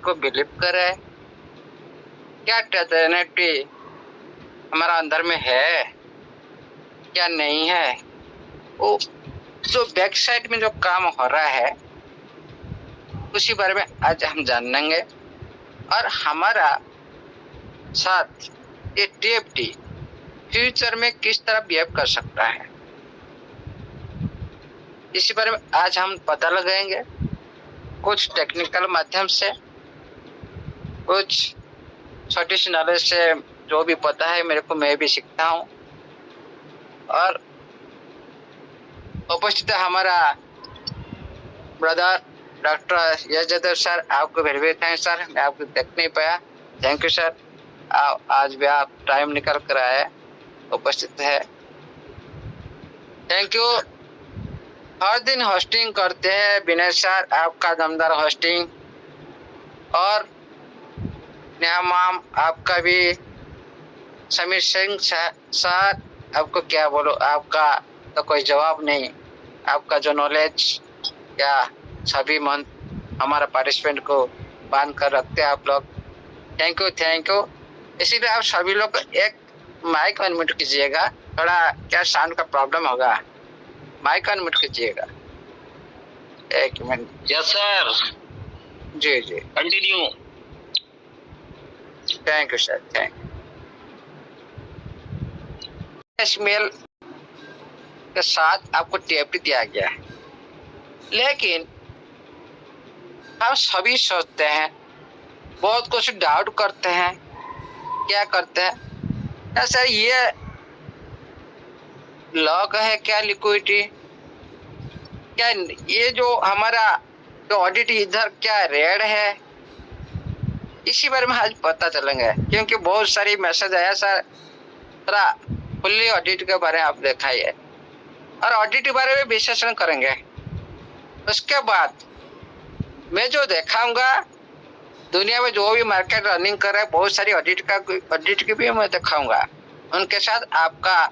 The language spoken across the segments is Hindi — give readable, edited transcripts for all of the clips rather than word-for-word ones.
को बिलीव करे, क्या टेजरिटी हमारा अंदर में है क्या नहीं है, वो जो बैक साइड में जो काम हो रहा है उसी बारे में आज हम जानेंगे। और हमारा साथ ये टीएफटी फ्यूचर में किस तरह बिहेव कर सकता है, इसी बारे में आज हम पता लगाएंगे, कुछ टेक्निकल माध्यम से, कुछ छोटी सी नॉलेज से। जो भी पता है मेरे को, मैं भी सीखता हूँ। और उपस्थित है हमारा ब्रदर डॉक्टर यश यादव सर, आपको वेरी वेरी थैंक सर, मैं आपको देख नहीं पाया, थैंक यू सर। आज भी आप टाइम निकल कर आए, उपस्थित है, थैंक यू। हर दिन होस्टिंग करते हैं विनय सर, आपका दमदार होस्टिंग। और नेहा मैम आपका भी, समीर सिंह सर आपको क्या बोलो, आपका तो कोई जवाब नहीं, आपका जो नॉलेज क्या सभी मन हमारा पार्टिसिपेंट को बांध कर रखते हैं आप लोग, थैंक यू थैंक यू। इसीलिए आप सभी लोग एक माइक अनम्यूट कीजिएगा, थोड़ा क्या साउंड का प्रॉब्लम होगा, माइक अनम्यूट कीजिएगा, एक मिनट। यस सर, जी जी continue. Thank you sir, thank you. Mail के साथ आपको टीएफटी दिया गया है, लेकिन हम सभी सोचते हैं, बहुत कुछ डाउट करते हैं, क्या करते हैं सर, ये लॉक है क्या लिक्विडिटी, क्या ये जो हमारा जो ऑडिट इधर क्या रेड है, इसी बारे में आज पता चलेंगे। क्योंकि बहुत सारी मैसेज आया सर, थोड़ा फुल्ली ऑडिट के बारे में आप दिखाइए, और ऑडिट के बारे में विश्लेषण करेंगे। उसके बाद मैं जो दिखाऊंगा, दुनिया में जो भी मार्केट रनिंग कर रहा है, बहुत सारी ऑडिट की भी मैं दिखाऊंगा, उनके साथ आपका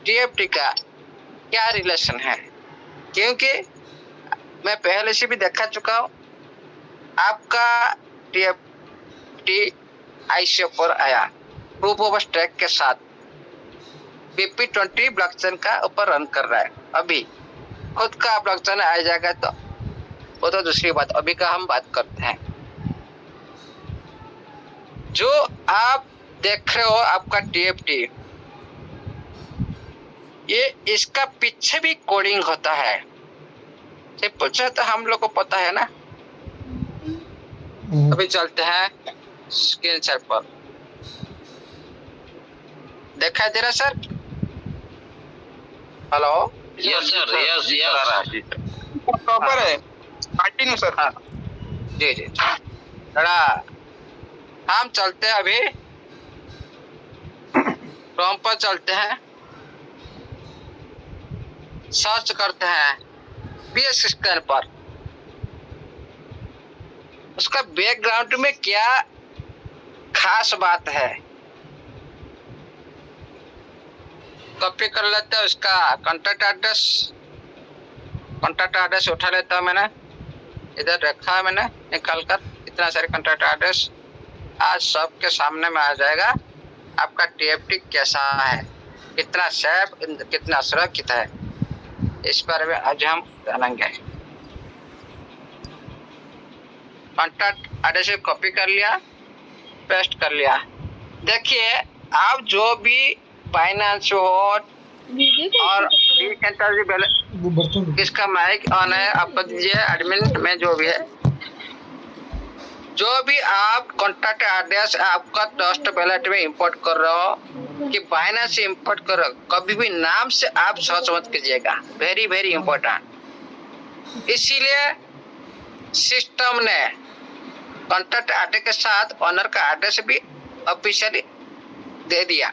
टीएफटी का क्या रिलेशन है। क्योंकि मैं पहले से भी देखा चुका हूँ, आपका टीएफटी आईसीओ पर आया प्रूफ ऑफ स्टेक के साथ, BP20 ब्लॉकचेन का ऊपर रन कर रहा है। अभी खुद का ब्लॉकचेन आ जाएगा तो वो तो दूसरी बात, अभी का हम बात करते हैं। जो आप देख रहे हो आपका टीएफटी, ये इसका पीछे भी कोडिंग होता है, सिंपल से तो हम लोग को पता है ना। अभी चलते हैं स्क्रीन शेयर पर, दिखाई दे रहा sir? Hello, yes sir, yes yes proper है, कंटिन्यू सर। हाँ जी जी, थोड़ा हम चलते हैं, अभी क्रोम पर चलते हैं, सर्च करते हैं बीएस स्कैन पर, उसका बैकग्राउंड में क्या खास बात है कॉपी कर लेते हैं। उसका कॉन्टैक्ट एड्रेस उठा लेता हूं, मैंने इधर रखा है, मैंने निकाल कर इतना सारे कॉन्टैक्ट एड्रेस, आज सबके सामने में आ जाएगा आपका टीएफटी कैसा है, कितना सेफ, कितना सुरक्षित है, इस बारे में आज हम जानेंगे। कॉन्टैक्ट एड्रेस कॉपी कर लिया, पेस्ट कर लिया। देखिए आप जो भी फाइनेंस हो और किसका माइक ऑन है आप दीजिए, एडमिन में जो भी है, जो भी आप कॉन्टैक्ट एड्रेस आपका ट्रस्ट वैलेट में इंपोर्ट कर रहे हो कि बाइनेंस से इंपोर्ट कर रहे हो, कभी भी नाम से आप सर्च मत कीजिएगा, वेरी वेरी इंपॉर्टेंट। इसीलिए सिस्टम ने कॉन्टैक्ट एड्रेस के साथ ऑनर का एड्रेस भी ऑफिशियली दे दिया,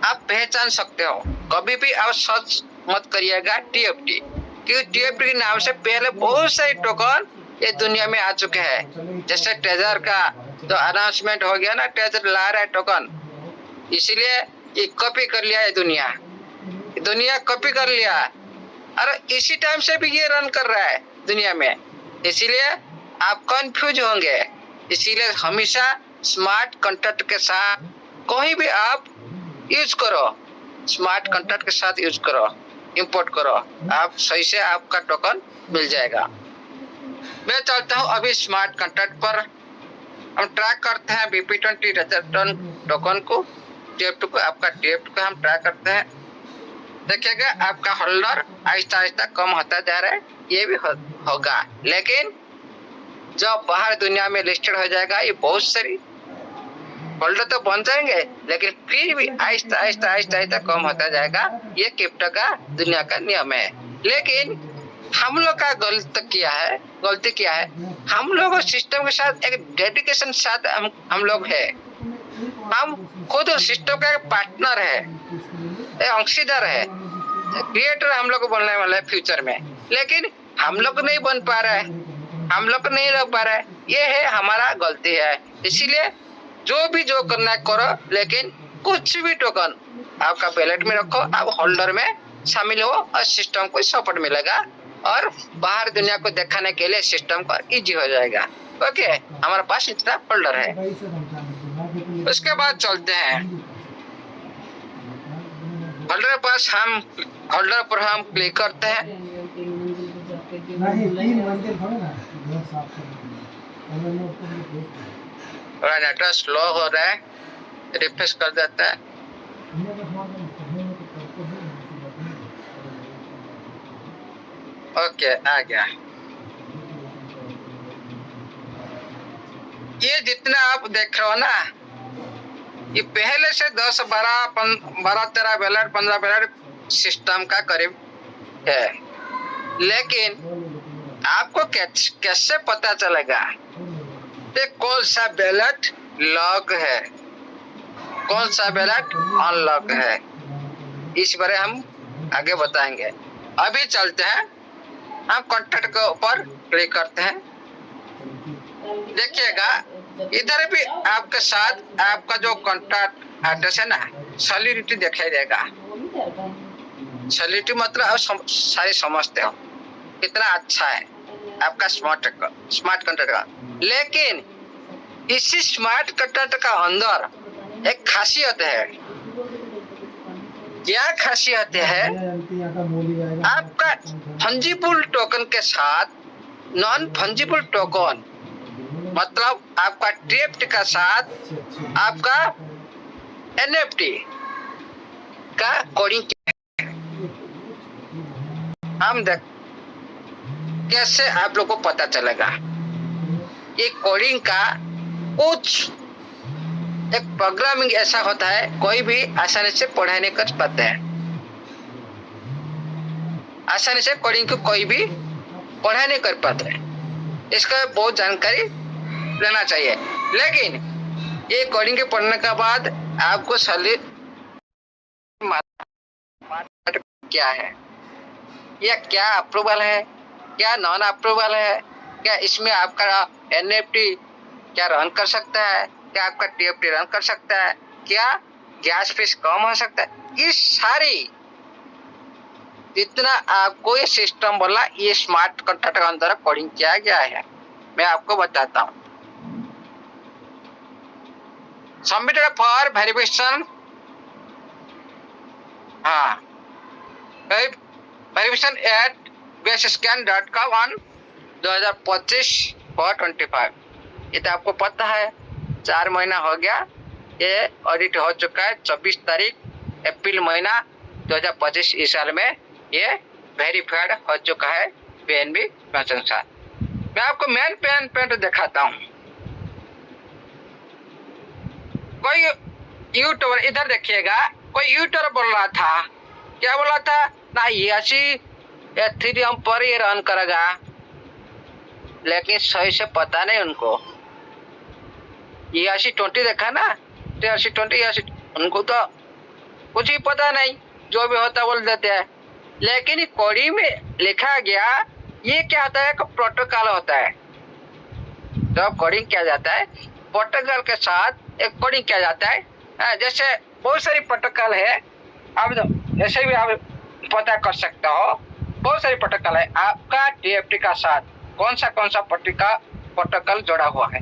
आप पहचान सकते हो। कभी भी आप सर्च मत करिएगा टीएफटी, क्योंकि टीएफटी के नाम से पहले बहुत सारे टोकन ये दुनिया में आ चुके हैं। जैसे ट्रेजर का तो अनाउंसमेंट हो गया ना, ट्रेजर ला रहा है टोकन, इसीलिए ये कॉपी कर लिया है दुनिया कॉपी कर लिया, और इसी टाइम से भी ये रन कर रहा है दुनिया में, इसीलिए आप कंफ्यूज होंगे इसीलिए हमेशा स्मार्ट कॉन्ट्रैक्ट के साथ कोई भी आप यूज करो, स्मार्ट कॉन्ट्रैक्ट के साथ यूज करो, इंपोर्ट करो, आप सही से आपका टोकन मिल जाएगा। मैं चलता हूँ अभी स्मार्ट कॉन्ट्रैक्ट पर। हम ट्रैक करते हैं BP20 रिटर्न टोकन को, TF2 को, आपका TF2 को हम ट्रैक करते हैं। देखिएगा आपका होल्डर आहिस्ता आहिस्ता कम होता जा रहा है, ये भी होगा, लेकिन जब बाहर दुनिया में लिस्टेड हो जाएगा ये बहुत सारी होल्डर तो बन जाएंगे, लेकिन फिर भी आहिस्ता आहिस्ता आहिस्ता आहिस्ता कम होता जाएगा। ये क्रिप्टो का दुनिया का नियम है। लेकिन हम लोग का गलती क्या है, हम लोग सिस्टम के साथ एक डेडिकेशन साथ हम लोग है, हम खुद सिस्टम का पार्टनर है, अंशीदार है, क्रिएटर हम लोग बनने वाला है फ्यूचर में, लेकिन हम लोग नहीं बन पा रहा है, हम लोग नहीं रह पा रहा है। ये है हमारा गलती है। इसीलिए जो करना है करो, लेकिन कुछ भी टोकन आपका वैलेट में रखो, आप होल्डर में शामिल हो और सिस्टम को सपोर्ट मिलेगा और बाहर दुनिया को दिखाने के लिए सिस्टम को इजी हो जाएगा। ओके, हमारे पास इतना होल्डर है। उसके बाद चलते हैं होल्डर पर हम क्लिक करते हैं। नेटवर्क स्लो हो रहा है, रिफ्रेश कर देता है। ओके, आ गया। ये जितना आप देख रहे हो ना, ये पहले से 10, 12, 13 वैलेट, 15 वैलेट सिस्टम का करीब है, लेकिन आपको कैसे पता चलेगा कि कौन सा वैलेट लॉक है, कौन सा वैलेट अनलॉक है? इस बारे हम आगे बताएंगे। अभी चलते हैं, हम कॉन्ट्रैक्ट के ऊपर क्लिक करते हैं। देखिएगा इधर भी आपके साथ आपका जो कॉन्ट्रैक्ट एड्रेस है ना, सॉलिडिटी दिखाई देगा। सॉलिडिटी मतलब आप सारे समझते हो कितना अच्छा है आपका स्मार्ट कॉन्ट्रैक्ट का। लेकिन इसी स्मार्ट कॉन्ट्रैक्ट का अंदर एक खासियत है। क्या खासियत है? आपका फंजिबल टोकन के साथ नॉन फंजिबल टोकन, मतलब आपका TF2 का साथ आपका NFT का कोडिंग हम देख कैसे आप लोगों को पता चलेगा। ये कोडिंग का कुछ एक प्रोग्रामिंग ऐसा होता है, कोई भी आसानी से पढ़ाई नहीं कर पाते हैं। आसानी से कोडिंग को कोई भी पढ़ाई नहीं कर पाते हैं, इसका बहुत जानकारी लेना चाहिए। लेकिन ये कोडिंग के पढ़ने के बाद आपको सॉलिड क्या है, या क्या अप्रूवल है, क्या नॉन अप्रूवल है, क्या इसमें आपका NFT क्या रन कर सकता है, क्या आपका TF2 रन कर सकता है, क्या गैस फीस कम हो सकता है, ये सारी जितना आपको ये सिस्टम बोला, ये स्मार्ट कॉन्ट्रैक्ट के अंदर कोडिंग किया गया है। मैं आपको बताता हूँ। सबमिटेड फॉर वेरिफिकेशन, हाँ, वेरिफिकेशन एट basescan.com on 2025/25। ये तो आपको पता है, 4 महीना हो गया, ये ऑडिट हो चुका है। 24 तारीख अप्रैल महीना 2025 इस साल में ये वेरीफाइड हो चुका है PNB संसार। मैं आपको मेन पेन दिखाता हूँ। कोई यूट्यूबर, इधर देखिएगा, कोई यूट्यूबर बोल रहा था, क्या बोला था ना, ये एथेरियम पर ये रन करेगा, लेकिन सही से पता नहीं उनको। ERC-20 देखा ना, ERC-20 उनको तो कुछ ही पता नहीं, जो भी होता बोल देते हैं। लेकिन कोडी में लिखा गया, ये क्या होता है, एक प्रोटोकॉल होता है। जब कोडिंग किया जाता है, प्रोटोकॉल के साथ एक कोडिंग किया जाता है। जैसे बहुत सारी प्रोटोकॉल है, आप जैसे भी आप पता कर सकते हो, बहुत सारी प्रोटोकॉल है। आपका TF2 का साथ कौन सा प्रोटोकॉल जोड़ा हुआ है,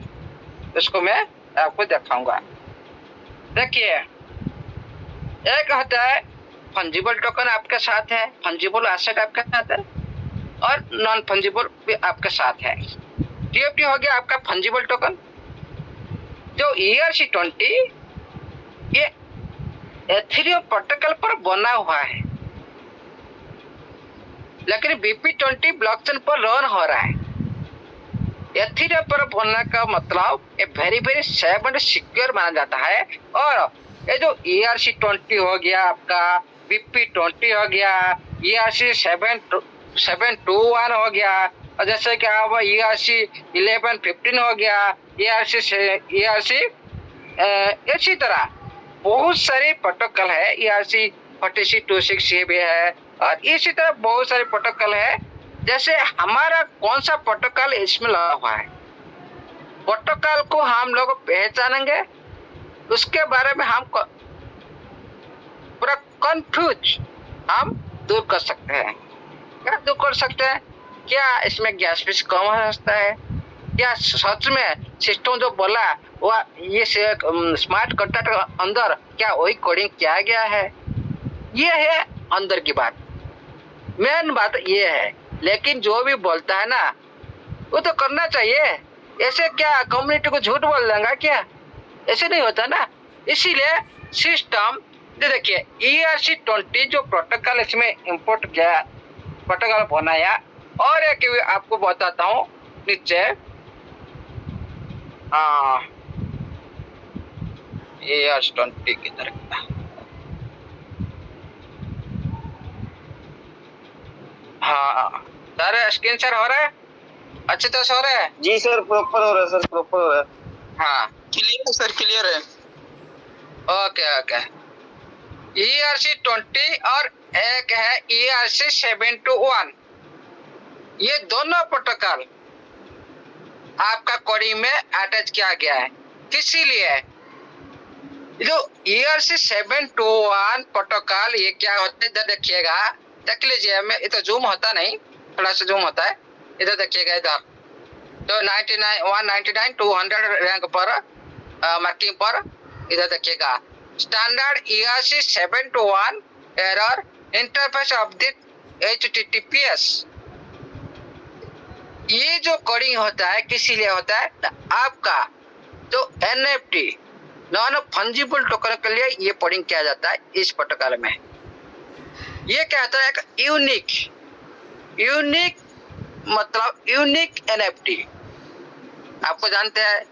उसको मैं आपको दिखाऊंगा। देखिए, एक होता है फंजिबल टोकन आपके साथ है, फंजिबल एसेट आपके साथ है, और नॉन फंजिबल भी आपके साथ है। टीएफटी हो गया आपका फंजिबल टोकन। जो ERC-20 ये एथेरियम प्रोटोकॉल पर बना हुआ है, लेकिन BP-20 ब्लॉकचेन पर रन हो रहा है। एथेरियम पर बनने का मतलब ये वेरी सेफ एंड सिक्योर माना जाता है। और ये जो ERC-20 हो गया आपका, BP-20 हो गया, ERC-721 हो गया, और जैसे कि आप ERC-1115 हो गया, ERC इसी तरह बहुत सारे प्रोटोकॉल है। ERC-4626 ये भी है, और इसी तरह बहुत सारे प्रोटोकॉल है। जैसे हमारा कौन सा प्रोटोकॉल इसमें लगा हुआ है, प्रोटोकॉल को हम लोग पहचानेंगे, उसके बारे में हम पूरा कंफ्यूज हम दूर कर सकते हैं। क्या दूर कर सकते हैं? क्या इसमें गैस फीस कम हो सकता है? क्या सच में सिस्टम जो बोला वह ये स्मार्ट कॉन्ट्रैक्ट के अंदर क्या वही कोडिंग किया गया है? ये है अंदर की बात, मेन बात ये है। लेकिन जो भी बोलता है ना वो तो करना चाहिए। ऐसे क्या कम्युनिटी को झूठ बोल देंगे क्या? ऐसे नहीं होता ना। इसीलिए सिस्टम देखिए, ERC-20 जो प्रोटोकॉल इसमें इंपोर्ट किया, प्रोटोकॉल बनाया, और एक आपको बताता हूँ नीचे। ERC-20 की तरह, हाँ सर, स्क्रीन शेयर हो रहा है? अच्छे तरह से हो रहा है? जी सर, प्रॉपर हो रहा है सर, प्रॉपर हो रहा है। हाँ क्लियर है सर, क्लियर है। ओके। ERC-20 और एक है ERC-721, ये दोनों प्रोटोकॉल आपका कोडिंग में अटैच किया गया है। किसी लिए जो ERC-721 प्रोटोकॉल ये क्या होता है, इधर देखिएगा, देख लीजिए। मैं इधर जूम होता नहीं, थोड़ा सा जूम होता है, इधर देखिएगा। इधर तो 99 199 200 रैंक पर मार्किंग पर इधर देखिएगा, standard ERC-721 error interface of the HTTPS। ये जो कोडिंग होता है किसी लिए होता है, आपका जो NFT नॉन फंजिबल टोकन के लिए ये कोडिंग किया जाता है इस प्रोटोकॉल में। ये कहता है यूनिक मतलब यूनिक NFT। आपको जानते हैं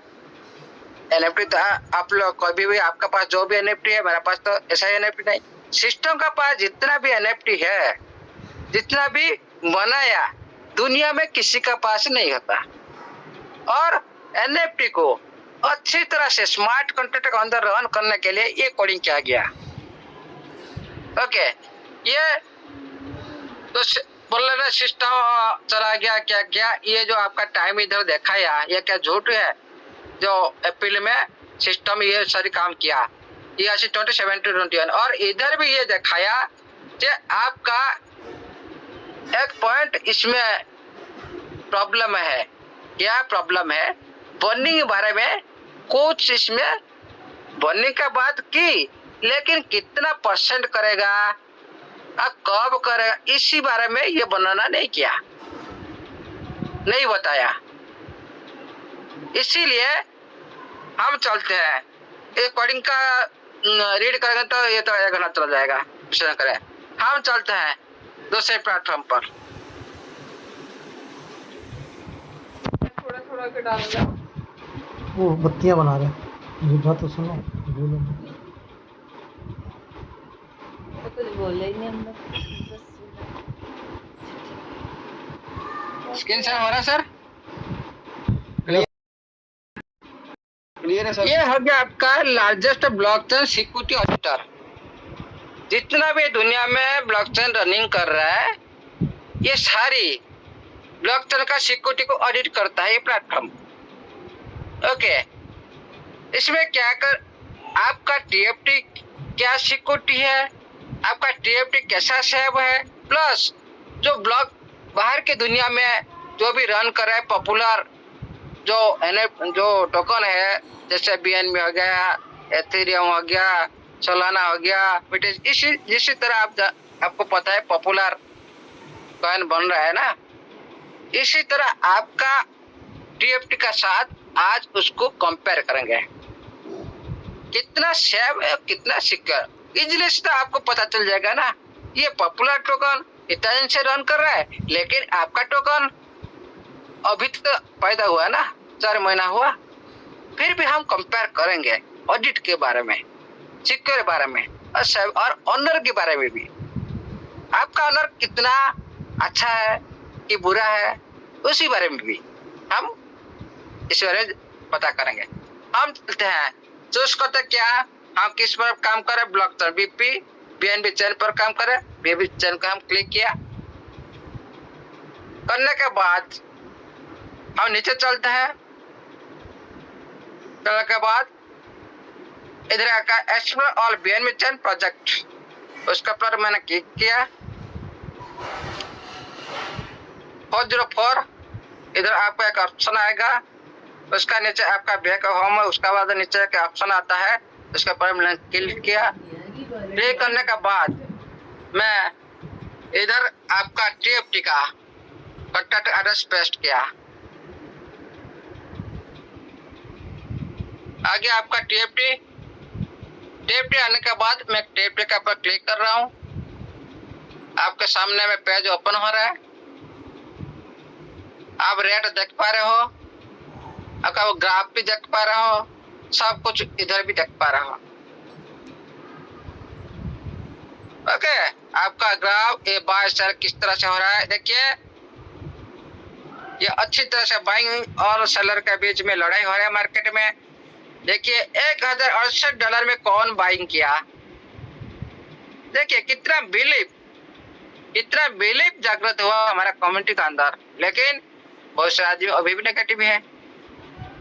NFT तो आप लोग कभी भी आपका पास जो भी NFT है, मेरे पास तो ऐसा NFT नहीं। सिस्टम का पास जितना भी NFT है, जितना भी बनाया, दुनिया में किसी का पास नहीं होता। और NFT को अच्छी तरह से स्मार्ट कॉन्ट्रैक्ट के अंदर रन करने के लिए ये कोडिंग किया गया। ओके, ये तो बोल रहे सिस्टम चला गया क्या क्या। ये जो आपका टाइम इधर दिखाया, ये क्या झूठ है? जो अप्रैल में सिस्टम ये सारी काम किया, ERC-20 721, और इधर भी ये दिखाया कि आपका एक पॉइंट इसमें प्रॉब्लम है। क्या प्रॉब्लम है? बर्निंग के बारे में कुछ इसमें बर्निंग का बात की, लेकिन कितना % करेगा, अब कब करेगा, इसी बारे में ये बनाना नहीं किया, नहीं बताया। इसीलिए हम चलते हैं, ये कोडिंग का रीड करेंगे तो ये तो 1 घंटा चला जाएगा। करें, हम चलते हैं दूसरे प्लेटफॉर्म पर। थोड़ा के डालूंगा, वो बत्तियां बना रहे हैं। ये बात तो सुनो, बोलो। तो कुछ बोले ही नहीं हम स्क्रीन शेयर हो रहा है सर? क्लियर है सर। ये हो गया आपका लार्जेस्ट ब्लॉकचेन सिक्योरिटी ऑडिटर। जितना भी दुनिया में ब्लॉकचेन रनिंग कर रहा है, ये सारी ब्लॉकचेन का सिक्योरिटी को ऑडिट करता है ये प्लेटफॉर्म। ओके, इसमें क्या कर, आपका TFT क्या सिक्योरिटी है, आपका TFT कैसा सेव है, प्लस जो ब्लॉक बाहर के दुनिया में जो भी रन कर रहा है पॉपुलर जो टोकन है, जैसे BNB हो गया, एथेरियम हो गया, सोलाना हो गया, इसी तरह आपको पता है पॉपुलर कॉइन बन रहा है ना, इसी तरह आपका TFT का साथ आज उसको कंपेयर करेंगे, कितना सेफ है कितना सिक्योर। इजिली से आपको पता चल जाएगा ना, ये पॉपुलर टोकन इतना दिन से रन कर रहा है, लेकिन आपका टोकन अभी तो पैदा हुआ ना, 4 महीना हुआ, फिर भी हम कंपेयर करेंगे ऑडिट के बारे में, सिक्योर के बारे में और ऑनर के बारे में भी। आपका ऑनर कितना अच्छा है कि बुरा है, उसी बारे में भी हम इस बारे में पता करेंगे। हम चलते हैं चूज करते क्या, हम किस पर काम करें, ब्लॉकचेन BNB चेन पर काम करें। BNB चेन को हम क्लिक किया, करने के बाद हम नीचे चलते हैं, चलने के बाद इधर आकर explore all BNB chain project, उसका पर मैंने क्लिक किया। 404 इधर आपको एक ऑप्शन आएगा, उसका नीचे आपका बैक होम है, उसका बाद नीचे एक ऑप्शन आता है, उसके ऊपर मैंने क्लिक किया। क्लिक करने के बाद मैं इधर आपका TFT का कॉन्टैक्ट एड्रेस पेस्ट किया, आगे आपका TFT आने के बाद मैं TFT का पर क्लिक कर रहा हूँ, आपके सामने में पेज ओपन हो रहा है, आप रेट देख पा रहे हो, आपका वो ग्राफ भी देख पा रहे हो, सब कुछ इधर भी देख पा रहे हो। ओके, आपका ग्राफ ये बाय सेल किस तरह से हो रहा है, देखिए ये अच्छी तरह से बाइंग और सेलर के बीच में लड़ाई हो रही है मार्केट में। देखिए $1068 में कौन बाइंग किया, देखिए कितना बिलीफ जागृत हुआ हमारा कम्युनिटी के अंदर, लेकिन बहुत से आदमी अभी भी नेगेटिव है।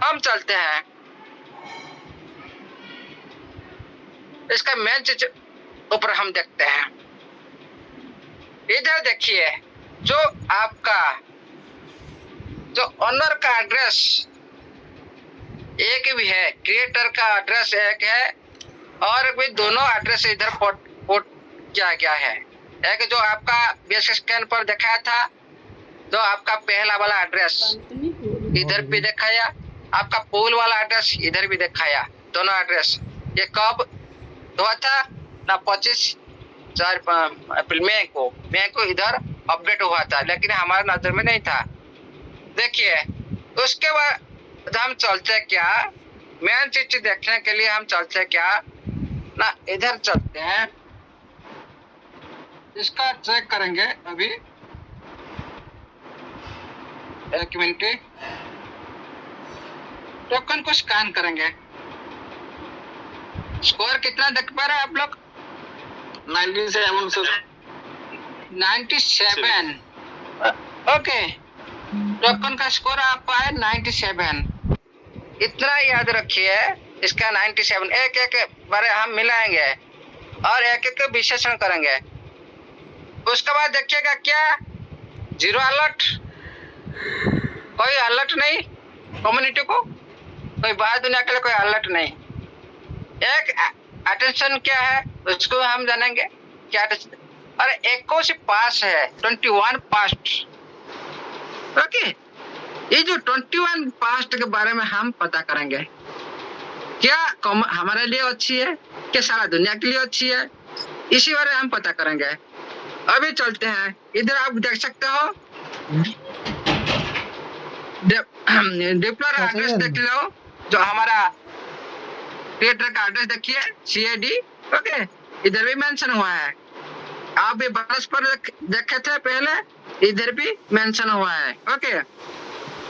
हम चलते हैं इसका मेन चीज ऊपर हम देखते हैं, इधर देखिए जो आपका जो ऑनर का एड्रेस एक भी है, क्रिएटर का एड्रेस एक है, और भी दोनों एड्रेस इधर पोर्ट किया गया है। एक जो आपका बेस स्कैन पर दिखाया था, जो आपका पहला वाला एड्रेस इधर भी दिखाया, आपका पूल वाला एड्रेस इधर भी दिखाया, दोनों एड्रेस। ये कब हुआ था ना, 25 अप्रैल मई को इधर अपडेट हुआ था, लेकिन हमारे नजर में नहीं था। देखिए उसके बाद हम चलते क्या, मेन चीज देखने के लिए हम चलते क्या ना, इधर चलते हैं, इसका चेक करेंगे अभी, एक मिनट, टोकन को स्कैन करेंगे। स्कोर कितना देख पा रहे हैं आप लोग, 97। ओके, टोकन का स्कोर आपका है 97, इतना याद रखिए, इसका 97। एक एक बारे हम मिलाएंगे और एक एक विश्लेषण करेंगे। उसके बाद देखिएगा क्या, 0 अलर्ट, कोई अलर्ट नहीं कम्युनिटी को, कोई बाहर दुनिया के लिए कोई अलर्ट नहीं। एक अटेंशन क्या है उसको हम जानेंगे क्या, और 21 पास है, 21 पास्ट। ओके, ये जो 21 पास्ट के बारे में हम पता करेंगे, क्या हमारे लिए अच्छी है, क्या सारा दुनिया के लिए अच्छी है, इसी बारे में हम पता करेंगे। अभी चलते हैं, इधर आप देख सकते हो डिप्लॉयर एड्रेस देख लो, जो हमारा क्रिएटर का एड्रेस देखिए CID। ओके, इधर भी मेंशन हुआ है, आप भी बरस पर देखे थे पहले, इधर भी मेंशन हुआ है। ओके,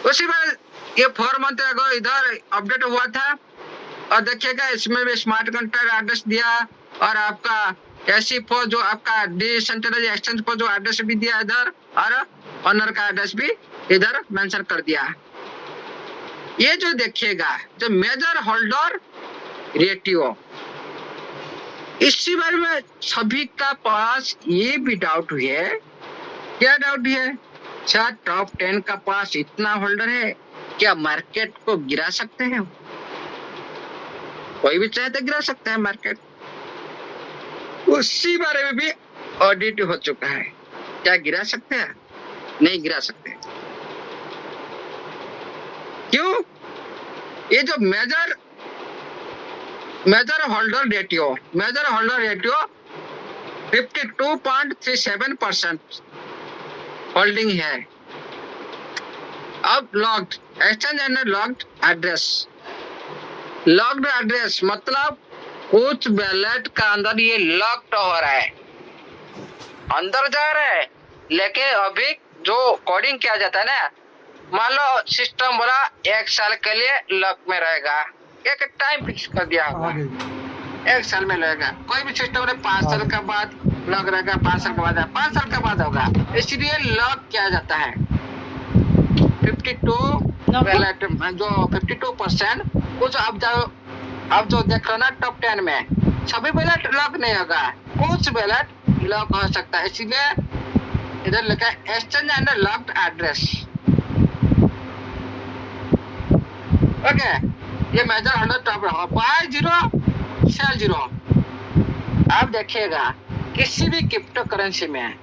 उसी बार ये 4 मंथ अगो इधर अपडेट हुआ था, और देखिएगा इसमें भी स्मार्ट कॉन्ट्रैक्ट एड्रेस दिया, और आपका SC4 जो आपका डिसेंट्रलाइज एक्सचेंज पर जो एड्रेस भी दिया इधर, और ऑनर का एड्रेस भी इधर मेंशन कर दिया। ये जो देखिएगा जो मेजर होल्डर रेटियो, इसी बारे में सभी का पास ये भी डाउट है, क्या डाउट है, शायद टॉप 10 का पास इतना होल्डर है, क्या मार्केट को गिरा सकते हैं? कोई भी चाहे तो गिरा सकता है मार्केट। उसी बारे में भी ऑडिट हो चुका है। क्या गिरा सकते हैं? नहीं गिरा सकते। क्यों? ये जो मेजर होल्डर रेटियो 52.37% होल्डिंग है। अब locked exchange and locked address मतलब कुछ बैलेट का अंदर ये लॉक्ड हो रहा है, अंदर जा रहा है, लेकिन अभी जो कोडिंग किया जाता है ना, मान लो सिस्टम बोला 1 साल के लिए लॉक में रहेगा, एक टाइम फिक्स कर दिया होगा 1 साल में रहेगा। कोई भी सिस्टम में 5 साल के बाद लॉक रहेगा, 5 साल के बाद 5 साल के बाद होगा, इसलिए लॉक किया जाता है। 52 बैलेट जो 52% कुछ अब जो देख लो ना टॉप 10 में सभी बैलेट लॉक नहीं होगा, कुछ बैलेट लॉक हो सकता है, इसीलिए इधर लिखा है exchange and locked address. Okay, ये major holder top by 0 sell 0। आप देखिएगा किसी भी क्रिप्टो करेंसी में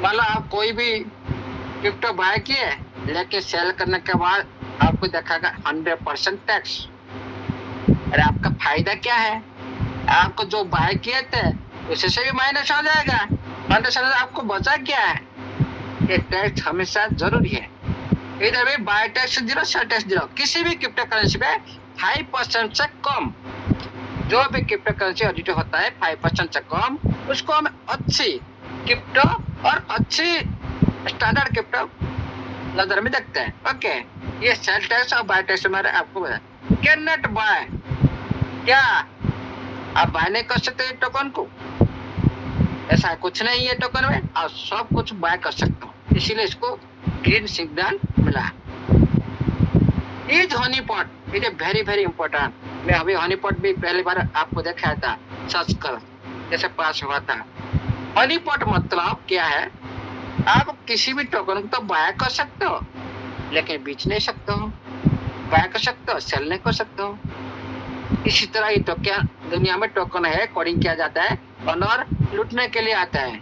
मान लो आप कोई भी क्रिप्टो बाय किए, लेकिन सेल करने के बाद आपको दिखाएगा 100% टैक्स। अरे आपका फायदा क्या है? आपको जो बाय किए थे उसे से भी माइनस हो जाएगा, 100% आपको बचा क्या है? ये टैक्स हमेशा जरूरी है। इधर भी बाय टैक्स 0 सेल टैक्स 0। किसी भी क्रिप्टो करेंसी में 5% से कम, जो भी क्रिप्टो करेंसी ऑडिट होता है 5% से कम, उसको हम अच्छी क्रिप्टो और अच्छी स्टैंडर्ड क्रिप्टो नजर में देखते हैं। ओके, ये सेल टैक्स और बाय टैक्स हमारे आपको बता कैन नॉट बाय, क्या आप बाय नहीं कर सकते टोकन को? ऐसा कुछ नहीं है टोकन में, आप सब कुछ बाय कर सकते हो, इसीलिए इसको ग्रीन सिग्नल मिला। Is honeypot is very very important. मैं अभी हनीपॉट भी पहली बार आपको दिखाया था, सर्च कर जैसे पास हुआ था। हनीपॉट मतलब क्या है? आप किसी भी टोकन को तो बाय कर सकते हो, लेकिन बेच नहीं सकते हो। बाय कर सकते हो, सेल नहीं कर सकते हो। इसी तरह ये टोकन दुनिया में टोकन है, कोडिंग किया जाता है और लूटने के लिए आता है,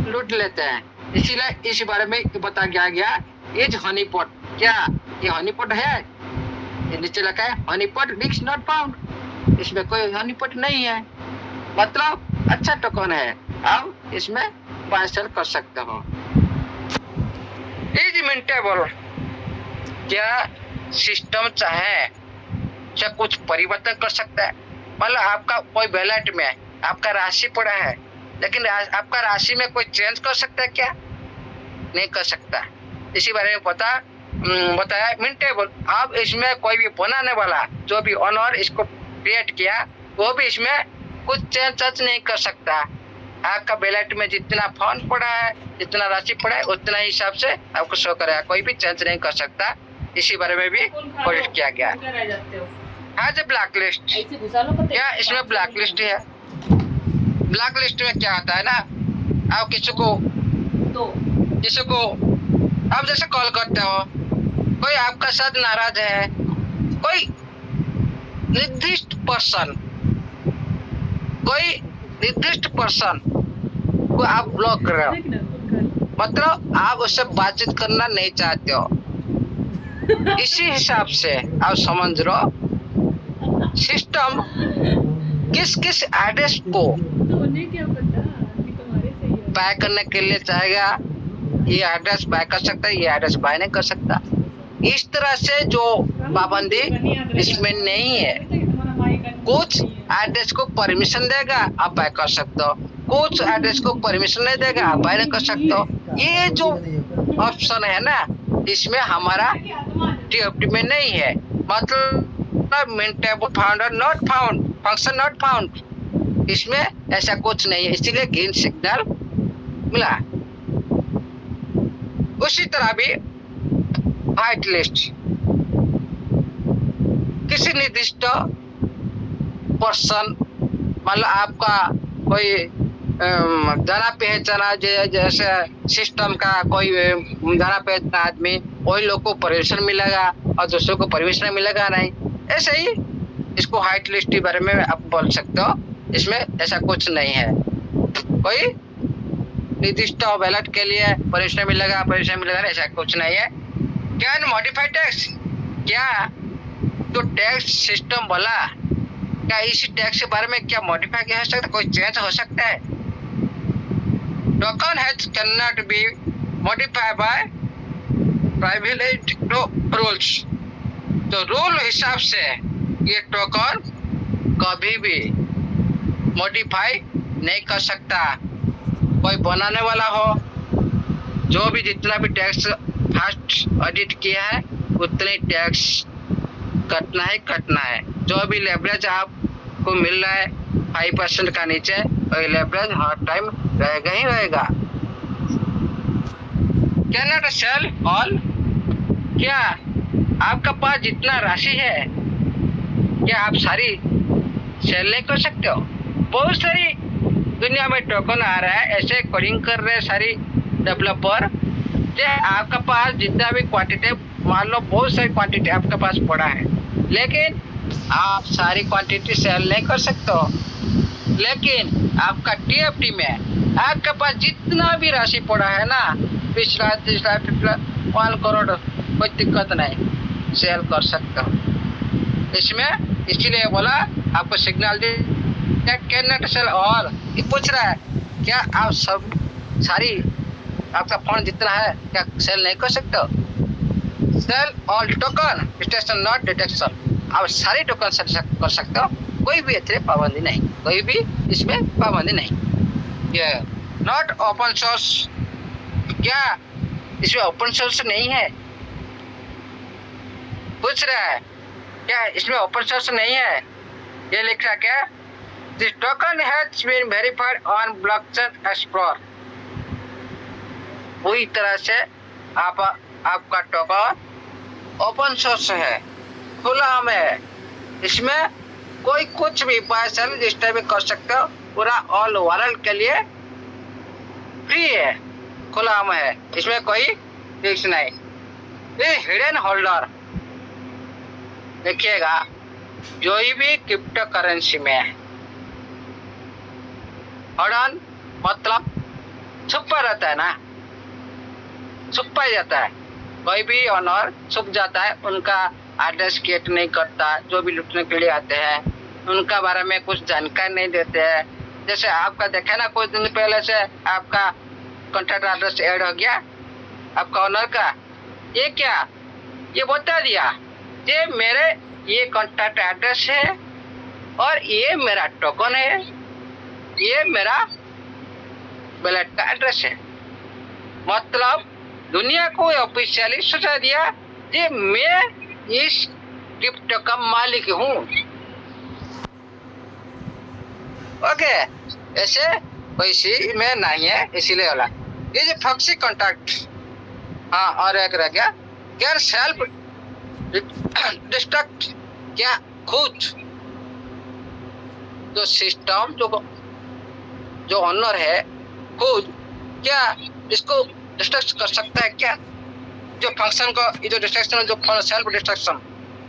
लूट लेते हैं। इसीलिए इस बारे में बता गया इज हनीपॉट। क्या ये हनीपॉट है? ये नीचे लिखा है हनीपॉट रिस्क नॉट फाउंड, इसमें कोई हनीपॉट नहीं है, मतलब अच्छा टोकन है, आप इसमें बाय सेल कर सकते हो। इज मिंटेबल, क्या सिस्टम चाहे कुछ परिवर्तन कर सकता है? मतलब आपका कोई बैलेट में आपका राशि पड़ा है, लेकिन आपका राशि में कोई चेंज कर सकता है क्या? नहीं कर सकता। इसी बारे में बताया मिंटेबल। अब इसमें कोई भी बनाने वाला जो भी ऑनर इसको क्रिएट किया, वो भी इसमें कुछ चेंज नहीं कर सकता। आपका बैलेट में जितना फंड पड़ा है, जितना राशि पड़ा है, उतना ही हिसाब से आपको शो करेगा, कोई भी चेंज नहीं कर सकता। इसी बारे में भी ऑडिट किया गया। हाँ जी, ब्लैक लिस्ट, क्या इसमें ब्लैक लिस्ट है? ब्लैक लिस्ट में क्या होता है ना, आप किसी को आप जैसे कॉल करते हो, कोई आपका साथ नाराज है, कोई निर्दिष्ट पर्सन को आप ब्लॉक कर रहे हो, मतलब आप उससे बातचीत करना नहीं चाहते हो। इसी हिसाब से आप समझ लो सिस्टम किस एड्रेस को बाय करने के लिए चाहेगा, ये एड्रेस बाय कर सकता है, ये एड्रेस बाय नहीं कर सकता। इस तरह से जो पाबंदी इसमें नहीं है। कुछ एड्रेस को परमिशन देगा, आप बाय कर सकते हो, कुछ एड्रेस को परमिशन नहीं देगा, आप बाय नहीं कर सकते हो। ये जो ऑप्शन है ना, इसमें हमारा TFT में नहीं है, मतलब mintable founder not found, function not found, इसमें ऐसा कुछ नहीं है, इसीलिए ग्रीन सिग्नल मिला। उसी तरह भी व्हाइट लिस्ट, किसी निर्दिष्ट पर्सन, मतलब आपका कोई जाना पहचाना जैसे सिस्टम का कोई जाना पहचाना आदमी, वही लोग को परमिशन मिलेगा और दूसरों को परमिशन मिलेगा नहीं। ऐसे ही इसको हाइट लिस्ट के बारे में आप बोल सकते हो। इसमें ऐसा कुछ नहीं है, कोई निर्दिष्ट बैलेट के लिए परमिशन मिलेगा नहीं, ऐसा कुछ नहीं है। कैन मॉडिफाई टैक्स, क्या तो टैक्स सिस्टम बोला, क्या इसी टैक्स के बारे में क्या मॉडिफाई किया जा सकता है, कोई चेंज हो सकता है? Token has can not be modify by privileged rules. तो रूल हिसाब से ये टोकन कभी भी मॉडिफाई नहीं कर सकता। कोई बनाने वाला हो, जो भी जितना भी टैक्स फर्स्ट ऑडिट किया है उतने टैक्स कटना है। जो भी लेवरेज आपको मिल रहा है 5% का नीचे, वही लेवरेज हर टाइम रहेगा ही रहेगा। कैन नॉट सेल ऑल, क्या आपका पास जितना राशि है क्या आप सारी सेल नहीं कर सकते हो? बहुत सारी दुनिया में टोकन आ रहा है, ऐसे कोडिंग कर रहे हैं सारी डेवलपर। आपका पास जितना भी क्वांटिटी, मान लो बहुत सारी क्वांटिटी आपके पास पड़ा है, लेकिन आप सारी क्वांटिटी सेल नहीं कर सकते हो। लेकिन आपका टीएफटी में आपके पास जितना भी राशि पड़ा है ना, 20 लाख 30 लाख 1 करोड़, कोई दिक्कत नहीं, सेल कर सकते हो इसमें। इसीलिए बोला आपको सिग्नल दे कैन नॉट सेल ऑल। ये पूछ रहा है क्या आप सब सारी आपका फंड जितना है क्या सेल नहीं कर सकते हो? Sell all token station not detection, आप सारी टोकन सेल कर सकते हो, कोई भी इतने पाबंदी नहीं, कोई भी इसमें पाबंदी नहीं। ये नॉट ओपन सोर्स, क्या इसमें ओपन सोर्स नहीं है? पूछ रहा है क्या इसमें ओपन सोर्स नहीं है? ये लिख रहा क्या, this token has been verified on blockchain explorer. पूरी तरह से आपका टोकन ओपन सोर्स है, खुला में, इसमें कोई कुछ भी पैसा रजिस्टर भी कर सकते हो, पूरा ऑल वर्ल्ड के लिए फ्री है, खुला में है, इसमें कोई फिक्स नहीं। ये हिडन होल्डर देखिएगा, जो भी क्रिप्टो करेंसी में हिडन मतलब छुपा रहता है ना, छुपा जाता है, कोई भी ऑनर छुप जाता है, उनका एड्रेस क्रिएट नहीं करता, जो भी लूटने के लिए आते हैं उनका बारे में कुछ जानकारी नहीं देते हैं। जैसे आपका देखे ना, कुछ दिन पहले से आपका कॉन्टैक्ट एड्रेस ऐड हो गया आपका ऑनर का, ये क्या ये बता दिया ये मेरे ये कॉन्टैक्ट एड्रेस है और ये मेरा टोकन है, ये मेरा वैलेट का एड्रेस है। मतलब दुनिया को ऑफिशियली सूचना दिया कि मैं इस क्रिप्टो का मालिक हूँ। ओके, ऐसे वैसी में नहीं है, इसीलिए वाला ये जो फॉक्सी कॉन्टैक्ट। हाँ, और एक रह गया क्या सेल्फ डिस्ट्रक्ट, क्या खुद जो सिस्टम जो ऑनर है खुद क्या इसको डिस्ट्रक्ट कर सकता है? क्या जो फंक्शन को ये जो डिस्ट्रक्शन जो सेल्फ डिस्ट्रक्शन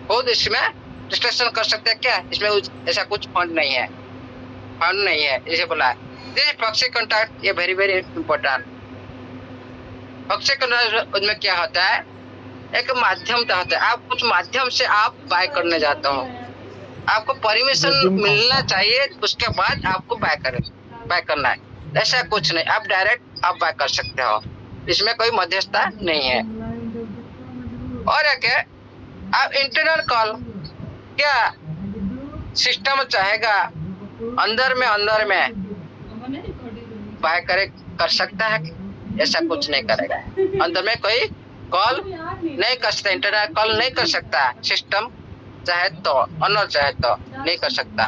खुद इसमें डिस्ट्रक्शन कर सकते हैं क्या? इसमें ऐसा कुछ फंड नहीं है, फंड नहीं है, इसे बोला दिस प्रॉक्सी कॉन्ट्रैक्ट। ये very very important. Proxy contract उसमें क्या होता है, एक माध्यम होता है, आप कुछ माध्यम से आप बाय करने जाते हो, आपको परमिशन मिलना चाहिए, उसके बाद आपको बाय करना है। ऐसा कुछ नहीं, आप डायरेक्ट आप बाय कर सकते हो, इसमें कोई मध्यस्थता नहीं है। और एक है आप इंटरनल कॉल, क्या सिस्टम चाहेगा अंदर में बाय कर सकता है? ऐसा कुछ नहीं करेगा, अंदर में कोई कॉल नहीं कर सकता, इंटरनल कॉल नहीं कर सकता, सिस्टम चाहे तो ऑनर चाहे तो नहीं कर सकता।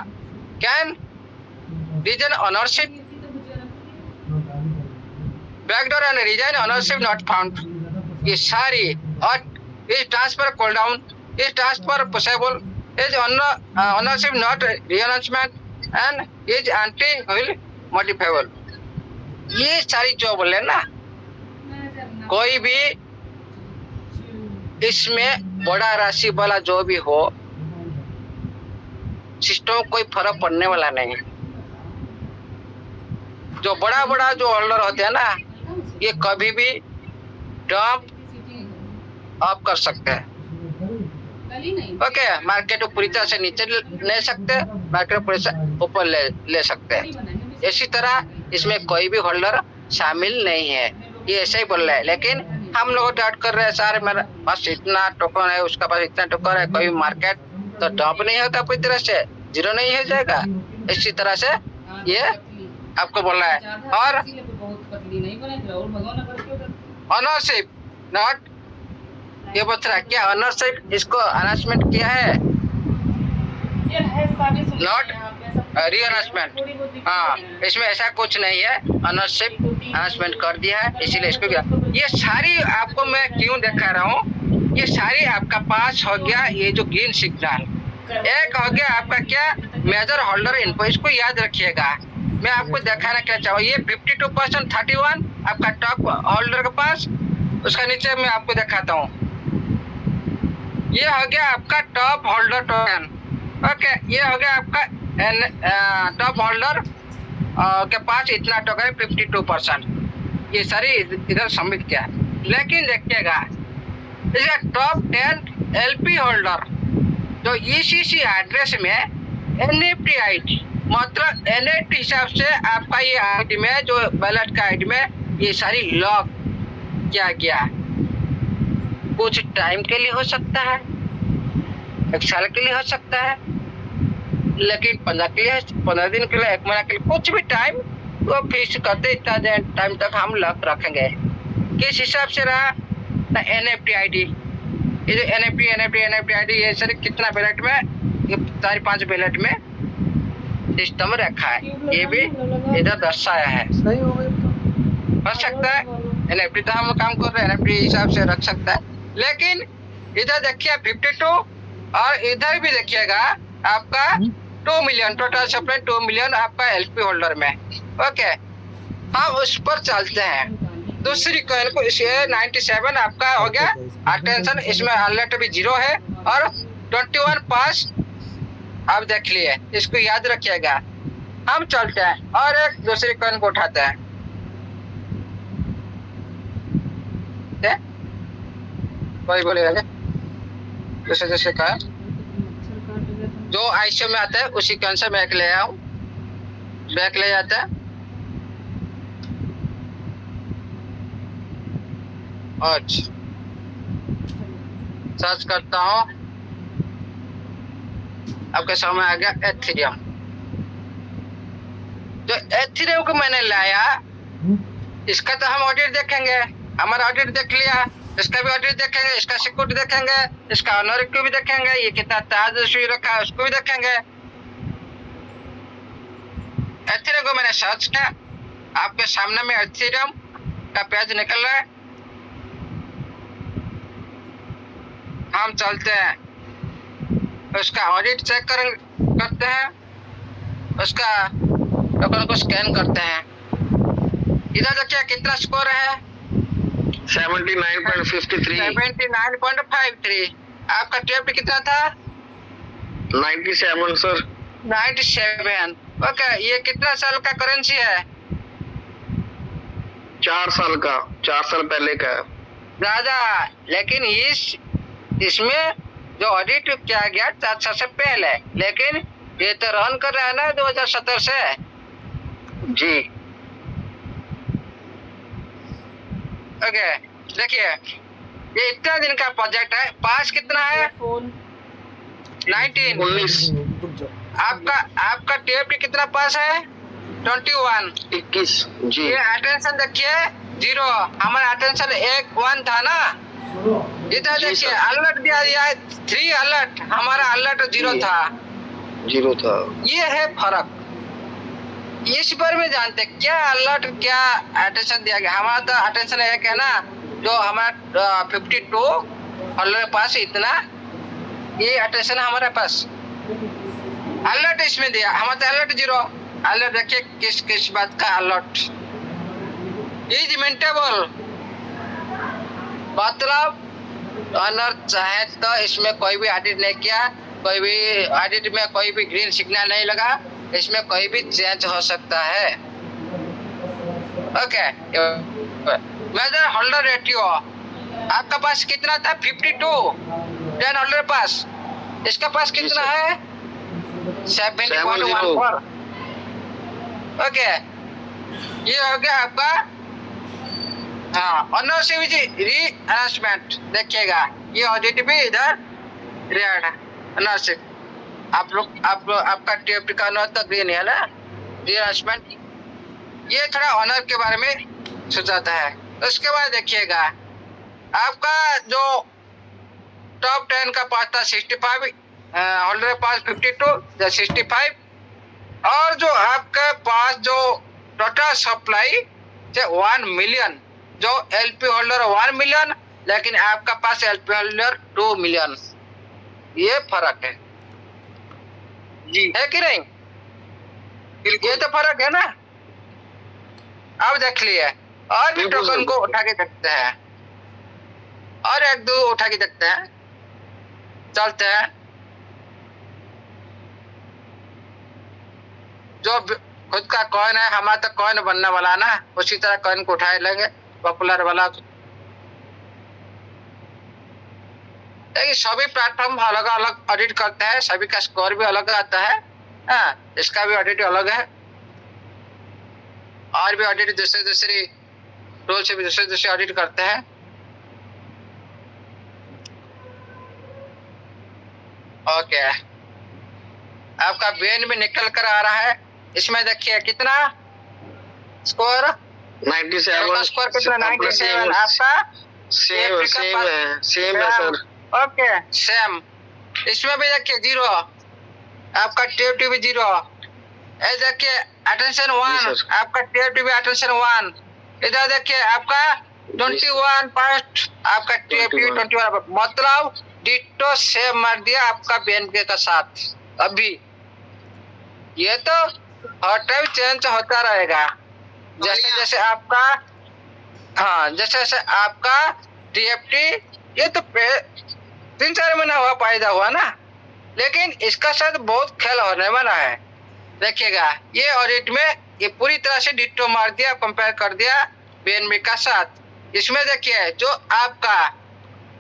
Can reason ownership backdoor and reason ownership not found. ये सारी और इस ट्रांसफर कूल डाउन, इस transfer possible, is ownership not renouncement and is anti whale modifiable. ये सारी जो बोले ना, कोई भी इसमें बड़ा राशि वाला जो भी हो, सिस्टम में कोई फर्क पड़ने वाला नहीं है। जो बड़ा बड़ा जो होल्डर होते हैं ना, ये कभी भी डंप अप कर सकते हैं। ओके, मार्केट को पूरी तरह से नीचे ले सकते हैं, मार्केट को पूरी से ऊपर ले सकते हैं। इसी तरह इसमें कोई भी होल्डर शामिल नहीं है, ये ऐसे ही बोल रहा है। लेकिन हम लोग डाउट कर रहे हैं, सर मेरे पास इतना टोकन है, उसका पास इतना टोकन है, कोई मार्केट तो डंप नहीं होता, पूरी तरह से जीरो नहीं हो जाएगा। इसी तरह से ये आपको बोल रहा है। और ऑनरशिप नॉट, ये बता रहा है क्या ऑनरशिप इसको अनाउंसमेंट किया है, नॉट री अनाउंसमेंट। हाँ, इसमें ऐसा कुछ नहीं है, ऑनरशिप अनाउंसमेंट कर दिया है, इसीलिए इसको किया। ये सारी आपको मैं क्यों दिखा रहा हूँ, ये सारी आपका पास हो गया ये जो ग्रीन सिग्नल, एक हो गया आपका क्या मेजर होल्डर इनको, इसको याद रखिएगा। मैं आपको दिखाना क्या चाहूँ, ये 52% 31 आपका टॉप होल्डर के पास, उसका नीचे मैं आपको दिखाता हूँ। ये हो गया आपका टॉप होल्डर टोकन। ओके, ये हो गया आपका टॉप होल्डर के पास इतना टोकन है 52%, ये सारी इधर सबमिट किया है। लेकिन देखिएगा इसका टॉप 10 एलपी होल्डर जो ईसीसी एड्रेस में एनएफटी आईडी, मतलब एनएफटी हिसाब से आपका ये आईडी में जो बैलेट का आईडी में ये सारी लॉक किया गया। कुछ टाइम के लिए हो सकता है, 1 साल के लिए हो सकता है, लेकिन 15 दिन के लिए, 1 महीना के लिए, कुछ भी टाइम वो फिक्स करते, इतना टाइम तक हम लॉक रखेंगे। किस हिसाब से रहा ना, एनएफटी आईडी, ये जो एनएफटी आईडी ये सर कितना बैलेट में, ये 4-5 बैलेट में सिस्टम रखा है, ये भी इधर दर्शाया है। सही हो गई हो सकता है एनएफटी तो हम काम कर रहे हैं, एनएफटी हिसाब से रख सकता है। लेकिन इधर देखिए 52 और इधर भी देखिएगा आपका 2 मिलियन, टोटल सप्लाई 2 मिलियन आपका एलपी होल्डर में। ओके, हम उस पर चलते हैं। दूसरी कॉइन को, इसे 97 आपका हो गया अटेंशन, इसमें अलर्ट भी 0 है, और 21 पास आप देख लिए, इसको याद रखिएगा। हम चलते हैं और एक दूसरी कॉइन को उठाते हैं। कोई बोलेगा दूसरे का जो आईसीयू में आता है उसी कॉइन से बैक ले आऊं, बैक ले जाता है। अच्छा, सर्च करता हूँ, आपके सामने आ गया एथेरियम। जो एथेरियम को मैंने लाया, इसका तो हम ऑडिट देखेंगे, हमारा ऑडिट देख लिया, इसका भी ऑडिट देखेंगे, इसका सिक्योरिटी देखेंगे, इसका ऑनर को भी देखेंगे, ये कितना ताजस्वी रखा है उसको भी देखेंगे। एथेरियम को मैंने सर्च किया, आपके सामने में एथेरियम का पेज निकल रहा है। हम चलते हैं, उसका ऑडिट चेक करते हैं, उसका टोकन को स्कैन करते हैं। इधर देखिए कितना स्कोर है, 79.53 79.53। आपका टेप कितना था, 97 सर। 97। ओके, ये कितना साल का करेंसी है, 4 साल का, 4 साल पहले का है दादा। लेकिन इसमें जो ऑडिट किया गया 4 साल से पहले, लेकिन ये तो रन कर रहा है ना 2017 से जी। ओके, देखिए ये इतना दिन का प्रोजेक्ट है, पास कितना है 19। 19 आपका टीएफटी कितना पास है 21 जी। ये अटेंशन देखिए 0, हमारा अटेंशन 1 था ना, इधर देखिए अलर्ट दिया है 3 अलर्ट, हमारा अलर्ट 0 था। 0 था। ये है फर्क। इस बार में जानते क्या अलर्ट क्या अटेंशन दिया गया, हमारा तो अटेंशन एक है ना, जो हमारा 52 अलर्ट के पास इतना, ये अटेंशन हमारे पास अलर्ट इसमें दिया, हमारा तो अलर्ट 0। अलर्ट देखिए किस बात का अलर्ट, इज मेंटेबल, मतलब ऑनर चाहे तो इसमें कोई भी ऑडिट नहीं किया, कोई भी ऑडिट में कोई भी ग्रीन सिग्नल नहीं लगा, इसमें कोई भी चेंज हो सकता है। ओके, मेजर होल्डर रेटियो आपका पास कितना था? 52। देन होल्डर पास, इसका पास कितना है? 70.14। ओके, ये हो गया आपका। हाँ, ऑनरशिप रीअनाउंसमेंट देखिएगा, ये ऑडिट भी इधर रेड है। ऑनरशिप आपका टीएफटी का ऑनर तो ग्रीन है ना, रीअनाउंसमेंट। ये थोड़ा ऑनर के बारे में सोचाता है। उसके बाद देखिएगा आपका जो टॉप 10 का पास था 65, होल्डर पास 52 या 65, और जो आपके पास जो टोटल सप्लाई 1 मिलियन, जो एलपी होल्डर 1 मिलियन, लेकिन आपका पास एलपी होल्डर 2 मिलियन, ये फर्क है जी, है कि नहीं? ये तो फर्क है ना। अब देख लिए, और भी टोकन को उठा के देखते हैं, और एक दो उठा के देखते हैं, चलते हैं। जो खुद का कॉइन है, हमारा तो कॉइन बनने वाला ना, उसी तरह कॉइन को उठाए लेंगे, पॉपुलर वाला। देखिए सभी प्लेटफॉर्म अलग अलग ऑडिट करते हैं, सभी का स्कोर भी अलग आता है। हाँ, इसका भी ऑडिट अलग है, और भी ऑडिट दूसरे रोल से भी दूसरे ऑडिट करते हैं। ओके, आपका बेन भी निकल कर आ रहा है। इसमें देखिए कितना स्कोर, 97 स्कोर कितना? 97। आपका सेम है सर। Okay, same. इसमें भी देखिए 0, आपका टीएफटी भी 0। ये देखिए अटेंशन 1, आपका टीएफटी भी अटेंशन 1। इधर देखिए आपका 21 पॉइंट, आपका टीएफटी 21, मतलब डिटो सेम मार दिया आपका बीएनके का साथ। अभी ये तो हर टाइम चेंज होता रहेगा, जैसे जैसे आपका, हाँ, जैसे जैसे आपका टीएफटी, ये तो 3-4 महीना हुआ पैदा हुआ ना, लेकिन इसका साथ बहुत खेल होने वाला है। देखिएगा ये ऑडिट में ये पूरी तरह से डिटो मार दिया, कंपेयर कर दिया बीएनबी का साथ। इसमें देखिए जो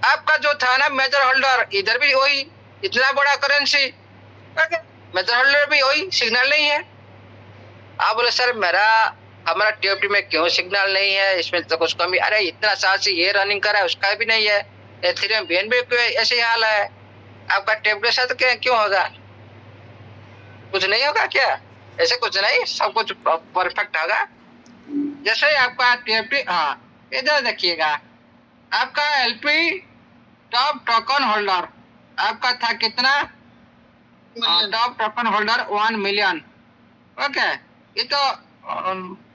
आपका जो था ना मेजर होल्डर, इधर भी वही, इतना बड़ा करेंसी, मेजर होल्डर भी वही, सिग्नल नहीं है। आप बोले सर हमारा टीएफटी में क्यों सिग्नल नहीं है, इसमें तो कुछ कमी। अरे इतना साल से ये रनिंग करा है, उसका भी नहीं है। एथेरियम बीएनबी को ऐसे ही हाल है, आपका टीएफटी साथ क्यों होगा? कुछ नहीं होगा क्या? ऐसे कुछ नहीं, सब कुछ परफेक्ट होगा। जैसे ही आपका टीएफटी, हाँ, इधर देखिएगा आपका एलपी टॉप टोकन होल्डर आपका था कितना? Top token holder 1 million. Okay, ये तो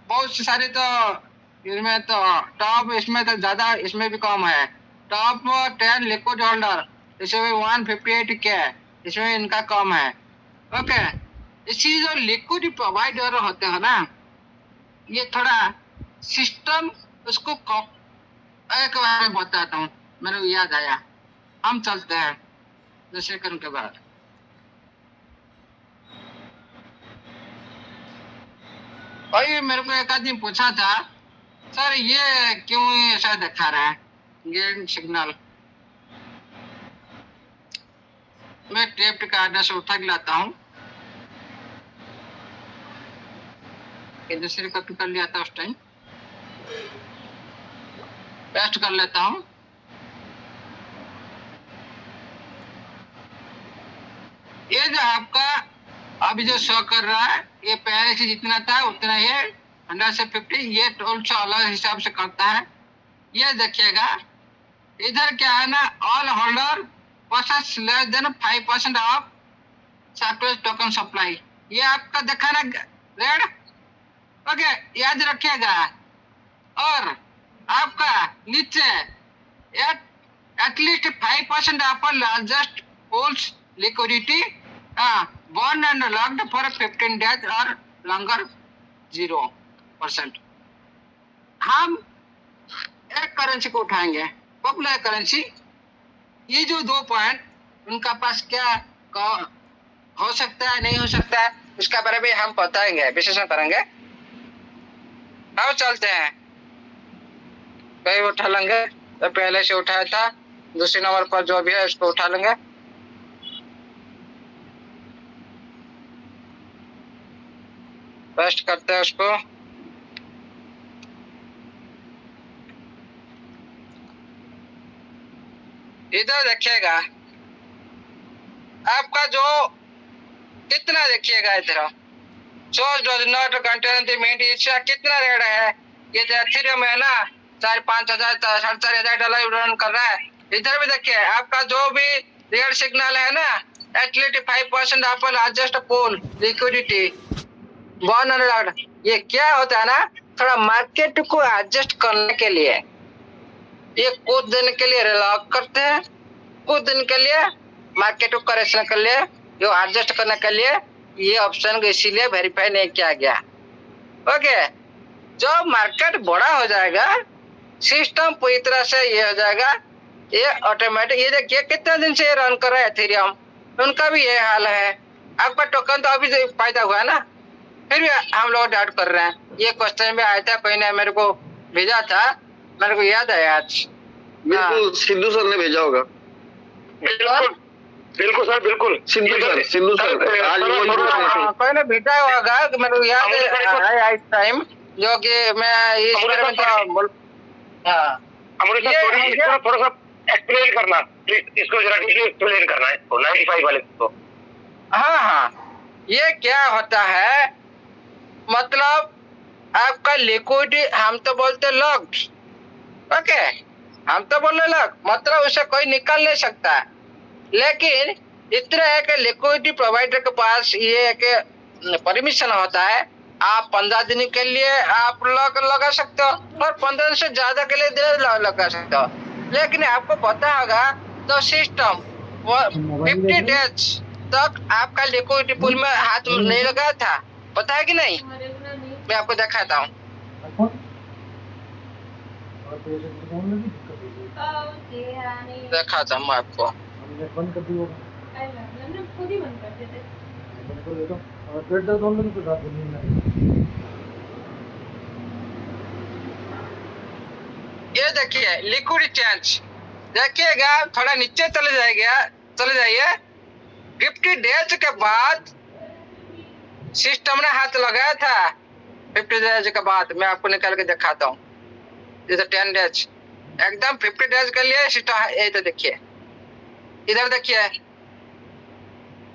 बहुत सारे, तो इसमें तो टॉप, इसमें तो ज्यादा, इसमें भी कम है। टॉप 10 लिक्विड होल्डर, इसमें 158 के, इसमें इनका कम है। ओके, इसी जो लिक्विड प्रोवाइडर होते हैं ना, ये थोड़ा सिस्टम उसको एक बार में बताता हूँ, मेरे को याद आया। हम चलते हैं 2 सेकंड के बाद। भाई मेरे को एक आदमी पूछा था, सर ये क्यों ऐसा दिखा रहा है ग्रीन सिग्नल? मैं टेप का एड्रेस उठा के लाता हूँ, दूसरी कॉपी कर लिया था उस टाइम, पेस्ट कर लेता हूँ। ये जो आपका अभी जो शो कर रहा है, ये पहले से जितना था उतना ही 100 से 50, ये टोल से अलग हिसाब से करता है। ये देखिएगा इधर क्या है ना, all holder possess less than 5% of circular token supply, ये आपका देखा ना रेड। ओके, याद रखिएगा। और आपका नीचे at least 5% of largest pools liquidity bond and locked for 15 days or longer 0%। हम एक करेंसी को उठाएंगे, पॉपुलर करेंसी। ये जो 2 पॉइंट उनका पास क्या हो सकता है, नहीं हो सकता है, उसका बारे में हम बताएंगे, विश्लेषण करेंगे। अब चलते हैं, कहीं उठा लेंगे तो पहले से उठाया था, दूसरे नंबर पर जो भी है उसको उठा लेंगे। पेस्ट करते हैं उसको। इधर देखिएगा आपका जो कितना, देखिएगा इधर source does not contain the main issue, कितना रेट है ये तो एथेरियम है ना, 4-5 हजार $4,500 रन कर रहा है। इधर भी देखिए आपका जो भी रेट सिग्नल है ना, एटलीस्ट 5% अपन एडजस्ट पोल लिक्विडिटी 100। ये क्या होता है ना, थोड़ा मार्केट को एडजस्ट करने के लिए, ये कुछ दिन के लिए रिलॉक करते हैं, कुछ दिन के लिए मार्केट को करेक्शन के लिए, जो एडजस्ट करने के लिए ये ऑप्शन को इसीलिए वेरीफाई नहीं किया गया। ओके, जब मार्केट बड़ा हो जाएगा, सिस्टम पूरी तरह से ये हो जाएगा, ये ऑटोमेटिक। ये देखिए कितने दिन से ये रन कर रहा है एथेरियम, उनका भी ये हाल है। आपका टोकन तो अभी पैदा हुआ है ना, फिर भी हम लोग डाउट कर रहे हैं। ये क्वेश्चन भी आया था, कोई ने मेरे को भेजा था, मेरे को याद है आज। बिल्कुल सिद्धू सर ने भेजा होगा। बिल्कुल सर, बिल्कुल सिद्धू सर आज वो कोई ने भेजा होगा, मेरे को याद है इस टाइम, जो कि मैं इस बारे में तो थोड़ा सा एक्सप्लेन करना प्लीज, इसको जरा एक्सप्लेन करना है इसको 95 वाले को। हाँ, ये क्या होता है, मतलब आपका लिक्विडिटी, हम तो बोलते लॉक्ड, ओके, हम तो बोल रहे लॉक, मतलब उसे कोई निकाल नहीं सकता। लेकिन इतना है कि लिक्विडिटी प्रोवाइडर के पास ये एक परमिशन होता है, आप 15 दिन के लिए आप लॉक लगा सकते हो और 15 दिन से ज्यादा के लिए लगा सकते हो। लेकिन आपको पता होगा तो सिस्टम 50 डेज तक आपका लिक्विडिटी पूल में हाथ नहीं लगा था, पता है कि नहीं? मैं आपको दिखाता हूँ। दिखाता हूँ आपको। बंद कर दी होगा, खुद ही बंद कर देते, बंद कर देता हूँ। और पेट दर्द होने लगे तो रात में नींद आएगी। ये देखिए लिक्विड चेंज, देखिएगा थोड़ा नीचे चले जाइए। 50 डेज के बाद सिस्टम ने हाथ लगाया था, 50 डेज के बाद मैं आपको निकाल के दिखाता हूँ। जैसे 10 डेज एकदम 50 डेज के लिए सिस्टम, ये तो देखिए इधर देखिए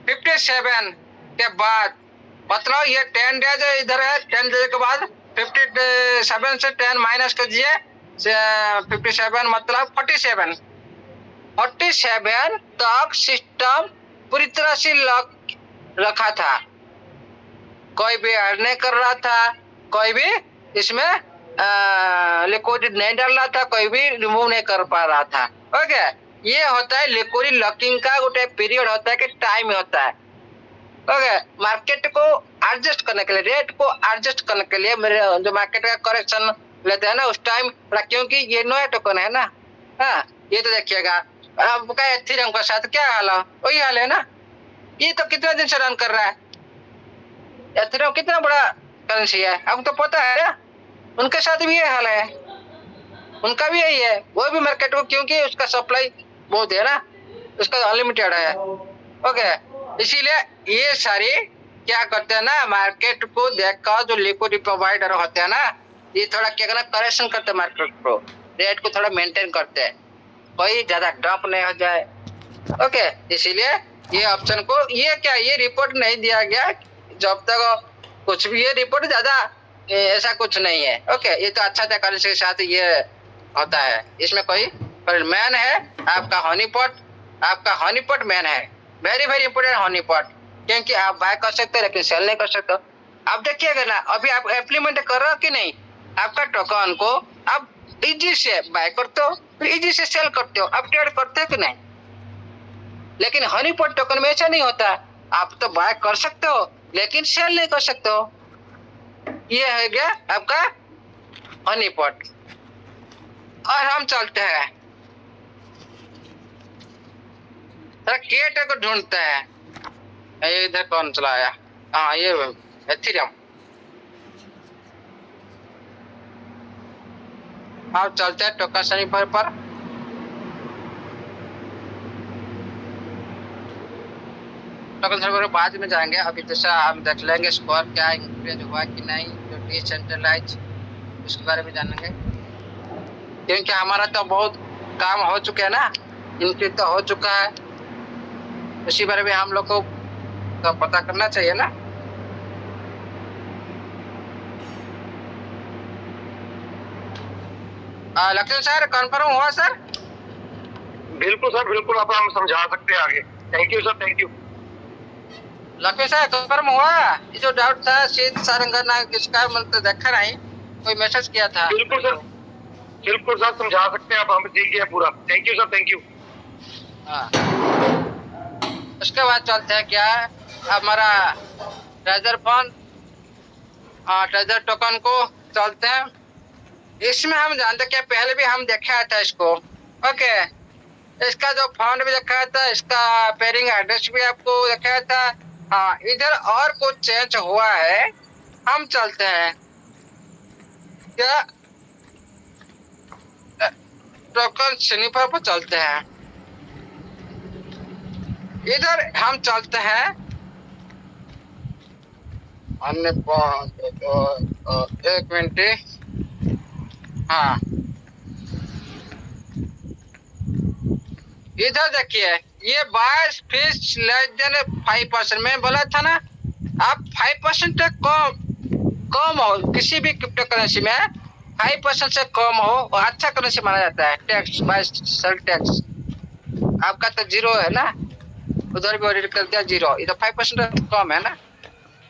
57 के बाद, मतलब ये 10 डेज इधर है, 10 डेज के बाद 57 से 10 माइनस कर दिए, 57 मतलब 47 तक सिस्टम पूरी तरह से लॉक रखा था। कोई भी ऐड नहीं कर रहा था, कोई भी इसमें लिक्विडिटी नहीं डाल रहा था, कोई भी रिमूव नहीं कर पा रहा था। ओके, ये होता है लिक्विडिटी लॉकिंग का गोटे पीरियड होता है कि टाइम होता है। ओके, मार्केट को एडजस्ट करने के लिए, रेट को एडजस्ट करने के लिए मेरे जो मार्केट का करेक्शन लेते हैं ना उस टाइम, क्योंकि ये नया टोकन है ना। हाँ, ये तो देखिएगा आपका एथेरियम के साथ क्या हाल है, वही हाल है ना। ये तो कितने दिन से रन कर रहा है, एथेरियम कितना बड़ा करेंसी है, आपको तो पता है ना। उनके साथ भी ये हाल है, उनका भी यही है, वो भी मार्केट को, क्योंकि उसका सप्लाई बहुत है ना, उसका अनलिमिटेड है। ओके, इसीलिए ये सारी क्या करते हैं ना, मार्केट को देखकर जो लिक्विडिटी प्रोवाइडर होते हैं ना, ये थोड़ा क्या करना, करेक्शन करते हैं मार्केट को, रेट को थोड़ा मेंटेन करते हैं, कोई ज्यादा ड्रॉप नहीं हो जाए। ओके, इसीलिए ये ऑप्शन को, ये क्या, ये रिपोर्ट नहीं दिया गया जब तक कुछ भी, ये रिपोर्ट ज्यादा ऐसा कुछ नहीं है। ओके, ये तो अच्छा था, करेंसी के साथ ये होता है, इसमें कोई मैन है आपका हनीपॉट मैन है, वेरी वेरी इंपोर्टेंट हनीपॉट, क्योंकि आप बाय कर सकते हो लेकिन सेल नहीं कर सकते। आप देखिएगा ना, अभी आप इम्प्लीमेंट कर रहे हो कि नहीं, आपका टोकन को आप इजी से बाय करते हो, फिर इजी से सेल करते हो, अपडेट करते हो कि नहीं। लेकिन हनीपॉट टोकन में ऐसा नहीं होता, आप तो बाय कर सकते हो लेकिन सेल नहीं कर सकते हो। ये है क्या आपका हनीपॉट और हम चलते हैं केट को ढूंढते हैं। ये इधर कौन चलाया? हाँ ये एथेरियम। आप चलते हैं टोकन सनीपर पर। टोकन सनीपर बाद में जाएंगे, अभी दूसरा हम देख लेंगे स्कोर क्या इंक्रीज हुआ कि नहीं, जो डिसेंट्रलाइज उसके बारे में जानेंगे, क्योंकि हमारा तो बहुत काम हो चुके हैं ना, इंक्रीज तो हो चुका है, उसी बारे में हम लोग को तो पता करना चाहिए ना। लक्ष्मण सर कन्फर्म हुआ सर? बिल्कुल सर बिल्कुल, आप हम समझा सकते हैं आगे। Thank you sir, thank you. Lakshman sir confirm हुआ? ये जो डाउट था शीत सारंगना किसका, मतलब देखा नहीं, कोई मैसेज किया था। बिल्कुल सर समझा सकते हैं आप, हम सीख गए पूरा। Thank you sir, thank you. हाँ उसके बाद चलते हैं क्या हमारा ट्रेजर फंड, ट्रेजर टोकन को चलते हैं। इसमें हम जानते क्या, पहले भी हम देखा था इसको। ओके, इसका जो फंड भी देखा था, इसका पेयरिंग एड्रेस भी आपको देखा था। हाँ इधर और कुछ चेंज हुआ है, हम चलते हैं क्या टोकन स्नीपर पर चलते हैं। इधर हम चलते हैं अन्य एक मिनट। हाँ इधर देखिए, ये 22 फीस लेस देन 5%, मैं बोला था ना, आप 5% तक कम हो किसी भी क्रिप्टो करेंसी में, 5% से कम हो और अच्छा करेंसी माना जाता है। टैक्स बाय सेल टैक्स आपका तो जीरो है ना, उधर भी ऑडिट कर दिया जीरो, इधर 5% कम है ना।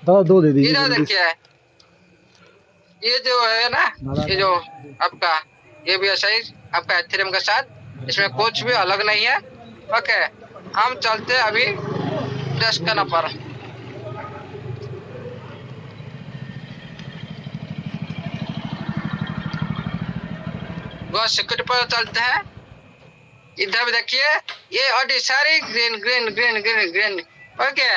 दादा दो दे दीजिए इधर जल्दी। देखिए, ये जो है ना, ये जो आपका ये भी ऐसा ही आपका एथेरियम के साथ, इसमें कुछ भी अलग नहीं है। ओके हम चलते हैं अभी टेस्ट करना पर। गो सिक्योरिटी पर चलते हैं। इधर भी देखिए, ये और सारी green green green green green. Okay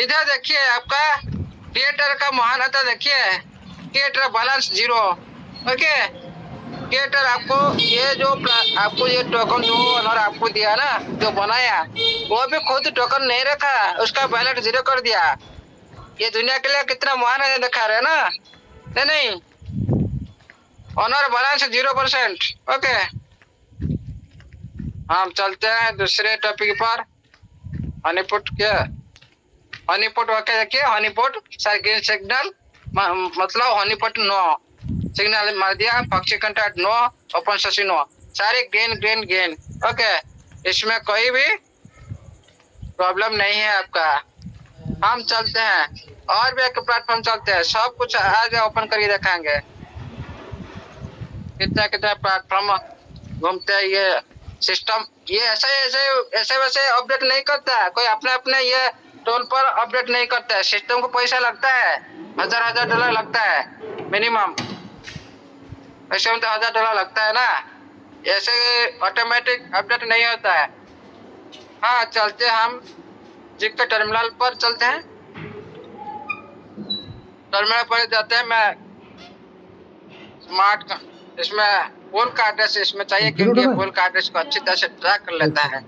इधर देखिए आपका क्रिएटर का महानता देखिए, creator balance zero. Okay creator आपको ये जो आपको ये टोकन जो और आपको दिया ना, जो बनाया वो भी खुद टोकन नहीं रखा, उसका बैलेंस जीरो कर दिया। ये दुनिया के लिए कितना महान है दिखा रहे हैं ना। नहीं ऑनर बैलेंस 0%। ओके हम चलते हैं दूसरे टॉपिक पर। हनीपोट क्या, हनीपोट वाक्य देखिए, हनीपोट सर ग्रीन सिग्नल मतलब हनीपोट नो सिग्नल मार दिया, proxy contract no, open source no, सारे ग्रीन ग्रीन ग्रीन। ओके इसमें कोई भी प्रॉब्लम नहीं है आपका। हम चलते हैं और भी एक प्लेटफॉर्म चलते हैं, सब कुछ आज ओपन करके दिखाएंगे कितना कितना प्लेटफॉर्म घूमते हैं। ये सिस्टम ये ऐसे वैसे अपडेट नहीं करता है कोई, अपने अपने ये टोन पर अपडेट नहीं करता है। सिस्टम को पैसा लगता है, $1000 लगता है मिनिमम, ऐसे में तो $1000 लगता है ना, ऐसे ऑटोमेटिक अपडेट नहीं होता है। हाँ चलते हैं हम जिसके टर्मिनल पर चलते हैं, टर्मिनल पर जाते हैं। मैं स्मार्ट इसमें पोल का एड्रेस इसमें चाहिए, क्योंकि पोल का एड्रेस को अच्छी तरह से ट्रैक कर लेता है,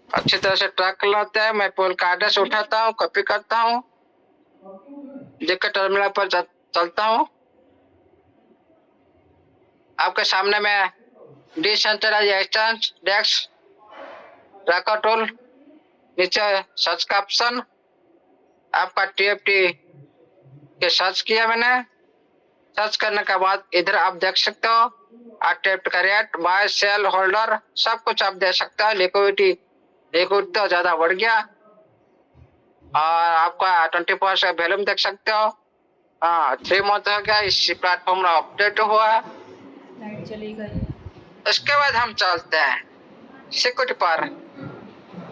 अच्छी तरह से ट्रैक कर लेता है। मैं पोल का एड्रेस उठाता हूँ, कॉपी करता हूँ, जिसके टर्मिनल पर चलता हूँ। आपके सामने में डिसेंट्रलाइजेशन डेस्क ट्रैकर टूल, नीचे सर्च का ऑप्शन, आपका TFT के सर्च किया मैंने। सर्च करने के बाद इधर आप देख सकते हो TFT का रेट, बाय सेल होल्डर सब कुछ आप देख सकते हो। लिक्विडिटी तो ज्यादा बढ़ गया और आपका 24% वैल्यूम देख सकते हो। 3 मंथ हो गया इस प्लेटफॉर्म में अपडेट हुआ। लाइट चली गई। उसके बाद हम चलते हैं सिक्योरिटी पर।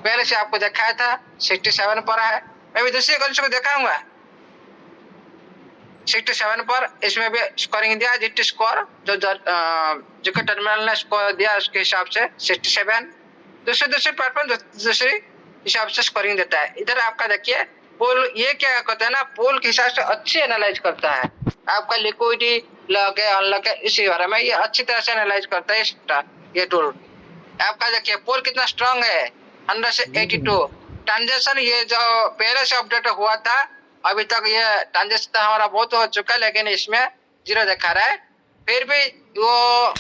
पहले से आपको दिखाया था 67 पर है, मैं भी दूसरी कंट्री को दिखाऊंगा। 67 पर इसमें भी स्कोरिंग दिया, जीटी स्कोर जो टर्मिनल ने स्कोर दिया उसके हिसाब से 67। दूसरे प्लेटफॉर्म दूसरे हिसाब से स्कोरिंग देता है। इधर आपका देखिए पोल, ये क्या करता है ना, पोल के हिसाब से अच्छी एनालाइज करता है आपका लिक्विडिटी लॉक है अनलॉक है, इसी बारे में ये अच्छी तरह से एनालाइज करता है ये टूल। आपका देखिए पोल कितना स्ट्रांग है, 100 से 82 ट्रांजेक्शन। ये जो पहले से अपडेट हुआ था, अभी तक ये ट्रांजेक्शन हमारा बहुत हो चुका है, लेकिन इसमें 0 दिखा रहा है। फिर भी वो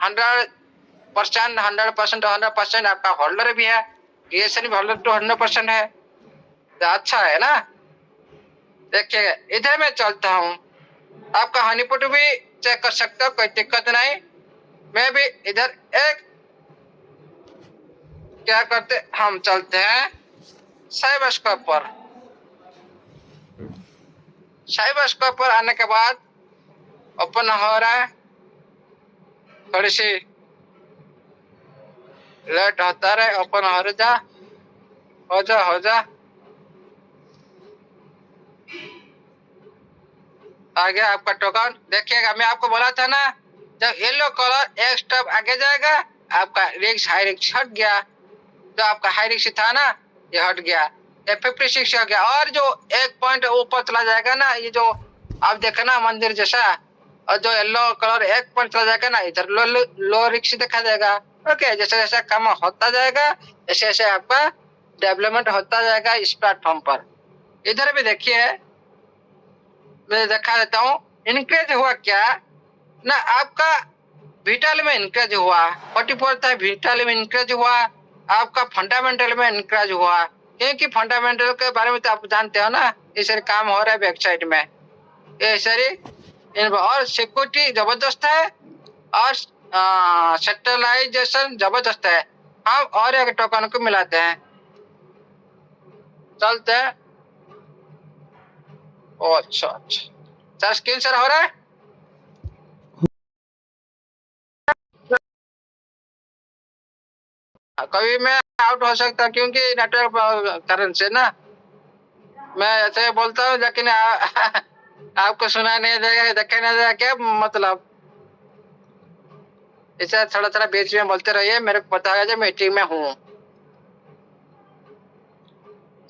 100% 100% आपका होल्डर भी है, क्रिएशन भी होल्डर टू 100% है, तो अच्छा है ना। देखिए इधर मैं चलता हूँ, आपका हनीपुट भी चेक कर सकते हो, कोई दिक्कत नहीं। मैं भी इधर एक क्या करते, हम चलते हैं साइबरस्कोप पर। साइबरस्कोप पर आने के बाद ओपन हो रहा है, थोड़ी सी लेट होता रहे, ओपन हो जा हो जा। आ गया आपका टोकन। देखिएगा मैं आपको बोला था ना, जब येलो कलर एक स्टेप आगे जाएगा आपका रिस्क हाई रिस्क हट गया, जो आपका हाई रिस्क था ना ये हट गया, ये 56 हो गया। और जो एक पॉइंट ऊपर चला जाएगा ना, ये जो आप देखा ना मंदिर जैसा, और जो येलो कलर एक पॉइंट चला जाएगा ना, इधर लो रिस्क दिखा देगा। ओके, जैसे जैसे काम होता जाएगा ऐसे ऐसे आपका डेवलपमेंट होता जाएगा इस प्लेटफॉर्म पर। इधर भी देखिए मैं दिखा देता हूँ, इनक्रीज हुआ क्या ना, आपका विटाल में इनक्रीज हुआ, 44 था विटाल में इनक्रीज हुआ, आपका फंडामेंटल में इनक्रीज हुआ, क्योंकि फंडामेंटल के बारे में तो आप जानते हो ना, ये सारे काम हो रहा है वेबसाइट में, ये सारी और सिक्योरिटी जबरदस्त है और सेंट्रलाइजेशन जबरदस्त है। हम और एक टोकन को मिलाते हैं, चलते हैं। अच्छा सर स्क्रीन शेयर हो रहा है, कभी मैं आउट हो सकता क्योंकि नेटवर्क कारण से ना, मैं ऐसे बोलता हूँ लेकिन आपको सुना नहीं देगा, देखा नहीं देगा, क्या मतलब। इसे थोड़ा थोड़ा बीच में बोलते रहिए, मेरे को पता है जब मीटिंग में हूँ।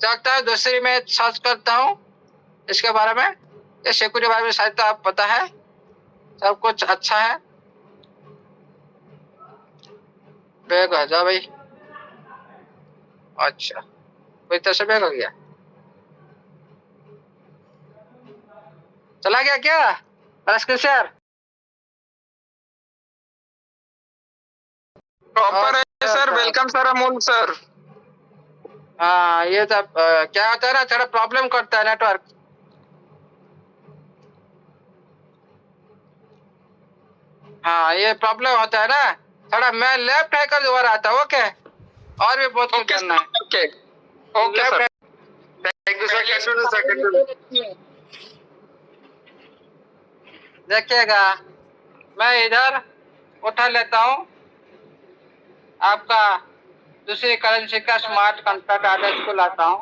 चलता है दूसरी में सर्च करता हूँ इसके बारे में, ये सिक्योरिटी बारे में शायद तो आप पता है, सब कुछ अच्छा है। बैग हो जाओ भाई, अच्छा कोई तरह से बैग हो गया, चला गया क्या सर? प्रॉपर है sir, welcome sir Amol sir. हाँ ये सब क्या होता है ना, थोड़ा प्रॉब्लम करता है नेटवर्क। हाँ ये प्रॉब्लम होता है ना थोड़ा, मैं लेफ्ट हैकर दोबारा आता हूँ। ओके, और भी बहुत कुछ करना है। Okay okay sir, thank you sir. देखिएगा मैं इधर उठा लेता हूँ आपका दूसरी करेंसी का स्मार्ट कॉन्ट्रैक्ट एड्रेस को लाता हूँ।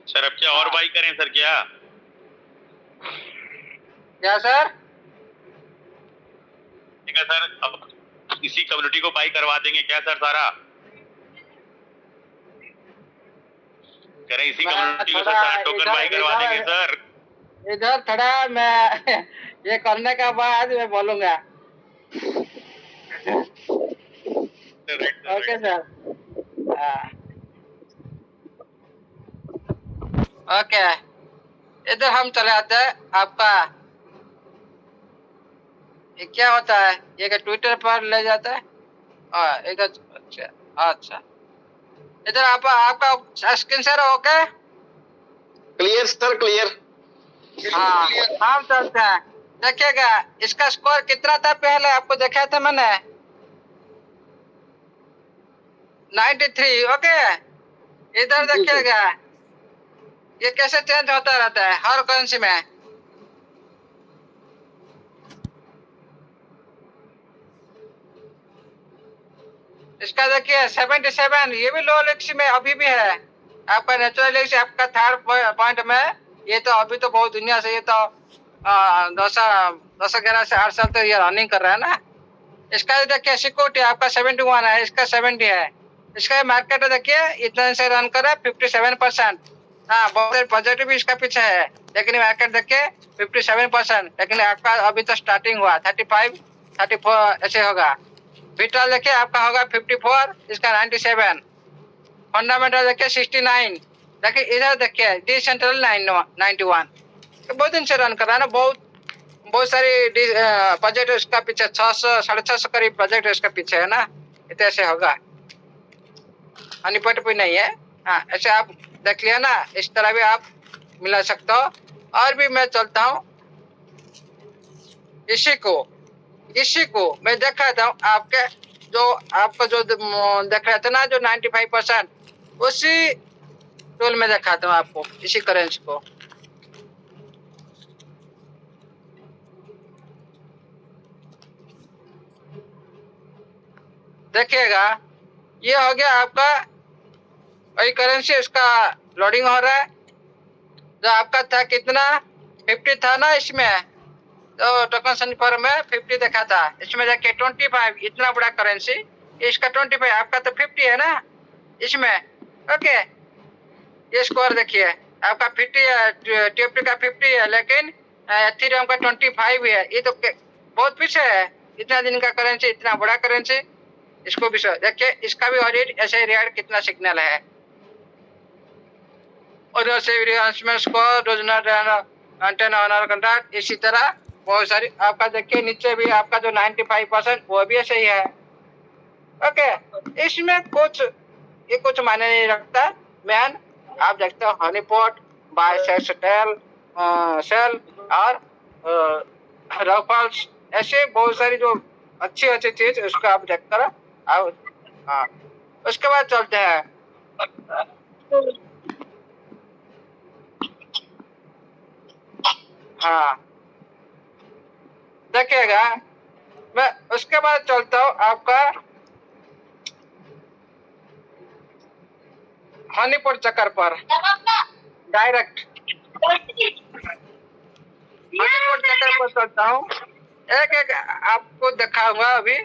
सर अब क्या और बाई करें सर? क्या सर? ठीक है सर, अब इसी कम्युनिटी को बाई करवा देंगे क्या सर सारा? कह रहे इसी कम्युनिटी को सारा टोकन बाई करवा देंगे सर। इधर थोड़ा मैं ये करने के बाद मैं बोलूंगा। ओके सर, ओके इधर हम चले आते हैं। आपका ये क्या होता है, ये ट्विटर पर ले जाता है इधर। अच्छा इधर आपका screen share okay, clear sir clear. हाँ हम चलते हैं। देखिएगा इसका स्कोर कितना था, पहले आपको देखा था मैंने 93। ओके इधर देखिएगा ये कैसे चेंज होता रहता है हर करेंसी में। इसका देखिए 77, ये भी लो लिक्स में अभी भी है। आपका नेचुरल लिक्स आपका थर्ड पॉइंट में ये तो अभी तो बहुत दुनिया से ये तो 10-11 से 8 साल तो ये रनिंग कर रहा है ना। इसका देखिए सिक्योरिटी आपका 71 है, इसका 70 है। इसका मार्केट देखिए इतना से रन कर रहा है 57%। हाँ बहुत पॉजिटिव भी इसका पीछे है, लेकिन मार्केट देखिए 57%, लेकिन आपका अभी तो स्टार्टिंग हुआ 35, 34 ऐसे होगा। विट्रल देखिए आपका होगा 54, इसका 97। फंडामेंटल देखिए 69, देखिए इधर देखिए डिसेंट्रल 91। तो बहुत दिन से रन कर रहा है ना, बहुत सारी प्रोजेक्ट उसका पीछे 600 650 करीब प्रोजेक्ट उसका पीछे है ना। इतने ऐसे होगा, हनीपॉट भी नहीं है। हाँ ऐसे आप देख लिया ना, इस तरह भी आप मिला सकते हो। और भी मैं चलता हूँ, इसी को मैं दिखाता हूँ आपके जो आपको जो देख रहे थे ना जो 95%, उसी टूल में दिखाता हूँ आपको इसी करेंसी को। देखिएगा ये हो गया आपका वही करेंसी, उसका लोडिंग हो रहा है। जो आपका था कितना 50 था ना, इसमें तो टोकन सनफर में 50 देखा था, इसमें देखिए 25 इतना बड़ा करेंसी, इसका 25 आपका तो 50 है ना इसमें। ओके ये स्कोर देखिए आपका 50 है, टीएफटी का 50 है, लेकिन एथेरियम का 25 है। ये तो बहुत पीछे है, इतना दिन का करेंसी, इतना बड़ा करेंसी। इसको भी देखिए, इसका भी ऑडिट ऐसे रेट कितना सिग्नल है। और इसी तरह बहुत सारी आपका देखिए नीचे भी आपका जो 95% वो भी ऐसे ही है। ओके इसमें कुछ मायने नहीं रखता। मैन आप देखते हो हनीपॉट, बायसेक्सटेल, सेल और रफल्स, ऐसे बहुत सारी जो अच्छी चीज उसको आप देखकर आप। हाँ उसके बाद चलते हैं हाँ देखिएगा, मैं उसके बाद चलता हूँ आपका हनीपॉट चक्कर पर डायरेक्ट। हनीपॉट चक्कर पर चलता हूँ, एक आपको दिखाऊंगा अभी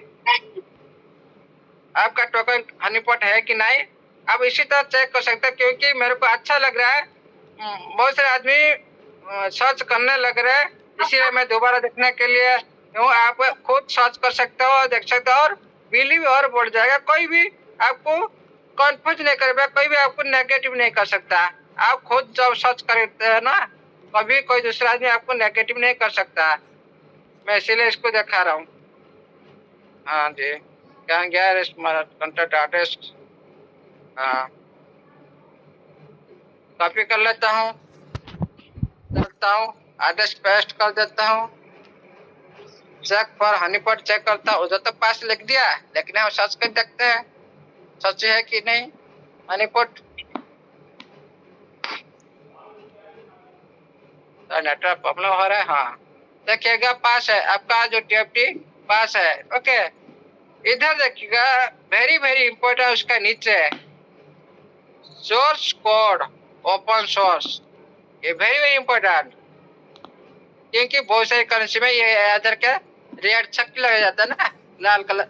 आपका टोकन हनीपॉट है कि नहीं। आप इसी तरह चेक कर सकते हैं, क्योंकि मेरे को अच्छा लग रहा है। बहुत सारे आदमी सर्च करने लग रहे हैं, इसीलिए मैं दोबारा देखने के लिए आप खुद सर्च कर सकते हो, देख सकते हो और बिलीव और बढ़ जाएगा। कोई भी आपको कन्फ्यूज नहीं करेगा, कोई भी आपको नेगेटिव नहीं कर सकता। आप खुद जब सर्च करते हैं ना, कभी कोई दूसरा आदमी आपको नेगेटिव नहीं कर सकता। मैं इसीलिए इसको दिखा रहा हूँ। हाँ जी क्या गया कॉन्टेक्ट एड्रेस, हाँ कॉपी कर लेता हूँ, करता हूँ एड्रेस पेस्ट कर देता हूँ। चेक पर हनीपॉट चेक करता हूँ, उधर तो पास लिख दिया, लेकिन हम सर्च कर देखते हैं सच है कि नहीं। हनीपॉट नेटवर्क प्रॉब्लम हो रहा है। हाँ देखिएगा पास है आपका जो टीएफटी पास है। ओके इधर देखिएगा वेरी इंपॉर्टेंट, उसका नीचे सोर्स कोड ओपन सोर्स, ये वेरी इंपॉर्टेंट, क्योंकि बहुत सारी करेंसी में ये इधर के रेड छक्की लग जाता है ना,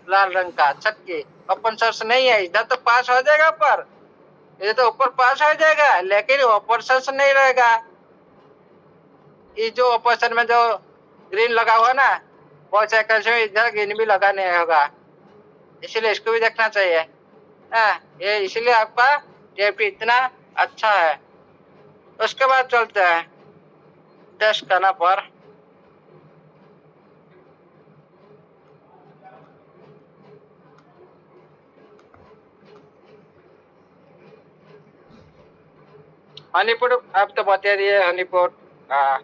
लाल रंग का छक्की। ओपन सोर्स नहीं है, इधर तो पास हो जाएगा, ऊपर इधर तो ऊपर पास हो जाएगा, लेकिन ओपन सोर्स नहीं रहेगा। ये जो ऑपोजिशन में जो ग्रीन लगा हुआ ना, बहुत सारे करेंसी में इधर ग्रीन भी लगा नहीं होगा, इसीलिए इसको भी देखना चाहिए। ये इसीलिए आपका टीएफटी इतना अच्छा है। उसके बाद चलते हैं टेस्ट करना पर। हनीपॉट आप तो बता दिए हनीपॉट। हाँ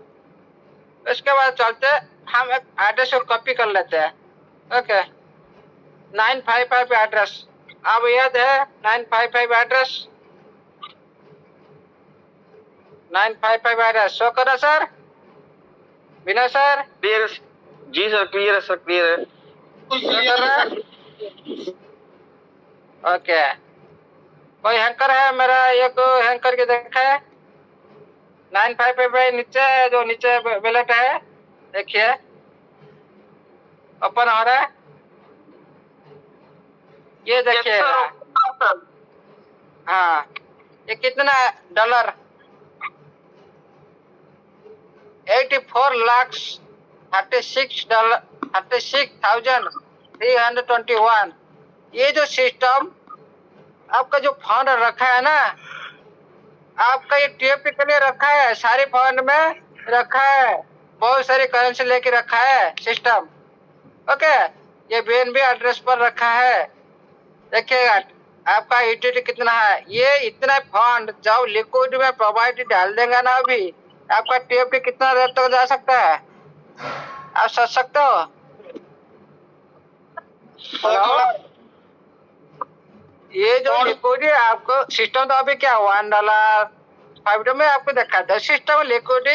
उसके बाद चलते हम एक एड्रेस को कॉपी कर लेते हैं। ओके 955 एड्रेस अब याद है, 955 एड्रेस 955 एड्रेस शो करो सर, विनय सर। क्लियर जी सर, क्लियर है सर, क्लियर है। ओके कोई हैंकर है मेरा, एक हैंकर के देखा है 955 नीचे जो नीचे बैलेट है देखिए ओपन हो रहा है, ये देखिए। हाँ ये कितना डॉलर 84,36,321। ये जो सिस्टम आपका जो फंड रखा है ना, आपका ये टीएपी के लिए रखा है, सारे फंड में रखा है, बहुत सारी करेंसी लेके रखा है सिस्टम। ओके, ये बीएनबी एड्रेस पर रखा है। देखिएगा आपका यूटिलिटी कितना है, ये इतना फंड जब लिक्विड में प्रोवाइड डाल देगा ना, अभी आपका टीएपी कितना देर तक जा सकता है आप सोच सकते हो? ये जो लिक्विड है आपको सिस्टम तो अभी क्या $1 $5 में आपको देखा था सिस्टम लिक्विड,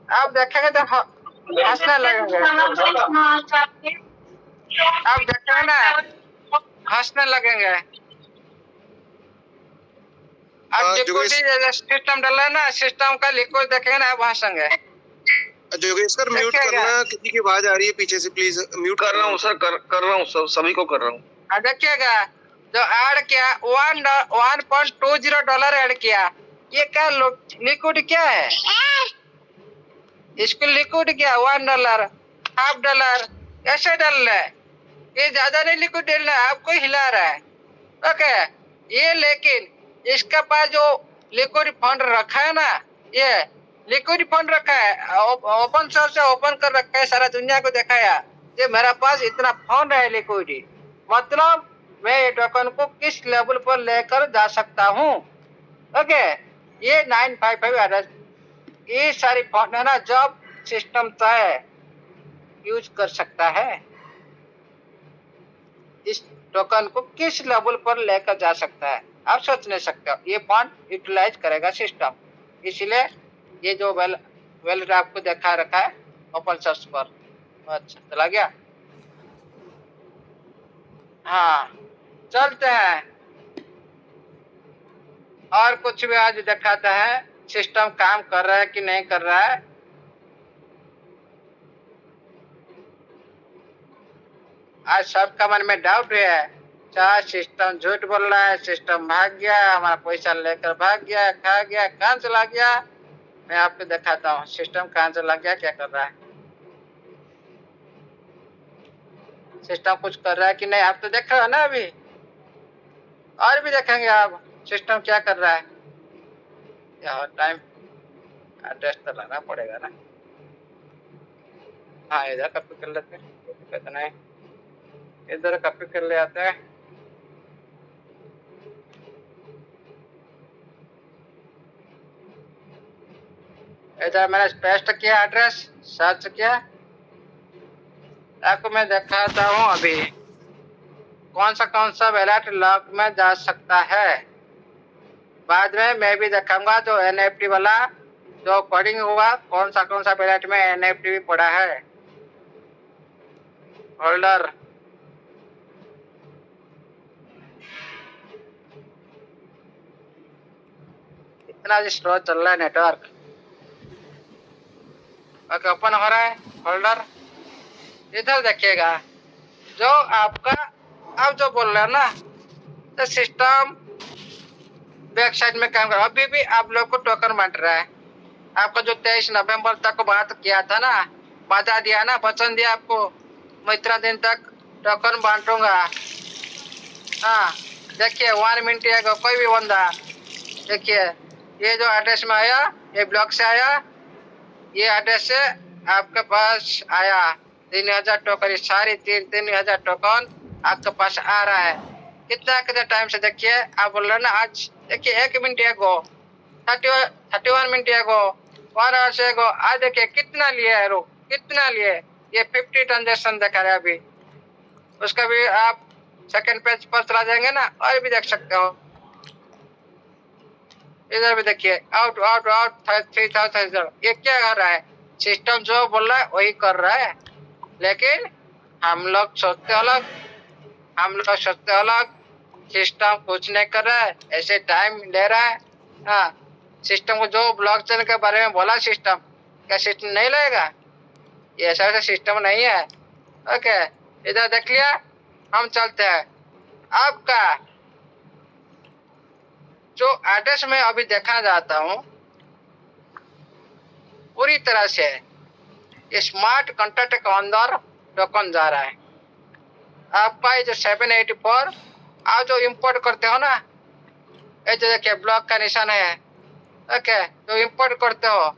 आप देखेंगे तो हंसने लगेंगे, आप देखेंगे ना हंसने लगेंगे। अब लिक्विड सिस्टम डाला है ना, सिस्टम का लिक्विड देखेंगे ना आप हंसेंगे। योगेश सर म्यूट करना, किसी की आवाज आ रही है पीछे से, प्लीज म्यूट कर रहा हूँ सर, कर रहा हूँ, सभी को कर रहा हूँ। देखिएगा जो ऐड किया $1.20 ऐड किया, ये क्या लिक्विड क्या है, इसको लिक्विड क्या $1 $1/2 ऐसे डाल रहा है, ये ज्यादा नहीं लिक्विड डाल रहा है, आपको हिला रहा है। ओके, ये लेकिन इसके पास जो लिक्विड फंड रखा है ना, ये लिक्विड फंड रखा है, ओपन सोर्स से ओपन कर रखा है, सारा दुनिया को दिखाया ये मेरा पास इतना फंड है लिक्विड, मतलब मैं ये टोकन को किस लेवल पर लेकर जा सकता हूँ। ओके, ये 955 एड्रेस, ये सारी फंड है ना, जब सिस्टम तय यूज कर सकता है, इस टोकन को किस लेवल पर लेकर जा सकता है आप सोच नहीं सकते हो। ये फंड यूटिलाइज करेगा सिस्टम, इसलिए ये जो वैलेट आपको दिखा रखा है ओपन सोर्स पर। अच्छा चला गया, हाँ चलते हैं और कुछ भी आज दिखाता है सिस्टम काम कर रहा है कि नहीं कर रहा है। आज सबका मन में डाउट है, चाहे सिस्टम झूठ बोल रहा है, सिस्टम भाग गया, हमारा पैसा लेकर भाग गया, खा गया, कहाँ चला गया। मैं आपको दिखाता हूँ सिस्टम कहाँ चला गया, क्या कर रहा है। सिस्टम कुछ कर रहा है कि नहीं आप तो देख रहे हो ना, अभी और भी देखेंगे आप सिस्टम क्या कर रहा है। यहाँ टाइम एड्रेस तो लाना पड़ेगा ना, हाँ इधर कॉपी कर लेते हैं, दिक्कत नहीं, इधर कॉपी कर ले आते हैं। इधर मैंने पेस्ट किया एड्रेस, सर्च किया, आपको मैं दिखाता हूँ अभी कौन सा वैलेट लॉक में जा सकता है। बाद में मैं भी दिखाऊंगा जो एनएफटी वाला जो कोडिंग हुआ, कौन सा वैलेट में एनएफटी भी पड़ा है। होल्डर इतना स्लो चल रहा है नेटवर्क। ओके, ओपन हो रहा है होल्डर। इधर देखिएगा जो आपका अब जो बोल रहा है ना, तो सिस्टम बैक साइड में काम कर रहा है। अभी भी आप लोग को टोकन बांट रहा है। आपको जो 23 नवंबर तक बात किया था ना, बता दिया ना, वचन दिया आपको मैं इतना दिन तक टोकन बांटूंगा। हाँ देखिए 1 मिनट आएगा कोई भी बंदा, देखिए ये जो एड्रेस में आया, ये ब्लॉक से आया, ये एड्रेस से आपके पास आया 3000 टोकन, सारी 3000 टोकन आपके पास आ रहा है। कितना टाइम से देखिए आप बोल रहे ना, आज देखिए 1 मिनट एगो 31 मिनट एगो 1 आवर से एगो, आज देखिए कितना लिए है, कितना लिए, ये 50 ट्रांजेक्शन दिखा रहा है अभी। उसका भी आप सेकंड पेज पर चला जाएंगे ना, और भी देख सकते हो। इधर भी देखिए आउट आउट आउट 3000। ये क्या कर रहा है, सिस्टम जो बोल रहा है वही कर रहा है, लेकिन हम लोग सोचते अलग, सिस्टम कुछ नहीं कर रहा है, ऐसे टाइम ले रहा है। हाँ सिस्टम को जो ब्लॉकचेन के बारे में बोला सिस्टम, क्या सिस्टम नहीं लगेगा? ये ऐसा सिस्टम नहीं है। ओके, इधर देख लिया, हम चलते हैं। आपका जो एड्रेस में अभी देखना चाहता हूँ पूरी तरह से ये स्मार्ट कॉन्ट्रैक्ट के अंदर टोकन जा रहा है। आपका ये जो 784 आप जो इंपोर्ट करते हो ना, ये जो देखिए ब्लॉक का निशान है। ओके, तो इंपोर्ट करते हो,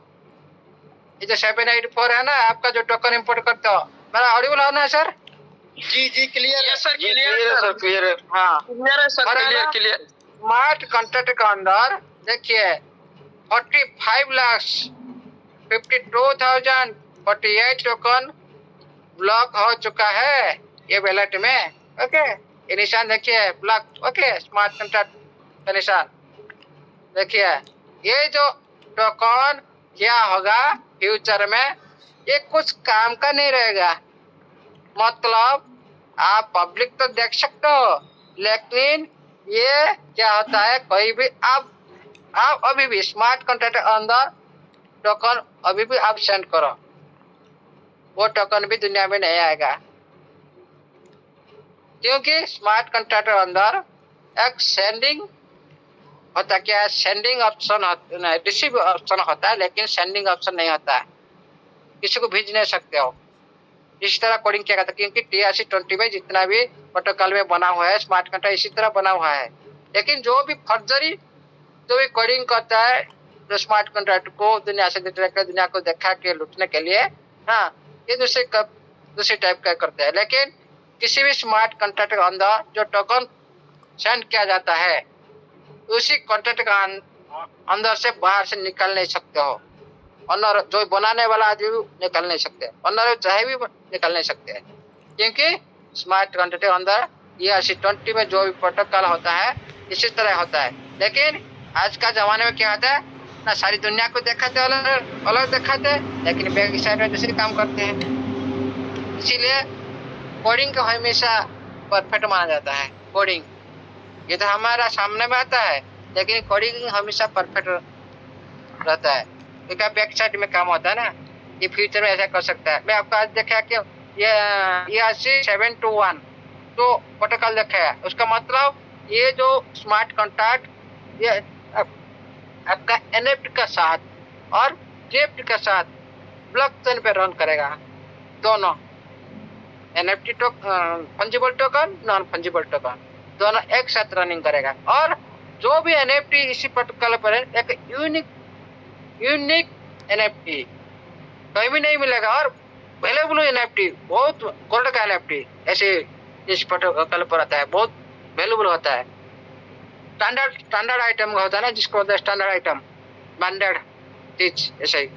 ये जो 784 है ना, आपका जो टोकन इंपोर्ट करते हो, मेरा ऑडिबल है ना सर? जी जी clear yes sir, clear clear है सर, सर क्लियर है। हाँ, क्लियर है सर, और है क्लियर ना? क्लियर। स्मार्ट कॉन्ट्रैक्ट के अंदर देखिए 45,52,048 टोकन ब्लॉक हो चुका है ये वैलेट में। ओके, ये निशान देखिए ब्लॉक। ओके, स्मार्ट कॉन्ट्रैक्ट का निशान देखिए। ये जो टोकन क्या होगा फ्यूचर में, ये कुछ काम का नहीं रहेगा। मतलब आप पब्लिक तो देख सकते हो, लेकिन ये क्या होता है, कोई भी आप अभी भी स्मार्ट कॉन्ट्रैक्ट अंदर टोकन अभी भी आप सेंड करो, वो टोकन भी दुनिया में नहीं आएगा, क्योंकि स्मार्ट कॉन्ट्रैक्ट अंदर एक सेंडिंग होता, क्या है, सेंडिंग ऑप्शन होता है, रिसीव ऑप्शन होता है, लेकिन सेंडिंग ऑप्शन नहीं होता है। किसी को भेज नहीं सकते हो। इस तरह कोडिंग किया जाता है, क्योंकि TRC-20 में जितना भी प्रोटोकॉल में बना हुआ है स्मार्ट कॉन्ट्रैक्ट इसी तरह बना हुआ है। लेकिन जो भी फर्जरी जो भी कोडिंग करता है जो स्मार्ट कॉन्ट्रैक्ट को दुनिया से दुनिया को दिखा के लूटने के लिए, हाँ, ये दूसरे टाइप का करते हैं। लेकिन किसी भी स्मार्ट कॉन्ट्रैक्ट के अंदर जो टोकन सेंड किया जाता है, उसी कॉन्ट्रैक्ट का अंदर से बाहर से निकल नहीं सकते हो। ऑनर जो बनाने वाला आदमी भी निकल नहीं सकते, ऑनर चाहे भी निकल नहीं सकते, क्योंकि स्मार्ट कॉन्ट्रैक्ट के अंदर TRC-20 में जो भी प्रोटोकॉल होता है इसी तरह होता है। लेकिन आज का जमाने में क्या होता है ना, सारी दुनिया को दिखाते अलग दिखाते हैं, लेकिन बैक साइड में दूसरे काम करते हैं। इसीलिए कोडिंग को हमेशा परफेक्ट माना जाता है। कोडिंग ये तो हमारा सामने में आता है, लेकिन कोडिंग हमेशा परफेक्ट रहता है, क्योंकि बैक साइड में काम होता है ना। ये फ्यूचर में ऐसा कर सकता है। मैं आपको आज देखा कि ये ERC-721 जो प्रोटोकॉल देखा है, उसका मतलब ये जो स्मार्ट कॉन्ट्रैक्ट ये आपका NFT के साथ और DFT के साथ ब्लॉकचेन पे रन करेगा। दोनों NFT fungible token, non fungible token दोनों एक साथ रनिंग करेगा। और जो भी NFT इसी प्रोटोकॉल पर है, एक यूनिक NFT कहीं भी नहीं मिलेगा, और वैल्यूएबल NFT, बहुत गोल्ड का NFT ऐसे इस प्रोटोकॉल पर आता है, बहुत वैल्यूएबल होता है। स्टैंडर्ड आइटम होता है ना, जिसको बोलते हैं स्टैंडर्ड आइटम, ब्रांडेड चीज ऐसे ही।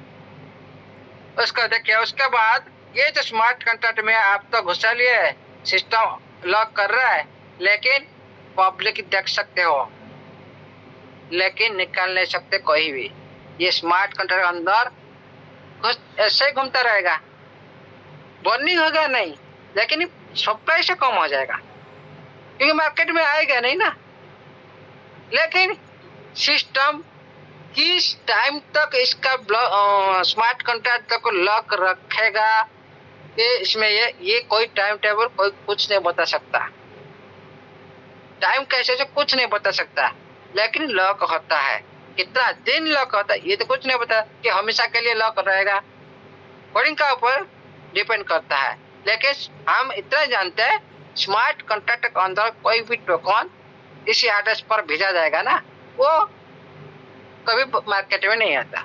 उसको देखिए, उसके बाद ये जो स्मार्ट कॉन्ट्रैक्ट में आप तो घुसा लिए, सिस्टम लॉक कर रहा है, लेकिन पब्लिक देख सकते हो, लेकिन निकाल नहीं सकते कोई भी। ये स्मार्ट कॉन्ट्रैक्ट अंदर ऐसे ही घूमता रहेगा, बर्निंग होगा नहीं, लेकिन सप्लाई से कम हो जाएगा, क्योंकि मार्केट में आएगा नहीं ना। लेकिन सिस्टम किस टाइम तक इसका स्मार्ट कॉन्ट्रैक्ट तक लॉक रखेगा, ये इसमें ये कोई टाइम टेबल कोई कुछ नहीं बता सकता। टाइम कैसे से कुछ नहीं बता सकता, लेकिन लॉक होता है। कितना दिन लॉक होता है ये तो कुछ नहीं बता कि हमेशा के लिए लॉक रहेगा, कोडिंग का ऊपर डिपेंड करता है। लेकिन हम इतना जानते हैं, स्मार्ट कॉन्ट्रैक्ट के अंदर कोई भी टोकन इसी एड्रेस पर भेजा जाएगा ना, वो कभी मार्केट में नहीं आता,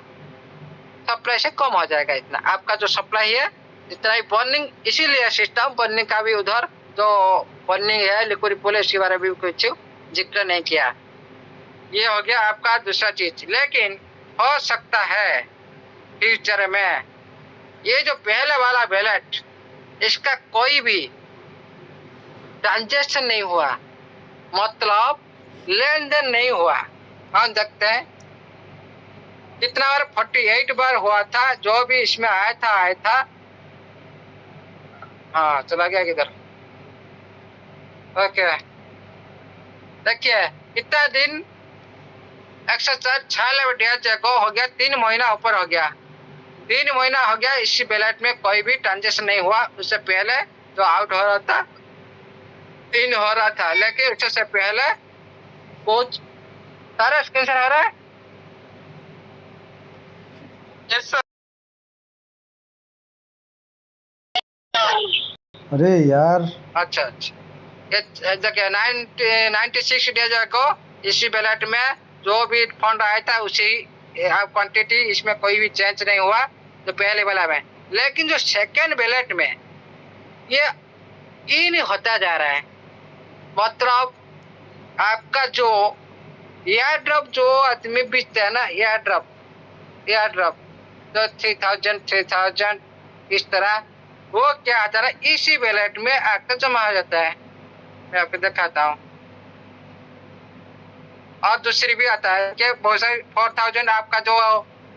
सप्लाई से कम हो जाएगा। इतना आपका जो सप्लाई है जितना ही बर्निंग, इसीलिए सिस्टम बर्निंग का भी उधर जो बर्निंग है लिक्विड पूल, इसके बारे में भी कुछ जिक्र नहीं किया। ये हो गया आपका दूसरा चीज। लेकिन हो सकता है फ्यूचर में ये जो पहले वाला वैलेट, इसका कोई भी ट्रांजेक्शन नहीं हुआ, मतलब लेन देन नहीं हुआ। हम देखते हैं कितना बार 48 बार हुआ था, जो भी इसमें आया था। हाँ, चला गया किधर। ओके, देखिए कितना दिन एक्सरसाइज 6 जगह हो गया, 3 महीना ऊपर हो गया, 3 महीना हो गया। इसी बैलेट में कोई भी ट्रांजेक्शन नहीं हुआ। उससे पहले जो आउट हो रहा था इन हो रहा था, लेकिन उससे पहले कुछ सारा स्क्रीन हो रहा है। Yes sir. अरे यार अच्छा अच्छा, ये देखिए 96 डेज को इसी बैलेट में जो भी फंड आया था उसी क्वांटिटी, इसमें कोई भी चेंज नहीं हुआ जो पहले वाला में। लेकिन जो सेकेंड बैलेट में ये इन होता जा रहा है, मतलब आपका जो एयर ड्रॉप जो आदमी बेचता है ना, एयर ड्रॉप तो 3000 इस तरह वो क्या आता है ना, इसी बैलेट में आकर जमा हो जाता है। मैं आपको दिखाता हूँ। और दूसरी भी आता है कि बहुत सारी 4000 आपका जो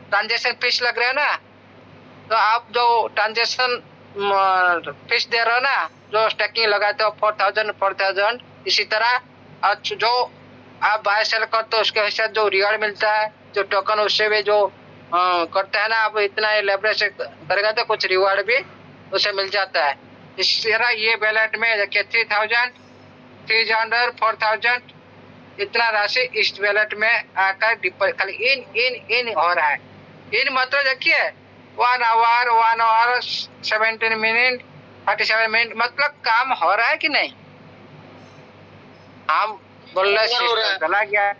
ट्रांजेक्शन फीस लग रहा है ना, तो आप जो ट्रांजेक्शन फीस दे रहे हो ना, जो स्टैकिंग लगाते हो 4000 इसी तरह। और जो आप बाय सेल करते हो उसके हिसाब जो रिवार्ड मिलता है, जो टोकन उससे भी जो करते हैं ना, आप इतना लेवरेज करेगा तो कुछ रिवार्ड भी उसे मिल जाता है। इस तरह ये बैलेट में देखिए 3000 300 4000 इतना राशि इस बैलेट में आकर खाली इन हो रहा है। इन मतलब देखिए 1 आवर 17 मिनट 47 मिनट, मतलब काम हो रहा है कि नहीं। हम बोल रहे चला गया,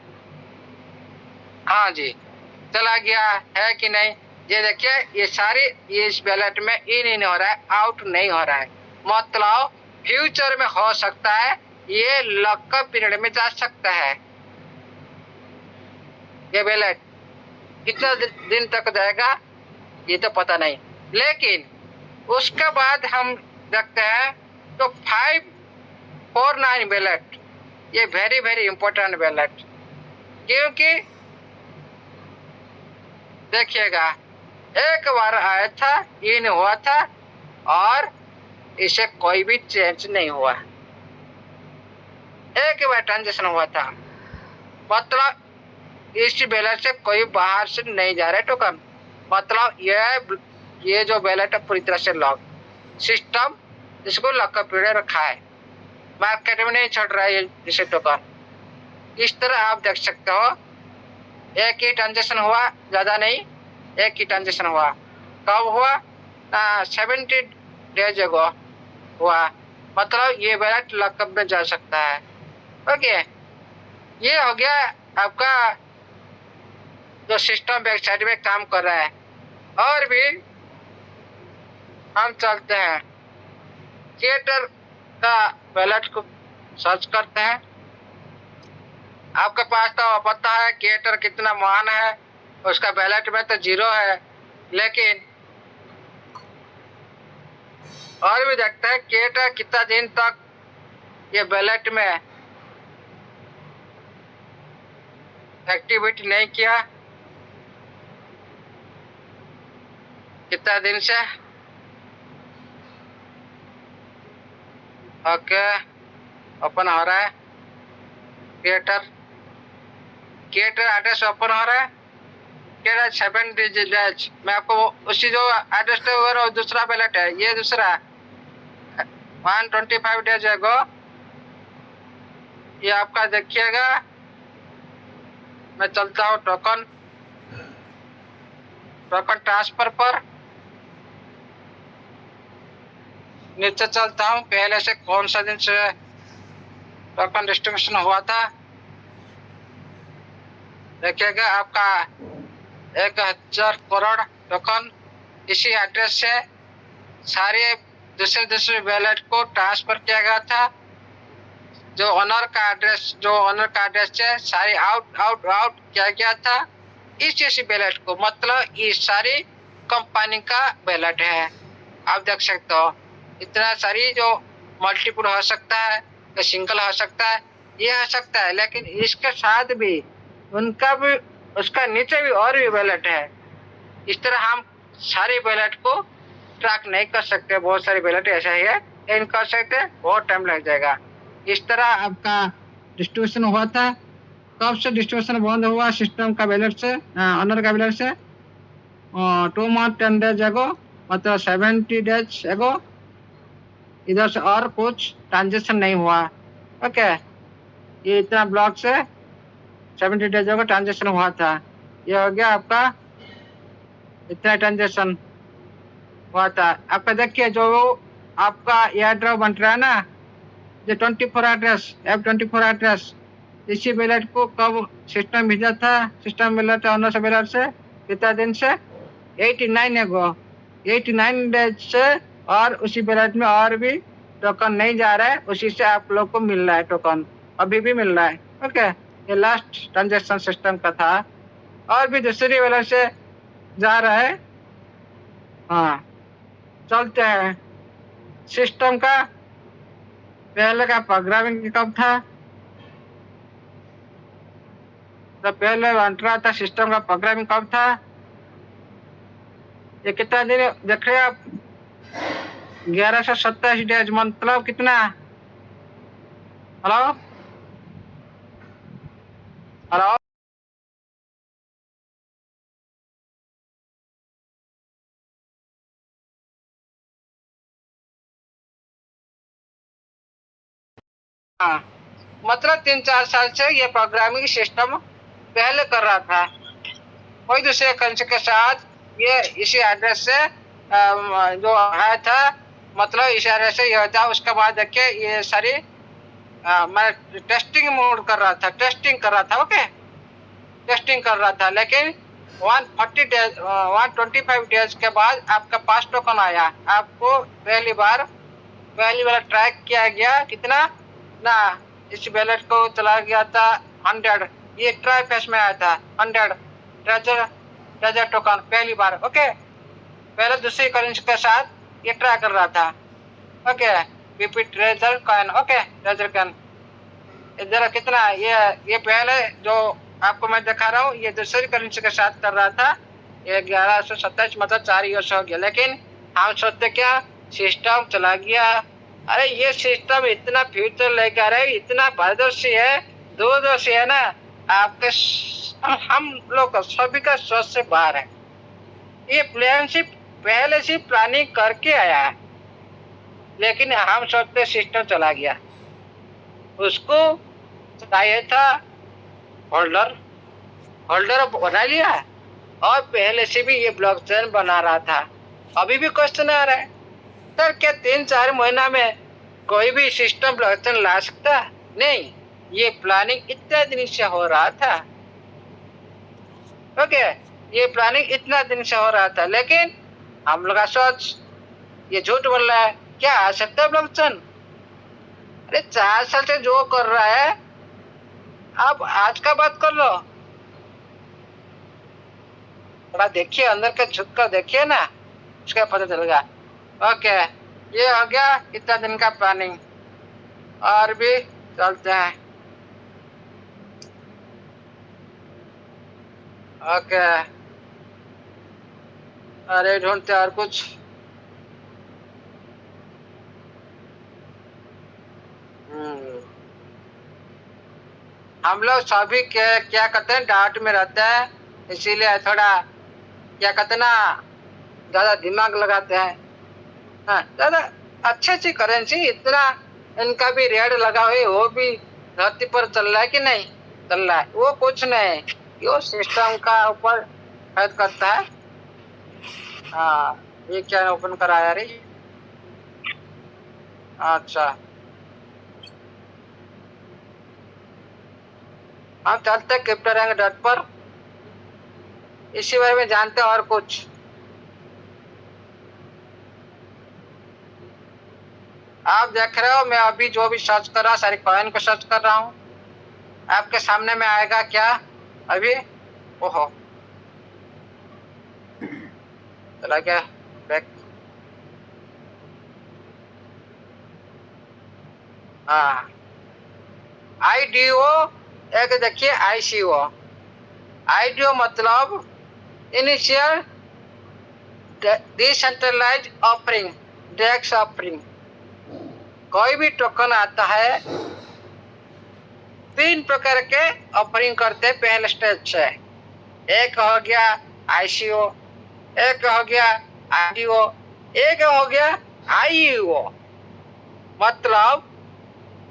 हाँ जी चला गया है कि नहीं। ये देखिए ये सारे इस बैलेट में इन हो रहा है, आउट नहीं हो रहा है। मतलब फ्यूचर में हो सकता है ये लॉकअप पीरियड में जा सकता है। ये बैलेट कितना दिन तक जाएगा ये तो पता नहीं, लेकिन उसके बाद हम देखते हैं तो 549 बैलेट, ये वेरी इंपॉर्टेंट बैलेट, क्योंकि देखिएगा एक बार आया था, इन हुआ था और इसे कोई भी चेंज नहीं हुआ, एक बार ट्रांजेक्शन हुआ था। मतलब इस बैलेट से कोई बाहर से नहीं जा रहा है टोकन। मतलब ये जो बैलेट है पूरी तरह से लॉक सिस्टम, इसको लॉकअप पीरियड रखा है, मार्केट में नहीं छोड़ रहा है इसे टोकन। इस तरह आप देख सकते हो एक ही ट्रांजेक्शन हुआ, ज्यादा नहीं, एक ही ट्रांजेक्शन हुआ। कब हुआ? 70 डेज अगो हुआ। मतलब ये बैलेट लॉकअप में जा सकता है। ओके, ये हो गया आपका जो सिस्टम बैक साइड में काम कर रहा है। और भी हम चलते हैं क्रिएटर का बैलेट को सर्च करते हैं। आपके पास तो पता है क्रिएटर कितना महान है, उसका बैलेट में तो 0 है, लेकिन और भी देखते हैं क्रिएटर कितना दिन तक ये बैलेट में एक्टिविटी नहीं किया, कितना दिन से। ओके, ओपन हो रहा है क्रिएटर एड्रेस ओपन हो रहा है। 7 डिजिट मैं आपको उसी जो एड्रेस और दूसरा बैलेट है, ये दूसरा 125 डेज अगो, ये आपका देखिएगा। मैं चलता हूँ टोकन ट्रांसफर पर, नीचे चलता हूँ पहले से कौन सा दिन से टोकन डिस्ट्रीब्यूशन हुआ था। देखिएगा आपका 1000 करोड़ टोकन इसी एड्रेस से सारे दूसरे बैलेट को ट्रांसफर किया गया था। जो ऑनर का एड्रेस से सारे आउट किया गया था इसी बैलेट को। मतलब ये सारी कंपनी का बैलेट है। आप देख सकते हो इतना सारी जो मल्टीपल हो सकता है, तो सिंगल हो सकता है, ये हो सकता है, लेकिन इसके साथ भी उनका भी उसका नीचे भी और भी बैलेट है। इस तरह हम सारे बैलेट को ट्रैक नहीं कर सकते, बहुत सारे बैलेट ऐसा ही है, इन कर सकते बहुत टाइम लग जाएगा। इस तरह आपका डिस्ट्रीब्यूशन हुआ था कब से डिस्ट्रीब्यूशन बंद हुआ सिस्टम का बैलेंस से, ऑनर का बैलेंस से? 2 month 10 days एगो, मतलब 70 days एगो। इधर से और कुछ ट्रांजेक्शन नहीं हुआ। ओके, ये इतना ब्लॉक से 70 days एगो ट्रांजेक्शन हुआ था। ये हो गया आपका, इतना ट्रांजेक्शन हुआ था आपका। देखिए जो आपका एयर ड्रॉप बन रहा है ना, जो 24 एड्रेस F24 एड्रेस, इसी बैलेट को कब सिस्टम भेजा था? सिस्टम बैलेट ऑनर से बैलेट से कितना दिन से? 89 एगो, 89 डेज से। और उसी बैलेट में और भी टोकन नहीं जा रहा है, उसी से आप लोग को मिल रहा है टोकन, अभी भी मिल रहा है। ओके, ये लास्ट ट्रांजेक्शन सिस्टम का था। और भी दूसरी बैलेट से जा रहा है। हाँ, चलते हैं। सिस्टम का पहले का प्रोग्रामिंग कब था? तो पहले बन रहा था सिस्टम का प्रोग्रामिंग कब था? ये कितना दिन देख रहे हैं आप? 1127 डेज, मतलब कितना? हेलो हेलो, हाँ, मतलब 3-4 साल से ये प्रोग्रामिंग सिस्टम पहले कर रहा था कोई दूसरे कंट्री के साथ। ये इसी एड्रेस से जो आया था, मतलब इसी एड्रेस से ये था। उसके बाद देखिए ये सारी मैं टेस्टिंग मोड कर रहा था, टेस्टिंग कर रहा था। ओके, टेस्टिंग कर रहा था, लेकिन 125 डेज के बाद आपका पास टोकन आया। आपको पहली बार ट्रैक किया गया कितना ना, इस बैलेट को चला गया था 100। ये ट्राई फेस में आया था 100 ट्रेजर टोकन पहली बार। ओके, पहले दूसरी करेंसी के साथ ये ट्राई कर रहा था। Okay, BP treasure coin. Okay, treasure coin इधर कितना, ये पहले जो आपको मैं दिखा रहा हूँ, ये दूसरी करेंसी के साथ कर रहा था। ये 1127, मतलब 4 ईयर्स हो गया। लेकिन हम सोचते क्या सिस्टम चला गया। अरे ये सिस्टम इतना फ्यूचर लेकर है, इतना पारदर्शी है, दूरदर्शी है ना, आपके हम लोग का सभी का सोच से बाहर है। ये प्लान सिर्फ पहले से प्लानिंग करके आया है, लेकिन हम सोचते सिस्टम चला गया। उसको चाहिए था होल्डर बना लिया, और पहले से भी ये ब्लॉकचेन बना रहा था। अभी भी क्वेश्चन आ रहा है सर, क्या 3-4 महीना में कोई भी सिस्टम ब्लॉकचेन ला सकता? नहीं, ये प्लानिंग इतने दिन से हो रहा था। ओके, ये प्लानिंग इतना दिन से हो रहा था, लेकिन हम लोग का सोच ये झूठ बोल रहा है। क्या आ सकता है ब्लॉकचेन? अरे 4 साल से जो कर रहा है, अब आज का बात कर लो। थोड़ा देखिए, अंदर का झुक कर देखिए ना, उसका पता चलेगा। ओके, ये हो गया कितना दिन का प्लानिंग। और भी चलते हैं। ओके, अरे ढूंढते और कुछ। हम लोग सभी क्या कहते हैं, डाउट में रहते हैं, इसीलिए थोड़ा क्या कहते हैं ना, ज्यादा दिमाग लगाते हैं। हाँ, ज्यादा अच्छी करेंसी, इतना इनका भी रेट लगा हुई, वो भी धरती पर चल रहा है कि नहीं चल रहा है, वो कुछ नहीं, वो सिस्टम का ऊपर फैद करता है। हाँ, ये क्या ओपन कराया रे? अच्छा, हम चलते हैं क्रिप्टोरैंक पर, इसी बारे में जानते हैं और कुछ। आप देख रहे हो, मैं अभी जो भी सर्च कर रहा हूँ, सारी कॉइन को सर्च कर रहा हूँ। आपके सामने में आएगा क्या अभी? ओहो, चला गया बैक। हाँ, IDO, एक देखिए ICO। IDO मतलब इनिशियल डिसेंट्रलाइज ऑफरिंग, डेक्स ऑफरिंग। कोई भी टोकन आता है तीन प्रकार के ऑफरिंग करते हैं पहले स्टेज से। एक हो गया आईसीओ, एक हो गया आईडीओ, एक हो गया आईईओ। मतलब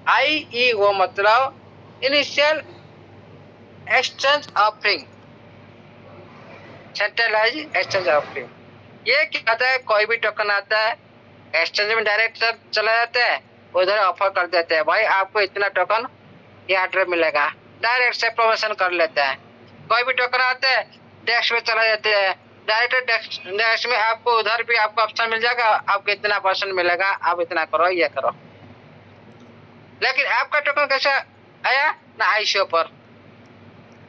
आईईओ मतलब initial exchange offering, centralize exchange offering. ये क्या होता है, कोई भी टोकन आता है एक्सचेंज में डायरेक्ट चला जाता है, उधर ऑफर कर देते हैं भाई आपको इतना टोकन यहाँ पर मिलेगा, डायरेक्ट से प्रमोशन कर लेते हैं। कोई भी टोकन आते हैं डेस्क में चला जाते हैं, डायरेक्ट डेस्क में आपको उधर भी आपको ऑप्शन मिल जाएगा, आपको इतना % मिलेगा, आप इतना करो ये करो। लेकिन आपका टोकन कैसे आया ना, आईसीओ पर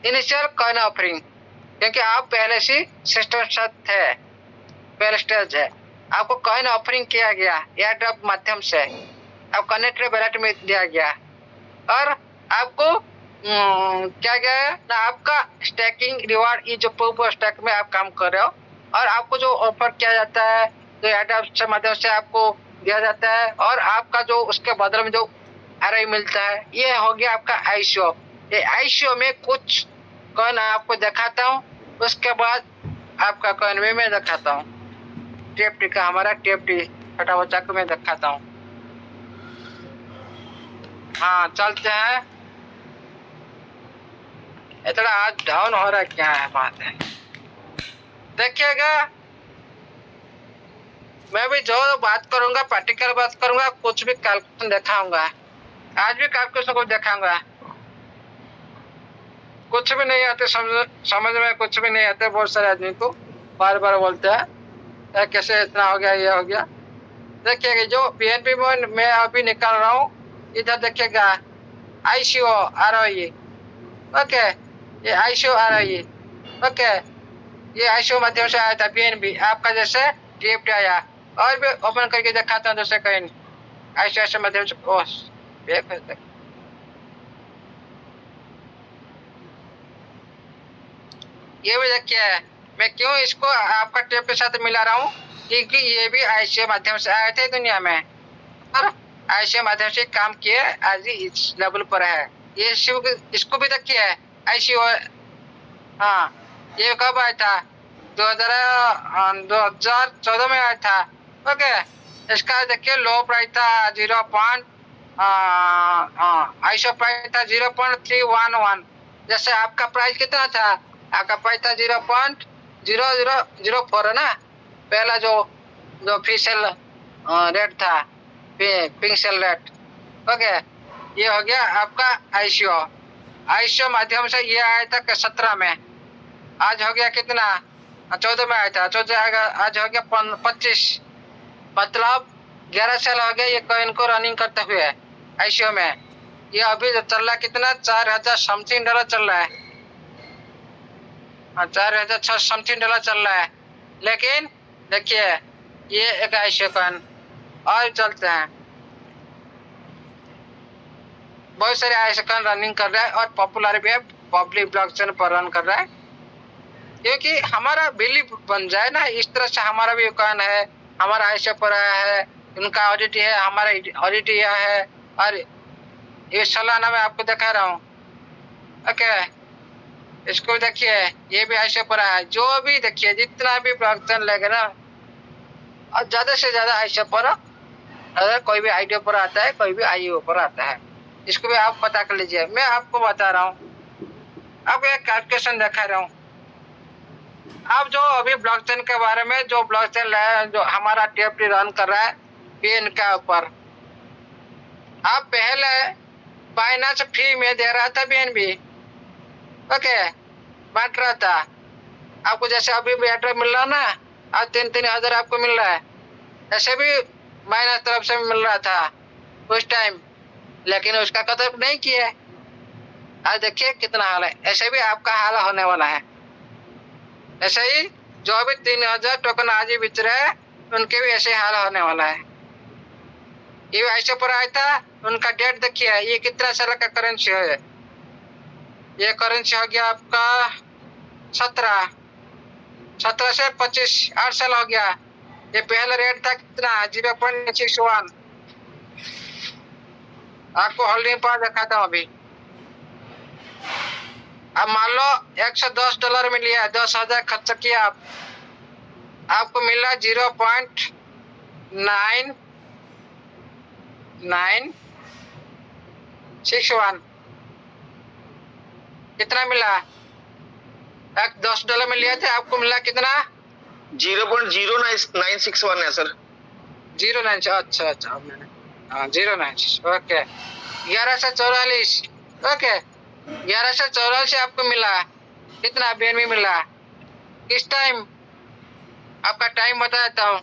इनिशियल कॉइन ऑफरिंग, क्योंकि आप पहले से सिस्टम साथ थे, पहले स्टेज है, आपको कॉइन ऑफरिंग किया गया एयर ड्रॉप माध्यम से, आप कनेक्टेड वैलेट में दिया गया और आपको क्या गया ना, आपका स्टैकिंग रिवार्ड, ये जो प्रूफ ऑफ स्टैक में आप काम कर रहे हो और आपको जो ऑफर किया जाता है जो एयर ड्रॉप के माध्यम से आपको दिया जाता है और आपका जो उसके बदले में जो आरआई मिलता है, ये हो गया आपका आईसीओ। ये आईसीओ में कुछ कॉइन आपको दिखाता हूँ, उसके बाद आपका कॉइन में मैं दिखाता हूँ। टीएफटी का हमारा टीएफटी फटा बच्चा को मैं दिखाता हूँ। हाँ चलते हैं। इतना आज डाउन हो रहा है, क्या है बात है, देखिएगा। मैं भी जो बात करूंगा प्रैक्टिकल बात करूंगा, कुछ भी कैलकुलेशन दिखाऊंगा, आज भी कैलकुलेशन को दिखाऊंगा। कुछ भी नहीं आते समझ में कुछ भी नहीं आते, बहुत सारे आदमी को बार बार बोलते हैं कैसे इतना हो गया ये हो गया। देखिएगा जो पीएनबी में मैं अभी निकाल रहा हूँ, इधर देखिएगा आईसीओ आ रहा है ये, ओके, ये आईसीओ आ रहा है ये, ओके, ये आईसीओ माध्यम से आया था पीएनबी, आपका जैसे टीएफटी आया। और भी ओपन करके दिखाता हूँ दूसरे कहीं आईसीओ माध्यम से। ये भी देखिए मैं क्यों इसको आपका टेप के साथ मिला रहा हूँ, क्योंकि ये भी आईसीओ माध्यम से आए थे दुनिया में और आईसीओ माध्यम से काम किए, आज इस लेवल पर है। ये इसको भी देखिए आईसीओ, हाँ ये कब आया था, 2014 में आया था, ओके। इसका देखिए लो प्राइस था आईसीओ प्राइस था 0.311। जैसे आपका प्राइस कितना था, आपका प्राइस था 0.0004 है ना, पहला जो फ्री सेल रेट था, पिंक सेल रेट, ओके। ये हो गया आपका आईसीओ माध्यम से ये आया था 17 में, आज हो गया कितना, 14 में आया था, 14 आज हो गया 25, मतलब 11 साल हो गया ये कॉइन को रनिंग करते हुए आईसीओ में। ये अभी चल रहा है कितना, 4000 समथिंग डॉलर चल रहा है, 4000 समथिंग डॉलर चल रहा है। लेकिन देखिए ये एक आईसीओ कॉइन और चलते हैं, बहुत सारे आईसीओ कॉइन रनिंग कर रहा है और पॉपुलर भी है, पब्लिक ब्लॉकचेन पर रन कर रहा है, क्योंकि हमारा बिलीफ बन जाए ना, इस तरह से हमारा भी कॉइन है, हमारा आईसीओ पर आया है, उनका ऑडिट है, हमारा ऑडिट यह है, और ये सालाना में आपको दिखा रहा हूँ, ओके। इसको देखिए ये भी आईसीओ पर आया है, जो भी देखिए जितना भी ब्लॉकचेन लेगा ना, और ज्यादा से ज्यादा आईसीओ पर, अगर कोई भी आईडीओ पर आता है, कोई भी आईईओ पर आता है, इसको भी आप पता कर लीजिए। मैं आपको बता रहा हूँ, आपको एक कैलकुलेशन दिखा रहा हूँ। अब जो अभी ब्लॉकचेन के बारे में, जो ब्लॉकचेन जो हमारा टीएफटी रन कर रहा है पीएन के ऊपर, आप पहले बाइनेंस फ्री में दे रहा था पीएनबी, ओके, बांट रहा था आपको, जैसे अभी बैटर मिल रहा ना, आज 3-3 हजार आपको मिल रहा है, ऐसे भी बाइनेंस तरफ से मिल रहा था उस टाइम, लेकिन उसका कदर नहीं किया। आज देखिए कितना हाल है, ऐसे भी आपका हाल होने वाला है। ऐसे ही जो भी 3000 टोकन आज ही बिच रहे हैं, उनके भी ऐसे हाल होने वाला है। ये आईसीओ पर आया था, उनका डेट देखिए, ये कितना साल का करेंसी है, ये करेंसी हो गया आपका 17 से 25, 8 साल हो गया। ये पहला रेट था कितना, 0.61, आपको होल्डिंग पर दिखाता हूँ अभी, अब मान लो $110 में लिया, 10,000 खर्च किया आप, आपको मिला 0.9961। कितना मिला? $10 में लिया था, आपको मिला कितना? 0.0961 है सर। 09। अच्छा अच्छा, हाँ 09। ओके, 1144। ओके, 1144 आपको मिला कितना BNB मिला? किस टाइम? आपका टाइम बता देता हूँ,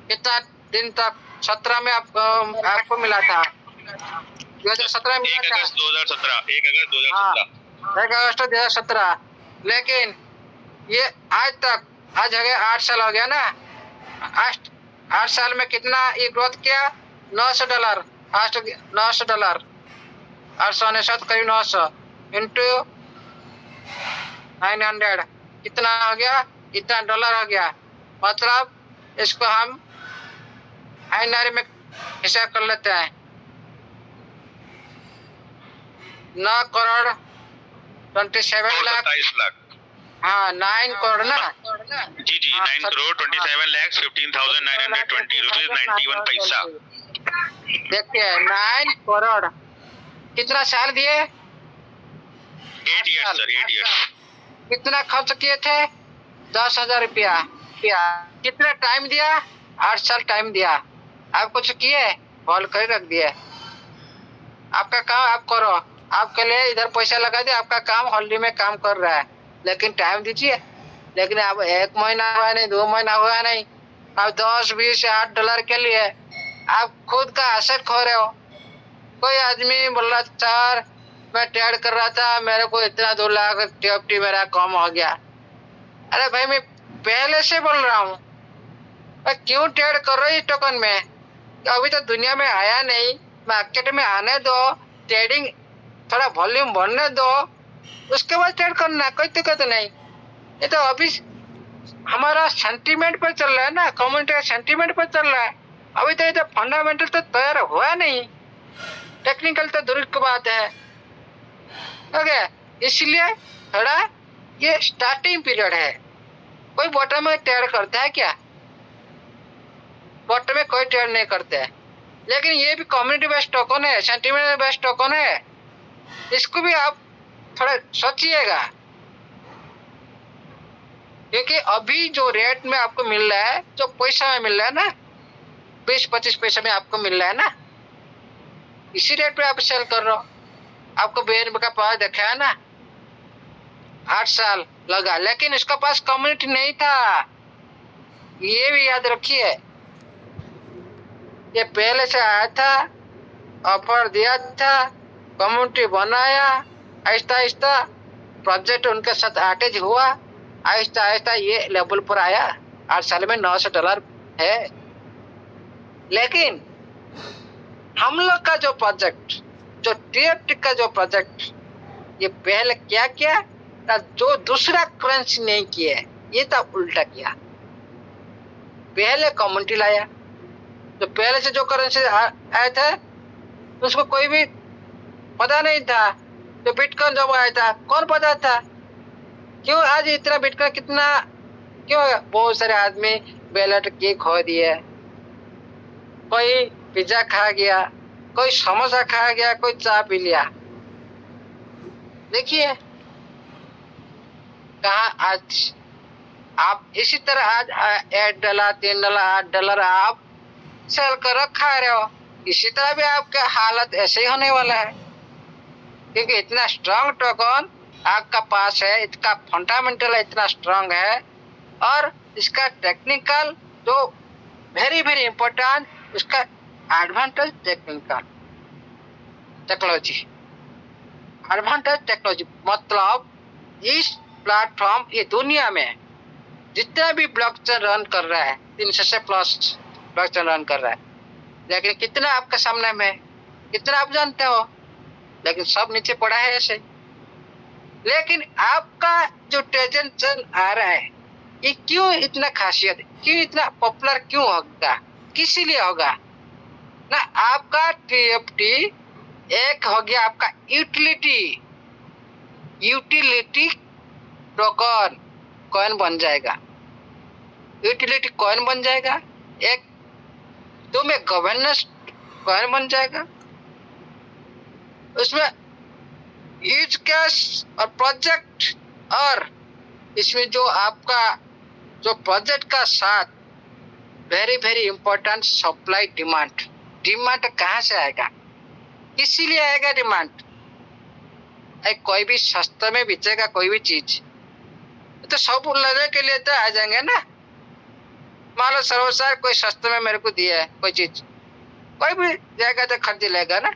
कितना दिन तक? 17 में आपको मिला था, 2017 में मिला 1 था। अगस्त 2017, 1 अगस्त 2017। हाँ, 1 अगस्त 2017। लेकिन ये आज तक, आज हो गया 8 साल हो गया ना। 8 साल में कितना ये ग्रोथ किया? $900। आज तो $900, 899 करीब 900 इंटू 900 कितना हो गया? इतना डॉलर हो गया। मतलब इसको हम INR में हिसाब कर लेते हैं, 9,27,00,000। 27 लाख। हाँ, 9 करोड़ ना। जी जी, हाँ, 9 करोड़ 27,15,920 रुपीज 91 पैसा। देखिए 9 करोड़ कितना साल दिए? 8 ईयर्स सर, 8 ईयर्स। कितना खर्च किए थे? 10,000 रुपया। कितना टाइम दिया? 8 साल टाइम दिया। आप कुछ किए? हॉल कर रख दिए। आपका काम आप करो, आपके लिए इधर पैसा लगा दिया, आपका काम हॉलिडे में काम कर रहा है, लेकिन टाइम दीजिए। लेकिन अब 1 महीना हुआ नहीं, 2 महीना हुआ नहीं, अब 10, 20, $8 के लिए आप खुद का एसेट खो रहे हो। कोई आदमी बोल रहा सर मैं ट्रेड कर रहा था, मेरे को इतना 2 लाख TFT मेरा कम हो गया। अरे भाई, मैं पहले से बोल रहा हूँ, क्यों ट्रेड कर रहे हो इस टोकन में? अभी तो दुनिया में आया नहीं, मार्केट में आने दो, ट्रेडिंग थोड़ा वॉल्यूम बढ़ने दो, उसके बाद ट्रेड करना, कोई दिक्कत नहीं। ये तो अभी हमारा सेंटीमेंट पर चल रहा है ना, कम्युनिटी का सेंटीमेंट पर चल रहा है। अभी तो ये तो फंडामेंटल तो तैयार हुआ नहीं, टेक्निकल तो दूर की बात है। ओके, इसलिए थोड़ा ये स्टार्टिंग पीरियड है। कोई बॉटम में ट्रेड करता है क्या? बॉटम में कोई ट्रेड नहीं करता है। लेकिन ये भी कम्युनिटी बेस्ड टोकन है, सेंटीमेंट बेस्ड टोकन है, इसको भी आप थोड़ा सोचिएगा। क्योंकि अभी जो रेट में आपको मिल रहा है, जो पैसा में मिल रहा है ना, 20-25 पैसे में आपको मिल रहा है ना, इसी रेट पे आप सेल कर रहे हो। आपको BNB का पास देखा है ना, 8 साल लगा, लेकिन इसका पास कम्युनिटी नहीं था, ये भी याद रखिए। ये पहले से आया था, ऑफर दिया था, कम्युनिटी बनाया, आहिस्ता आहिस्ता प्रोजेक्ट उनके साथ अटैच हुआ, आहिस्ता आहिस्ता ये लेवल पर आया। 8 साल में $900 है। लेकिन हम लोग का जो प्रोजेक्ट, जो TFT का जो प्रोजेक्ट, ये पहले क्या किया था, जो दूसरा करेंसी नहीं किया, ये तो उल्टा किया। पहले कम्युनिटी लाया, तो पहले से जो करेंसी आया था उसको कोई भी पता नहीं था। तो बिटकॉइन जब आया था, कौन पता था? क्यों आज इतना बिटकॉइन कितना क्यों? बहुत सारे आदमी बैलेट के खो दिए, कोई पिज्जा खा गया, कोई समोसा खा गया, कोई चाय पी लिया। देखिए कहाँ आज आप इसी तरह आज $8, $3, $8 आप सेल कर खा रहे हो। इसी तरह भी आपका हालत ऐसे ही होने वाला है, क्योंकि इतना स्ट्रांग टोकन आपका पास है, इसका फंडामेंटल इतना स्ट्रांग है, और इसका टेक्निकल जो वेरी वेरी इंपॉर्टेंट, उसका एडवांटेज टेक्नोलॉजी मतलब इस प्लेटफॉर्म, ये दुनिया में जितना भी ब्लॉकचेन रन कर रहा है, 300 से प्लस ब्लॉकचेन रन कर रहा है, लेकिन कितना आपके सामने में, कितना आप जानते हो, लेकिन सब नीचे पड़ा है ऐसे। लेकिन आपका जो ट्रांजैक्शन आ रहा है, ये क्यों इतना खासियत, क्यों इतना पॉपुलर क्यों होगा, किस लिए होगा ना? आपका TFT एक हो गया आपका यूटिलिटी, यूटिलिटी टोकन कॉइन बन जाएगा। यूटिलिटी कॉइन बन जाएगा, एक दो में गवर्नेंस कॉइन बन जाएगा। उसमें यूज कैश और प्रोजेक्ट, और इसमें जो आपका जो प्रोजेक्ट का साथ very very important supply demand. Demand कहाँ से आएगा, इसीलिए आएगा डिमांड। कोई भी सस्ते में बेचेगा कोई भी चीज तो सब लेने के लिए तो आ जाएंगे ना। मान लो सर्वसार कोई सस्ते में मेरे को दिया है कोई चीज, कोई भी जाएगा तो खरीद लेगा ना,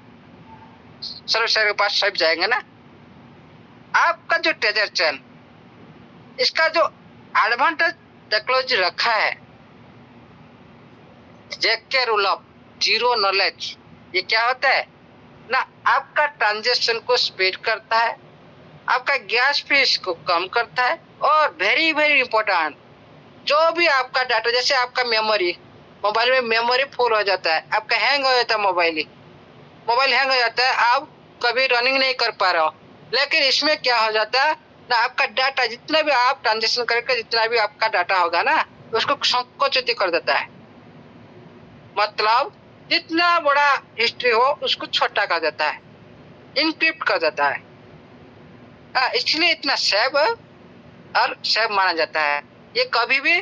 सर्वसार के पास सब जाएंगे ना। आपका जो ट्रेजर चैन, इसका जो एडवांटेज टेक्नोलॉजी रखा है, जेके रूल ऑफ जीरो नॉलेज, ये क्या होता है ना, आपका ट्रांजेक्शन को स्पीड करता है, आपका गैस फीस को कम करता है, और वेरी वेरी इंपॉर्टेंट जो भी आपका डाटा, जैसे आपका मेमोरी, मोबाइल में मेमोरी फुल हो जाता है, आपका हैंग हो जाता है, मोबाइल हैंग हो जाता है, आप कभी रनिंग नहीं कर पा रहे हो। लेकिन इसमें क्या हो जाता है ना, आपका डाटा जितना भी आप ट्रांजेक्शन करके जितना भी आपका डाटा होगा ना, उसको संकुचित कर देता है। मतलब जितना बड़ा हिस्ट्री हो उसको छोटा कर देता है, इनक्रिप्ट कर देता है। इसलिए इतना सेव और सेव माना जाता है। ये कभी भी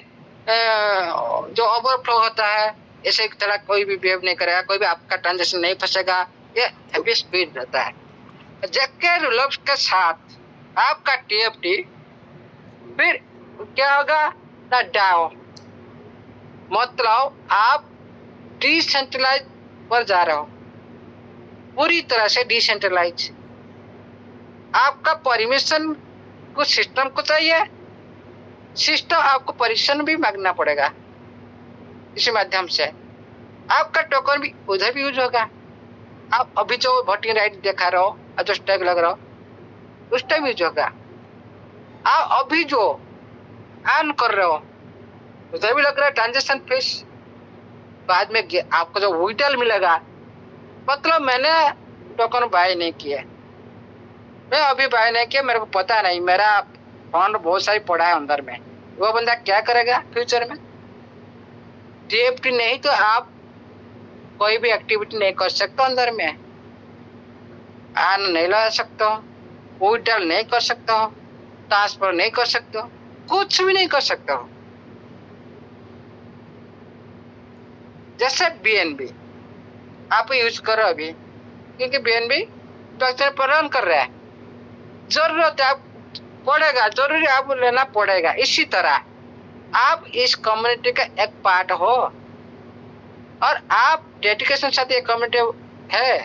जो ओवरफ्लो होता है, ऐसे तरह कोई भी बिहेव नहीं करेगा, कोई भी आपका ट्रांजेक्शन नहीं फंसेगा, ये हैवी स्पीड रहता है। जेके रूल्स के साथ आपका टीएफटी, फिर क्या होगा ना, डाओ, मतलब आप डिसेंट्रलाइज पर जा रहे हो, पूरी तरह से डिसेंट्रलाइज। आपका परमिशन कुछ सिस्टम को चाहिए, सिस्टम आपको परमिशन भी मांगना पड़ेगा। इसी माध्यम से आपका टोकन भी उधर भी यूज होगा। आप अभी जो वोटिंग राइट दिखा रहे हो और जो टैग लग रहा हो, उस टाइम यूज होगा। आप अभी जो अर्न कर रहे हो उधर भी लग रहा है ट्रांजेक्शन फीस। बाद में आपको जो विड्रॉल मिलेगा, मतलब मैंने टोकन बाय नहीं किया, मैं अभी बाय नहीं किया, मेरे को पता नहीं, मेरा फंड बहुत सारी पड़ा है अंदर में, वो बंदा क्या करेगा फ्यूचर में। टीएफटी नहीं तो आप कोई भी एक्टिविटी नहीं कर सकते अंदर में, अर्न नहीं ला सकते हो, विड्रॉल नहीं कर सकते हो, ट्रांसफर नहीं कर सकते हो, कुछ भी नहीं कर सकते हो। जैसे बीएनबी आप यूज करो अभी, क्योंकि बीएनबी स्ट्रक्चर पर रन कर रहा है, जरूरत है आप पड़ेगा, जरूरी आप लेना पड़ेगा। इसी तरह आप इस कम्युनिटी का एक पार्ट हो, और आप डेडिकेशन साथ ये कम्युनिटी है,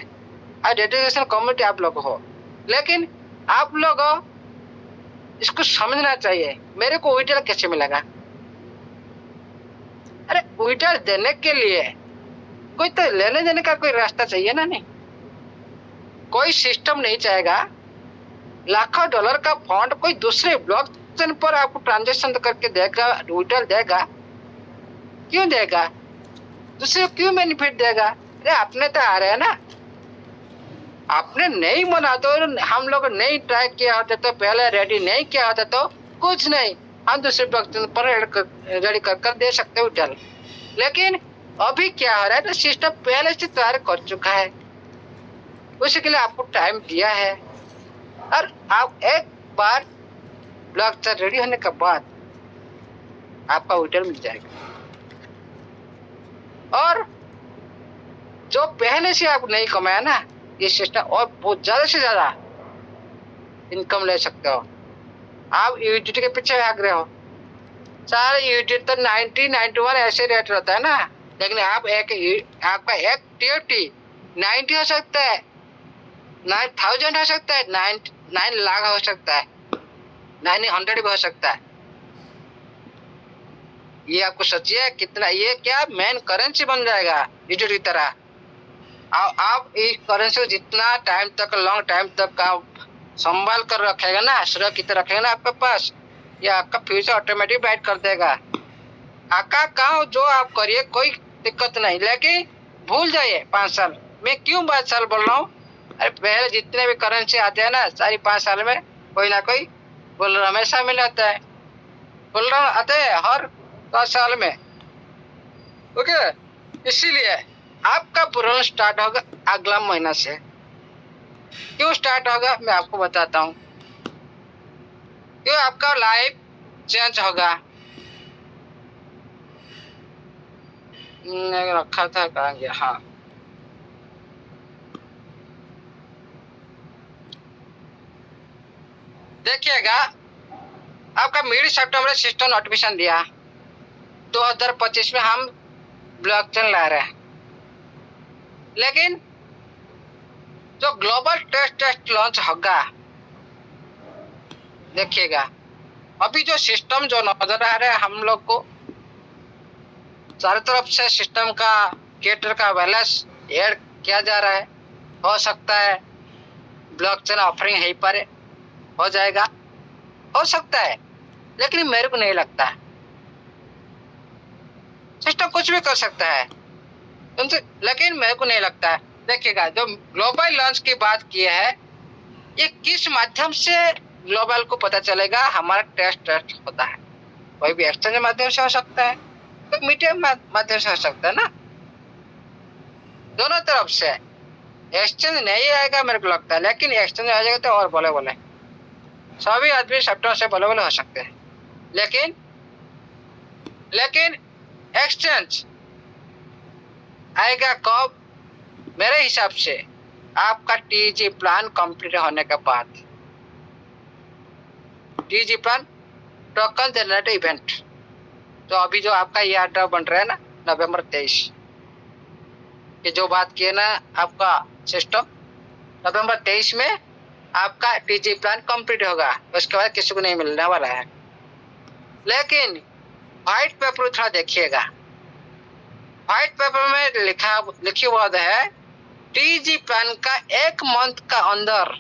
और डेडिकेशन कम्युनिटी आप लोग हो। लेकिन आप लोग इसको समझना चाहिए, मेरे को विड्रॉल कैसे मिलेगा। अरे विड्रॉल देने के लिए कोई तो लेने देने का कोई रास्ता चाहिए ना। नहीं, कोई सिस्टम नहीं चाहेगा लाखों डॉलर का फंड कोई दूसरे ब्लॉकचेन पर आपको ट्रांजैक्शन करके देगा, विड्रॉल देगा। क्यों देगा, दूसरे क्यों बेनिफिट देगा। अरे आपने तो आ रहे हैं ना, आपने नहीं मना तो, हम लोग नहीं ट्राई किया होता तो, पहले रेडी नहीं किया होता तो कुछ नहीं, हम दूसरे ब्लॉकचेन पर रेडी कर दे सकते हो विड्रॉल। लेकिन अभी क्या हो रहा है तो सिस्टम पहले से तैयार कर चुका है, उसके लिए आपको टाइम दिया है, और आप एक बार ब्लॉकचेन रेडी होने के बाद आपका विड्रॉल मिल जाएगा। और जो पहले से आप नहीं कमाया ना, ये सिस्टम और बहुत ज्यादा से ज्यादा इनकम ले सकते हो। आप यूटिलिटी के पीछे भाग रहे हो, सारे यूटिलिटी तो 90, 91 ऐसे रेट रहता है ना, लेकिन आप आपका एक टीएफटी 90 हो सकता है, 9000 हो सकता है, 9 लाख हो सकता है, 900 भी हो सकता है। ये आपको सोचिए कितना, ये क्या मेन करेंसी बन जाएगा यूटिलिटी की तरह। आप इस करेंसी को जितना टाइम तक, लॉन्ग टाइम तक आप संभाल कर रखेगा ना, सुरक्षित रखेगा ना आपके पास, ये आपका फ्यूचर ऑटोमेटिक बैठ कर देगा। आका कहो जो आप करिए, कोई दिक्कत नहीं, लेकिन भूल जाइए 5 साल। मैं क्यों 5 साल बोल रहा हूँ, अरे पहले जितने भी करेंसी आते हैं ना, सारी 5 साल में कोई ना कोई बुलर हमेशा मिल आता है, बुलर आते हैं हर 10 साल में। ओके, इसीलिए आपका बुलर स्टार्ट होगा अगला महीना से। क्यों स्टार्ट होगा मैं आपको बताता हूँ। क्यों आपका लाइफ चेंज होगा। रखा था, कहाँ गया? हाँ, देखिएगा आपका मिड सितंबर सिस्टम नोटिफिकेशन दिया 2025 में हम ब्लॉकचेन ला रहे हैं, लेकिन जो ग्लोबल टेस्ट लॉन्च होगा, देखिएगा अभी जो सिस्टम जो नजर आ रहा है हम लोग को, चारों तरफ से सिस्टम का क्रिएटर का बैलेंस ऐड किया जा रहा है। हो सकता है ब्लॉकचेन ऑफरिंग यहीं पर हो जाएगा, हो सकता है, लेकिन मेरे को नहीं लगता। सिस्टम कुछ भी कर सकता है, लेकिन मेरे को नहीं लगता है। देखिएगा जो ग्लोबल लॉन्च की बात की है, ये किस माध्यम से ग्लोबल को पता चलेगा हमारा टेस्ट होता है। कोई भी एक्सचेंज माध्यम से हो सकता है, तो मीडियम माध्यम से हो सकता है ना, दोनों तरफ से। एक्सचेंज नहीं आएगा मेरे को लगता है, लेकिन एक्सचेंज आ जाएगा तो और बोले सभी आदमी सिस्टम से बोले हो सकते हैं, लेकिन एक्सचेंज आएगा कब? मेरे हिसाब से आपका टीजी प्लान कंप्लीट होने के बाद। TG plan token generate event, तो अभी जो आपका ये आर्डर बन रहा है ना नवंबर 23, ये जो बात की है ना आपका सिस्टम, नवंबर 23 में आपका टीजी प्लान कंप्लीट होगा, उसके बाद किसी को नहीं मिलने वाला है। लेकिन व्हाइट पेपर थोड़ा देखिएगा, व्हाइट पेपर में लिखी हुआ है टीजी प्लान का 1 मंथ का अंदर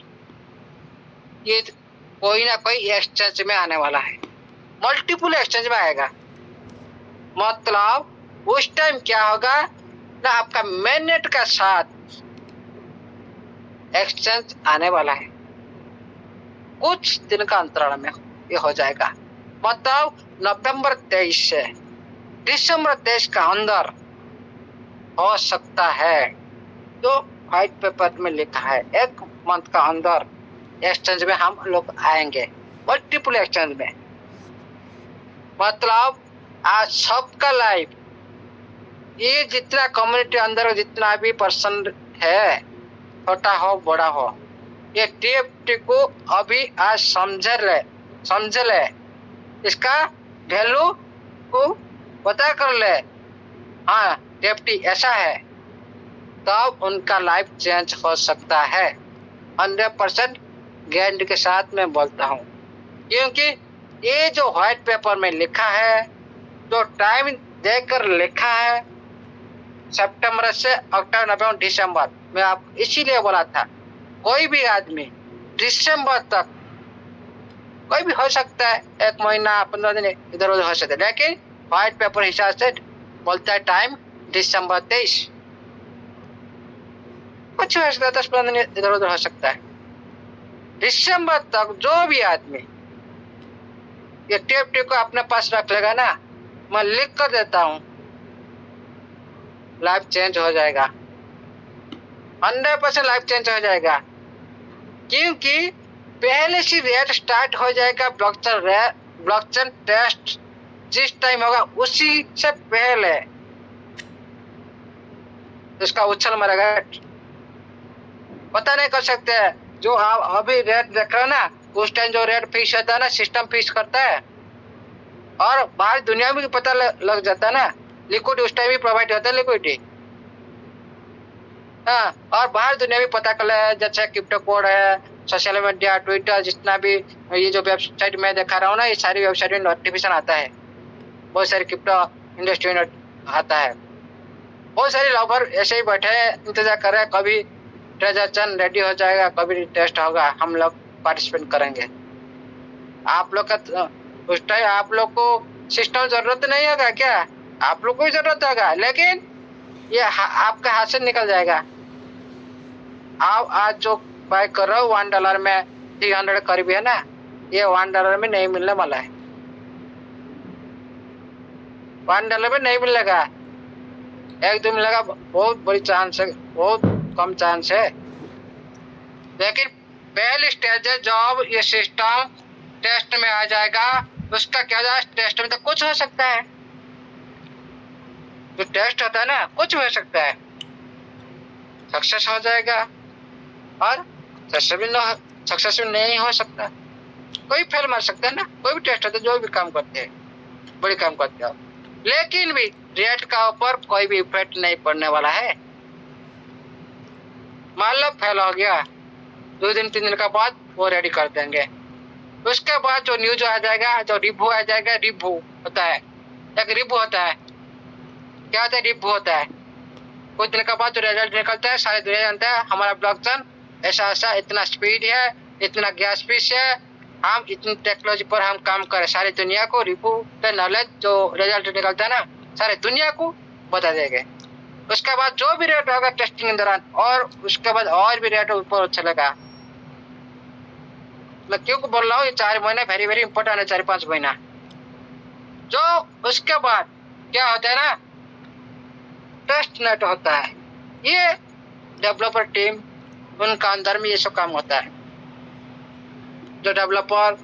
ये कोई ना कोई एक्सचेंज में आने वाला है, मल्टीपल एक्सचेंज में आएगा। मतलब उस टाइम क्या होगा ना, आपका मेननेट का साथ एक्सचेंज आने वाला है, कुछ दिन का अंतराल में ये हो जाएगा। मतलब नवंबर 23 से दिसंबर 23 का अंदर हो सकता है, तो व्हाइट पेपर में लिखा है 1 मंथ का अंदर एक्सचेंज में हम लोग आएंगे, मल्टीपल एक्सचेंज में। मतलब आज सबका लाइफ, ये जितना कम्युनिटी अंदर जितना भी पर्सन है, छोटा हो बड़ा हो, ये टीएफटी को अभी आज समझ ले, इसका वैल्यू को पता कर ले। हाँ, टीएफटी ऐसा है, तब उनका लाइफ चेंज हो सकता है। 100% गारंटी के साथ मैं बोलता हूँ, क्योंकि ये जो व्हाइट पेपर में लिखा है, जो टाइम देकर लिखा है, सितंबर से अक्टूबर नवंबर दिसंबर में, आप इसीलिए बोला था कोई भी आदमी दिसंबर तक, कोई भी हो सकता है, 1 महीना 15 दिन इधर उधर हो सकता है, लेकिन व्हाइट पेपर हिसाब से बोलता है टाइम दिसंबर 23, कुछ हो सकता है 10-15 दिन इधर उधर हो सकता है। दिसंबर तक जो भी आदमी ये टीएफटी को अपने पास रख लेगा ना, मैं लिख कर देता हूँ, लाइफ चेंज हो जाएगा, 100% लाइफ चेंज हो जाएगा। क्योंकि पहले से रेट स्टार्ट हो जाएगा ब्लॉकचेन टेस्ट जिस टाइम होगा उसी से पहले इसका उछल मरेगा। पता नहीं कर सकते हैं, जो आप अभी रेट देख रहे हो ना, उस टाइम जो रेट फिक्स होता है ना, सिस्टम फिक्स करता है, और बाहर दुनिया में पता लग जाता है ना, लिक्विड उस टाइम भी प्रोवाइड होता है लिक्विडिटी। हाँ, और बाहर दुनिया में पता कर ले, जैसे क्रिप्टो कोड है, सोशल मीडिया, ट्विटर, जितना भी ये जो वेबसाइट मैं दिखा रहा हूँ ना, ये सारी वेबसाइट में नोटिफिकेशन आता है, बहुत सारे क्रिप्टो इंडस्ट्री में आता है। बहुत सारे लवर ऐसे ही बैठे इंतजार कर रहे हैं, कभी ट्रांजैक्शन रेडी हो जाएगा, कभी टेस्ट होगा, हम लोग पार्टिसिपेट करेंगे। आप लोग का उस टाइम आप लोग को सिस्टम जरूरत नहीं होगा क्या? आप लोग को भी जरूरत होगा, लेकिन ये आपका हाथ से निकल जाएगा। आप आज जो बाय कर रहे हो $1 में 300 करीब है ना, ये $1 में नहीं मिलने वाला है, $1 में नहीं मिलेगा, 1-2 मिलेगा, बहुत बड़ी चांस है, बहुत कम चांस है। लेकिन पहली स्टेज है जब ये सिस्टम टेस्ट में आ जाएगा, उसका क्या होगा, टेस्ट में तो कुछ हो सकता है, जो टेस्ट होता है ना कुछ भी हो सकता है, सक्सेस हो जाएगा और सक्सेसफुल नहीं हो सकता, कोई फेल मार सकता है ना, कोई भी टेस्ट होता है, जो भी काम करते हैं बड़ी काम करते हो, लेकिन भी रेट का ऊपर कोई भी इफेक्ट नहीं पड़ने वाला है। मान लो फेल हो गया, 2 दिन 3 दिन का बाद वो रेडी कर देंगे, उसके बाद जो न्यूज आ जाएगा, जो रिव्यू आ जाएगा, रिव्यू होता है, एक रिव्यू होता है, क्या होता है, रिव्यू होता है, कुछ दिन के बाद जो रिजल्ट निकलता है, सारी दुनिया जानता है हमारा ब्लॉकचेन ऐसा ऐसा इतना स्पीड है, इतना गैस स्पीड है, हम इतनी टेक्नोलॉजी पर हम काम करें, सारी दुनिया को रिव्यू का नॉलेज जो रिजल्ट निकलता है ना, सारी दुनिया को बता देंगे। उसके बाद जो भी रेट होगा टेस्टिंग के दौरान, और उसके बाद और भी रेट ऊपर चलेगा। मैं क्यों बोल रहा हूँ, ये 4 महीना वेरी वेरी इंपॉर्टेंट है, 4-5 महीना। जो उसके बाद क्या होता है ना, टेस्ट नेट होता है, ये डेवलपर टीम उनका अंदर में ये सब काम होता है, जो डेवलपर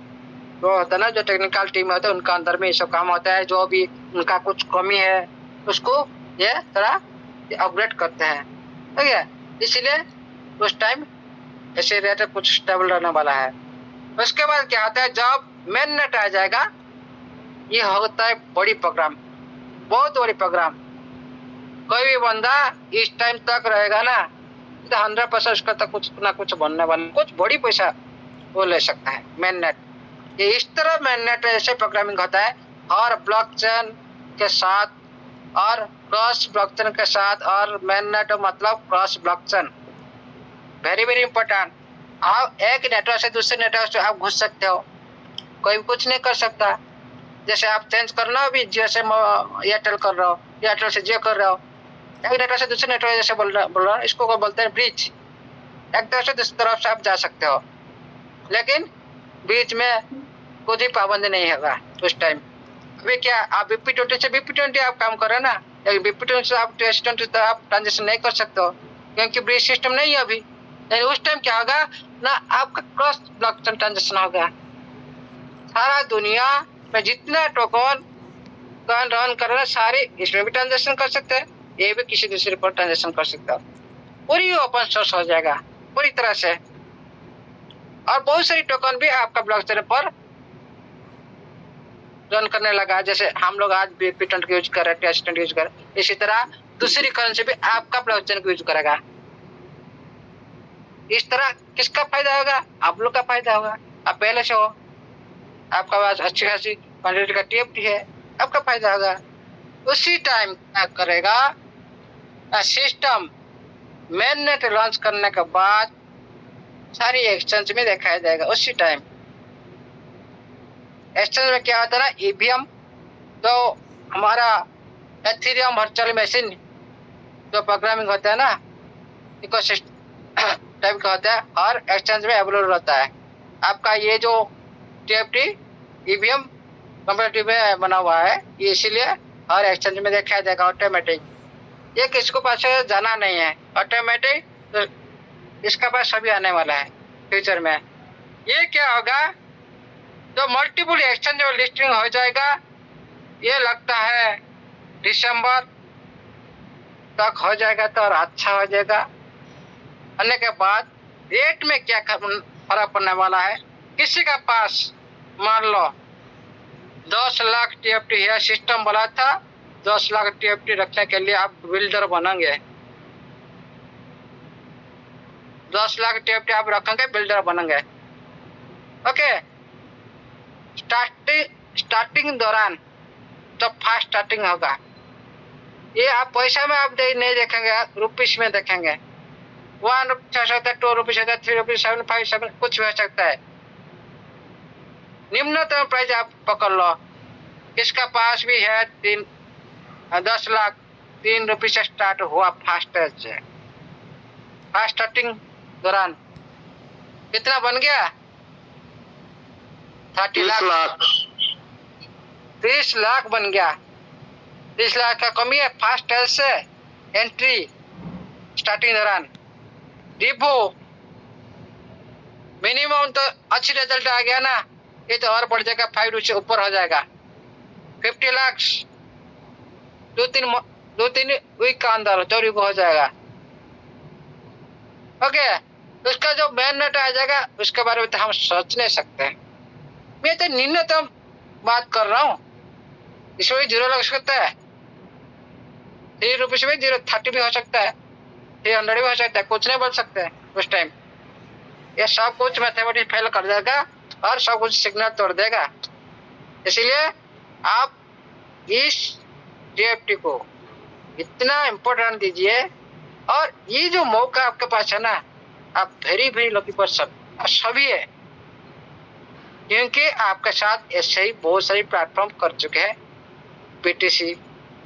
वो होता है ना, जो टेक्निकल टीम होता है उनका अंदर में ये सब काम होता है, जो भी उनका कुछ कमी है उसको ये थोड़ा अपग्रेड करते हैं, ठीक है, इसलिए उस टाइम ऐसे रेट कुछ स्टेबल रहने वाला है। उसके बाद क्या होता है, जब मेन नेट आ जाएगा, ये होता है बड़ी प्रोग्राम, बहुत बड़ी प्रोग्राम, कोई भी बंदा इस टाइम तक रहेगा ना तो 100% उसका तो कुछ ना कुछ बनने वाला, कुछ बड़ी पैसा वो ले सकता है मेन नेट। ये इस तरह मेन नेट ऐसे प्रोग्रामिंग होता है, और ब्लॉकचेन के साथ और क्रॉस ब्लॉकचेन के साथ, और मेन नेट मतलब cross blockchain, very very important. आप एक नेटवर्क से दूसरे नेटवर्क से आप घुस सकते हो, कोई भी कुछ नहीं कर सकता। जैसे आप चेंज करना हो भी, जियो से एयरटेल कर रहे हो, एयरटेल से जियो कर रहे हो, एक नेटवर्क से दूसरे नेटवर्क जैसे बोल रहा हूँ, इसको बोलते हैं ब्रिज, एक तरफ से दूसरी तरफ से आप जा सकते हो, लेकिन बीच में कुछ ही पाबंदी नहीं होगा उस टाइम। अभी क्या आप BP20 से BP20 आप काम कर रहे हो ना, BP20 से आप TS20 तो आप ट्रांजेक्शन नहीं कर सकते हो, क्योंकि ब्रिज सिस्टम नहीं है अभी। लेकिन उस टाइम क्या होगा ना, आपका क्रॉस ब्लॉकचेन ट्रांजेक्शन होगा, सारा दुनिया में जितना टोकन रन कर रहे हैं सारे इसमें भी ट्रांजेक्शन कर सकते हैं, ये भी किसी दूसरे पर ट्रांजेक्शन कर सकता है, पूरी ओपन सोर्स हो जाएगा पूरी तरह से। और बहुत सारी टोकन भी आपका ब्लॉकचेन पर रन करने लगा, जैसे हम लोग आज BP20 यूज कर रहे हैं, TS20 यूज कर रहे हैं, इसी तरह दूसरी करेंसी भी आपका ब्लॉकचेन को यूज करेगा। इस तरह किसका फायदा होगा, आप लोग का फायदा होगा, आप पहले से हो, आपका पास अच्छी खासी क्वांटिटी का TFT है, आपका फायदा होगा। उसी टाइम क्या करेगा सिस्टम, मेन नेट लॉन्च करने के बाद सारी एक्सचेंज में दिखाया जाएगा उसी टाइम। एक्सचेंज में क्या होता है ना, EVM तो हमारा एथेरियम वर्चुअल मशीन जो प्रोग्रामिंग होता है ना, इकोसिस्टम टाइप का होता है, और एक्सचेंज में अवेलेबल होता है। आपका ये जो TFT EVM कंपैटिबल में बना हुआ है, ये इसीलिए और एक्सचेंज में देखा जाएगा ऑटोमेटिक, ये किसको पास जाना नहीं है, ऑटोमेटिक तो इसका पास सभी आने वाला है फ्यूचर में। ये क्या होगा, जो मल्टीपल एक्सचेंज में लिस्टिंग हो जाएगा, ये लगता है दिसंबर तक हो जाएगा तो और अच्छा हो जाएगा। आने के बाद रेट में क्या फर्क पड़ने वाला है, किसी का पास मान लो 10 लाख TFT है, सिस्टम बोला था 10 लाख TFT रखने के लिए आप बिल्डर बनेंगे, 10 लाख TFT आप रखेंगे, बिल्डर बनेंगे, ओके। स्टार्टिंग दौरान तो फास्ट स्टार्टिंग होगा, ये आप पैसा में आप नहीं देखेंगे, रुपीस में देखेंगे, 1 रुपीस हो सकता है, 2 रुपीस हो सकता है, 3 रुपीस, 7, 5, 7 कुछ भी हो सकता है। निम्नतम प्राइस आप पकड़ लो, किसका पास भी है 10 लाख 3 रुपीस से स्टार्ट हुआ फास्टेस्ट से। फास्ट स्टार्टिंग दौरान कितना बन गया 30 लाख 30 लाख बन गया। 30 लाख का कमी है। फास्ट हेल्थ से एंट्री स्टार्टिंग दौरान डिपो मिनिमम तो अच्छी रिजल्ट आ गया ना, ये तो और बढ़ जाएगा, 5 से ऊपर हो जाएगा। 50 लाख 2-3 वीक का अंदर चोरी को हो जाएगा। ओके, उसका जो मेन नेट आ जाएगा उसके बारे में तो हम सोच नहीं सकते। मैं तो न्यूनतम बात कर रहा हूँ, इसमें भी 0 लग सकता है। 3 रुपये में 0.30 भी हो सकता है, 300 भी हो सकता है, कुछ नहीं बोल सकते उस टाइम। ये सब कुछ मैथमेटिक्स फेल कर देगा और सब कुछ सिग्नल तोड़ देगा। इसीलिए आप इस DFT को इतना इम्पोर्टेंट दीजिए, और ये जो मौका आपके पास है ना, आप वेरी लकी पर्सन सभी है, क्योंकि आपके साथ ऐसे ही बहुत सारी प्लेटफॉर्म कर चुके हैं, BTC,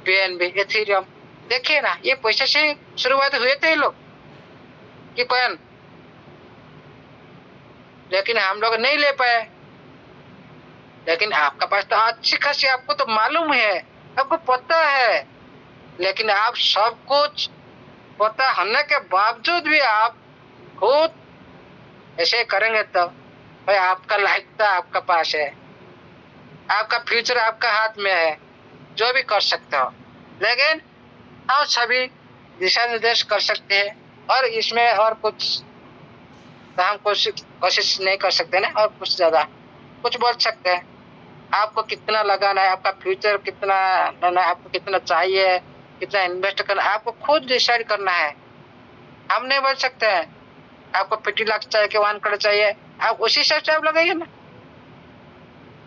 BNB, एथेरियम। देखिए ना, ये पैसे से शुरुआत हुए थे ये लोग कि कॉइन, लेकिन हम लोग नहीं ले पाए। लेकिन आपके पास तो अच्छी खासी, आपको तो मालूम है, आपको पता है, लेकिन आप सब कुछ पता होने के बावजूद भी आप खुद ऐसे करेंगे तो भाई आपका लाइफ तो आपका पास है, आपका फ्यूचर आपका हाथ में है, जो भी कर सकते हो। लेकिन हम सभी दिशा निर्देश कर सकते हैं, और इसमें और कुछ तो हम कोशिश नहीं कर सकते ना, और कुछ ज्यादा कुछ बोल सकते हैं। आपको कितना लगाना है, आपका फ्यूचर कितना लेना है, आपको कितना चाहिए, कितना इन्वेस्ट करना है, आपको खुद डिसाइड करना है। हम नहीं बोल सकते हैं आपको 50 लाख चाहिए कि 1 करोड़ चाहिए, आप उसी हिसाब से आप लगाइए ना।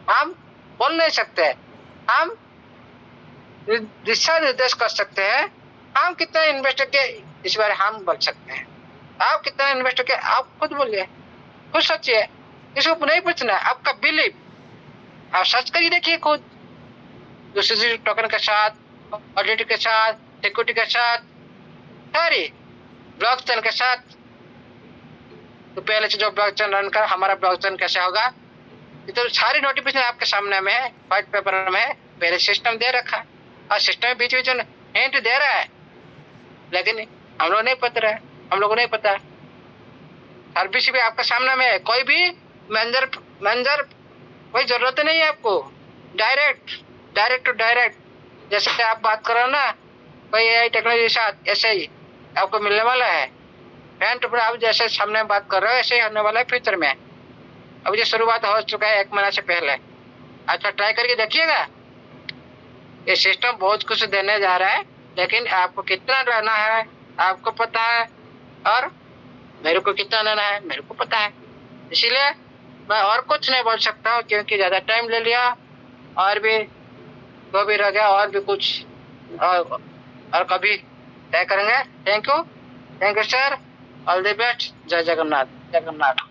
हम बोल नहीं सकते, हम दिशा निर्देश कर सकते हैं। हम कितना इन्वेस्ट किए इस बारे हम बोल सकते हैं। आप कितना इन्वेस्ट किए आप खुद बोलिए, खुद सोचिए, इसको नहीं पूछना है। आपका बिलीव आप सर्च करिए, देखिए खुद दूसरे टोकन के साथ, ऑडिट के साथ, सिक्योरिटी के साथ, सारी ब्लॉकचेन के साथ। तो पहले से जो ब्लॉकचेन रन कर, हमारा ब्लॉकचेन कैसे होगा, ये तो सारी नोटिफिकेशन आपके सामने में है, व्हाइट पेपर में है, पहले सिस्टम दे रखा है, और सिस्टम बीच बीच में हिंट दे रहा है, लेकिन हम लोग नहीं पता है, हम लोग को नहीं पता। सर्विस भी आपके सामने में है, कोई भी मैनेजर कोई जरूरत नहीं है आपको, डायरेक्ट टू डायरेक्ट, जैसे आप बात करो ना कोई AI टेक्नोलॉजी के साथ, ऐसे ही आपको मिलने वाला है। फ्रंट पर आप जैसे सामने बात कर रहे हो ऐसे ही होने वाला है फ्यूचर में। अभी जो शुरुआत हो चुका है 1 महीना से पहले, अच्छा ट्राई करके देखिएगा। ये सिस्टम बहुत कुछ देने जा रहा है, लेकिन आपको कितना लेना है आपको पता है, और मेरे को कितना लेना है मेरे को पता है। इसीलिए मैं और कुछ नहीं बोल सकता हूँ, क्योंकि ज़्यादा टाइम ले लिया, और भी वो भी रह गया, और भी कुछ और कभी तय करेंगे। Thank you sir, all the best. जय जगन्नाथ।